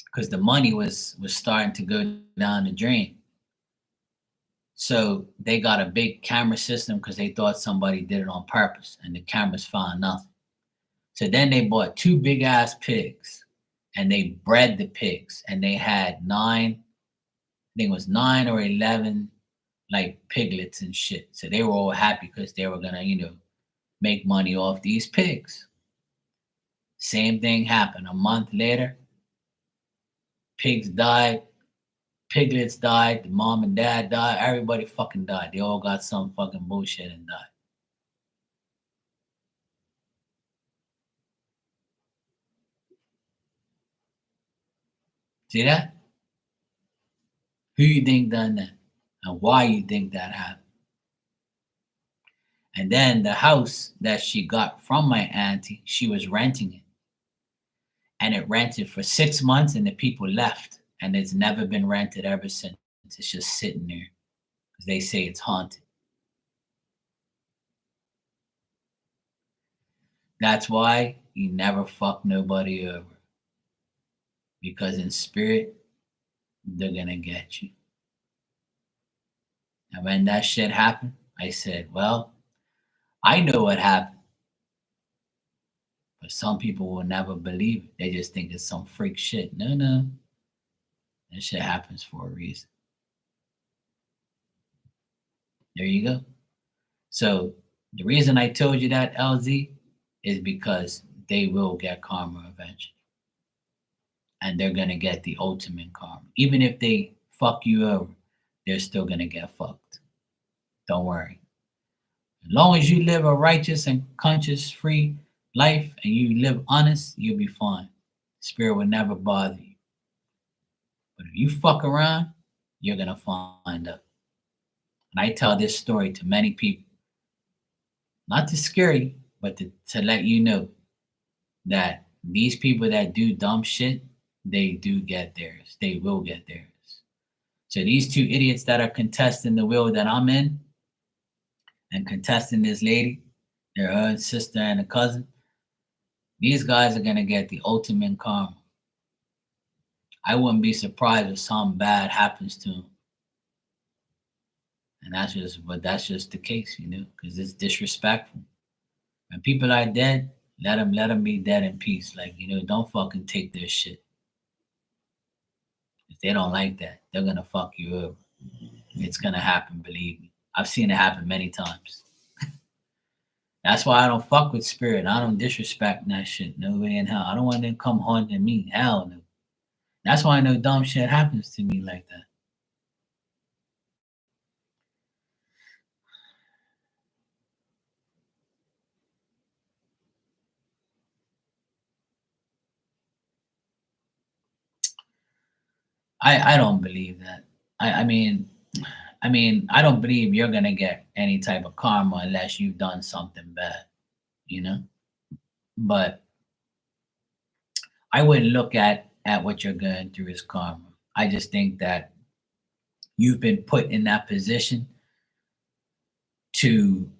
Because the money was starting to go down the drain. So they got a big camera system because they thought somebody did it on purpose, and the cameras found nothing. So then they bought two big ass pigs, and they bred the pigs, and they had nine, I think it was 9 or 11 like piglets and shit. So they were all happy because they were gonna, make money off these pigs. Same thing happened a month later. Pigs died, piglets died, the mom and dad died, everybody fucking died. They all got some fucking bullshit and died. See that? Who you think done that? And why you think that happened? And then the house that she got from my auntie, she was renting it. And it rented for 6 months and the people left. And it's never been rented ever since. It's just sitting there because they say it's haunted. That's why you never fuck nobody over. Because in spirit, they're gonna get you. And when that shit happened, I said, well, I know what happened. But some people will never believe it. They just think it's some freak shit. No, no. That shit happens for a reason. There you go. So the reason I told you that, LZ, is because they will get karma eventually. And they're gonna get the ultimate karma. Even if they fuck you over, they're still gonna get fucked. Don't worry. As long as you live a righteous and conscious free life and you live honest, you'll be fine. Spirit will never bother you. But if you fuck around, you're gonna find out. And I tell this story to many people, not to scare you, but to let you know that these people that do dumb shit, they do get theirs. They will get theirs. So these two idiots that are contesting the wheel that I'm in and contesting this lady, their own sister and a cousin, these guys are gonna get the ultimate karma. I wouldn't be surprised if something bad happens to them. And that's just the case, because it's disrespectful. When people are dead, let them be dead in peace. Like, don't fucking take their shit. If they don't like that, they're gonna fuck you up. It's gonna happen, believe me. I've seen it happen many times. That's why I don't fuck with spirit. I don't disrespect that shit. No way in hell. I don't want them to come haunting me. Hell no. That's why I know dumb shit happens to me like that. I don't believe that. I don't believe you're gonna get any type of karma unless you've done something bad, you know. But I wouldn't look at what you're going through as karma. I just think that you've been put in that position to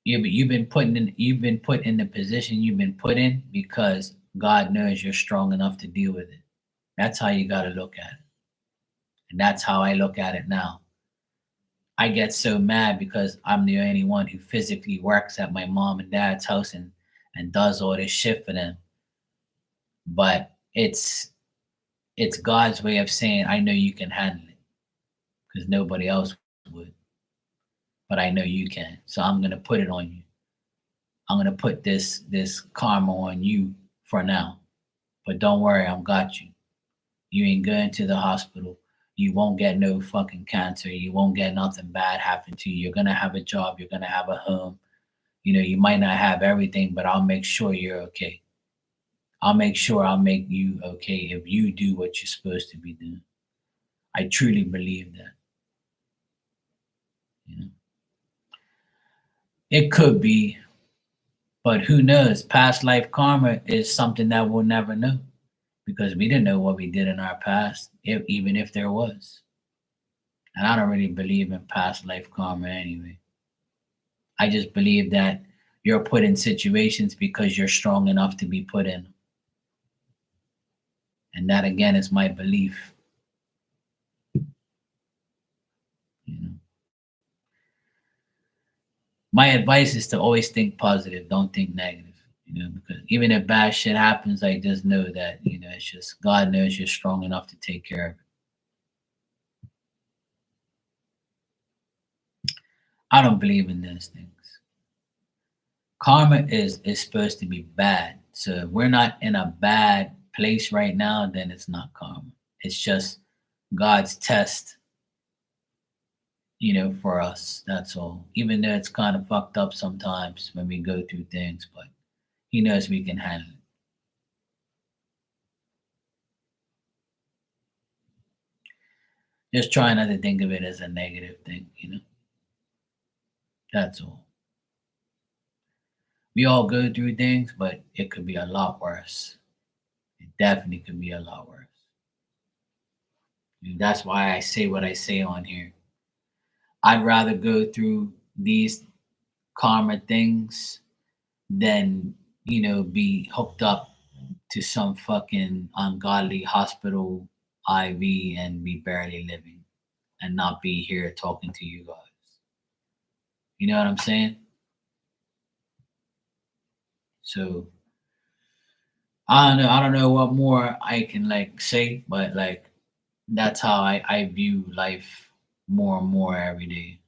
you've been put in the position you've been put in because God knows you're strong enough to deal with it. That's how you got to look at it. And that's how I look at it now. I get so mad because I'm the only one who physically works at my mom and dad's house and does all this shit for them. But it's God's way of saying, I know you can handle it because nobody else would. But I know you can. So I'm gonna put it on you. I'm gonna put this karma on you for now. But don't worry, I've got you. You ain't going to the hospital. You won't get no fucking cancer. You won't get nothing bad happen to you. You're gonna have a job. You're gonna have a home. You might not have everything, but I'll make sure you're okay. I'll make sure I'll make you okay if you do what you're supposed to be doing. I truly believe that. You know, it could be, but who knows? Past life karma is something that we'll never know because we didn't know what we did in our past, even if there was. And I don't really believe in past life karma anyway. I just believe that you're put in situations because you're strong enough to be put in them. And that again is my belief. You know. My advice is to always think positive, don't think negative. Because even if bad shit happens, I just know that it's just God knows you're strong enough to take care of it. I don't believe in those things. Karma is supposed to be bad. So if we're not in a bad place right now, then it's not karma. It's just God's test, for us. That's all. Even though it's kind of fucked up sometimes when we go through things, but He knows we can handle it. Just try not to think of it as a negative thing. That's all. We all go through things, but it could be a lot worse. It definitely could be a lot worse. And that's why I say what I say on here. I'd rather go through these karma things than, be hooked up to some fucking ungodly hospital IV and be barely living and not be here talking to you guys. You know what I'm saying? So I don't know what more I can like say, but like that's how I view life more and more every day.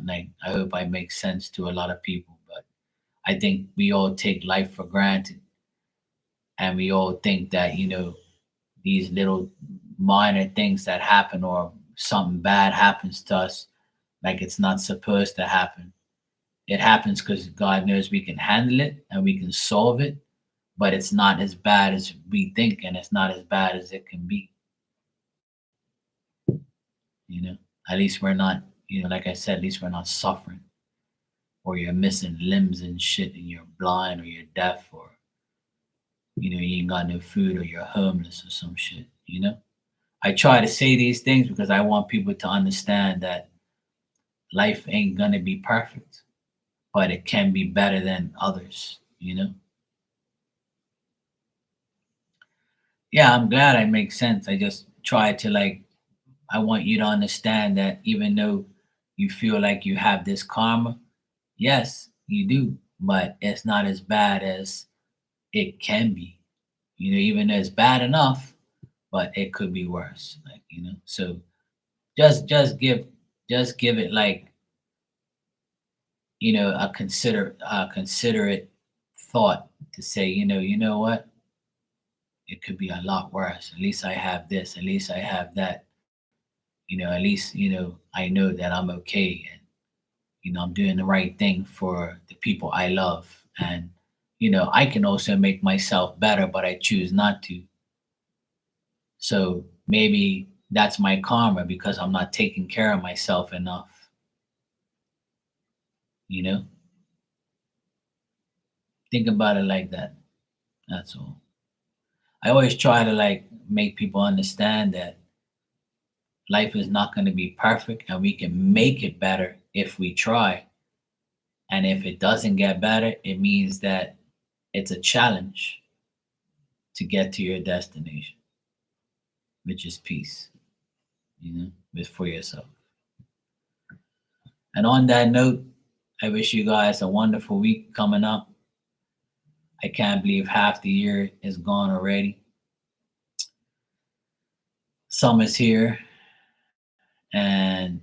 Like I hope I make sense to a lot of people, but I think we all take life for granted, and we all think that these little minor things that happen or something bad happens to us, like it's not supposed to happen. It happens because God knows we can handle it and we can solve it, but it's not as bad as we think, and it's not as bad as it can be. You know, at least we're not, like I said, at least we're not suffering, or you're missing limbs and shit, and you're blind or you're deaf, or you ain't got no food, or you're homeless or some shit. I try to say these things because I want people to understand that life ain't gonna be perfect, but it can be better than others. Yeah, I'm glad I make sense. I just try to like, I want you to understand that even though you feel like you have this karma, yes, you do, but it's not as bad as it can be. Even though it's bad enough, but it could be worse. So just give it like a considerate thought to say, you know what, it could be a lot worse. At least I have this. At least I have that. At least I know that I'm okay, and I'm doing the right thing for the people I love, and I can also make myself better, but I choose not to. So maybe that's my karma because I'm not taking care of myself enough. You know, think about it like that. That's all. I always try to like make people understand that life is not going to be perfect, and we can make it better if we try. And if it doesn't get better, it means that it's a challenge to get to your destination, which is peace, with for yourself. And on that note, I wish you guys a wonderful week coming up. I can't believe half the year is gone already. Summer's here, and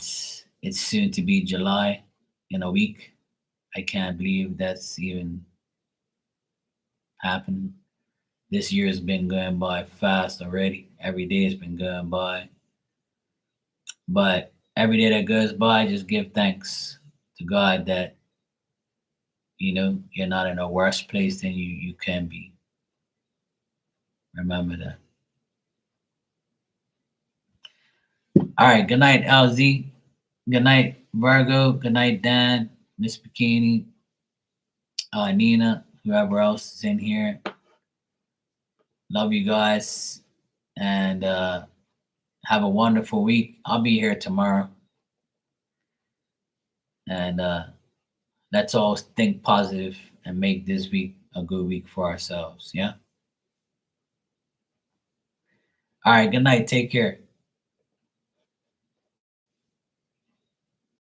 it's soon to be July in a week. I can't believe that's even happening. This year has been going by fast already. Every day has been going by. But every day that goes by, just give thanks to God that, you're not in a worse place than you can be. Remember that. All right. Good night, LZ. Good night, Virgo. Good night, Dan, Miss Bikini, Nina, whoever else is in here. Love you guys. And have a wonderful week. I'll be here tomorrow. And let's all think positive and make this week a good week for ourselves. Yeah. All right. Good night. Take care.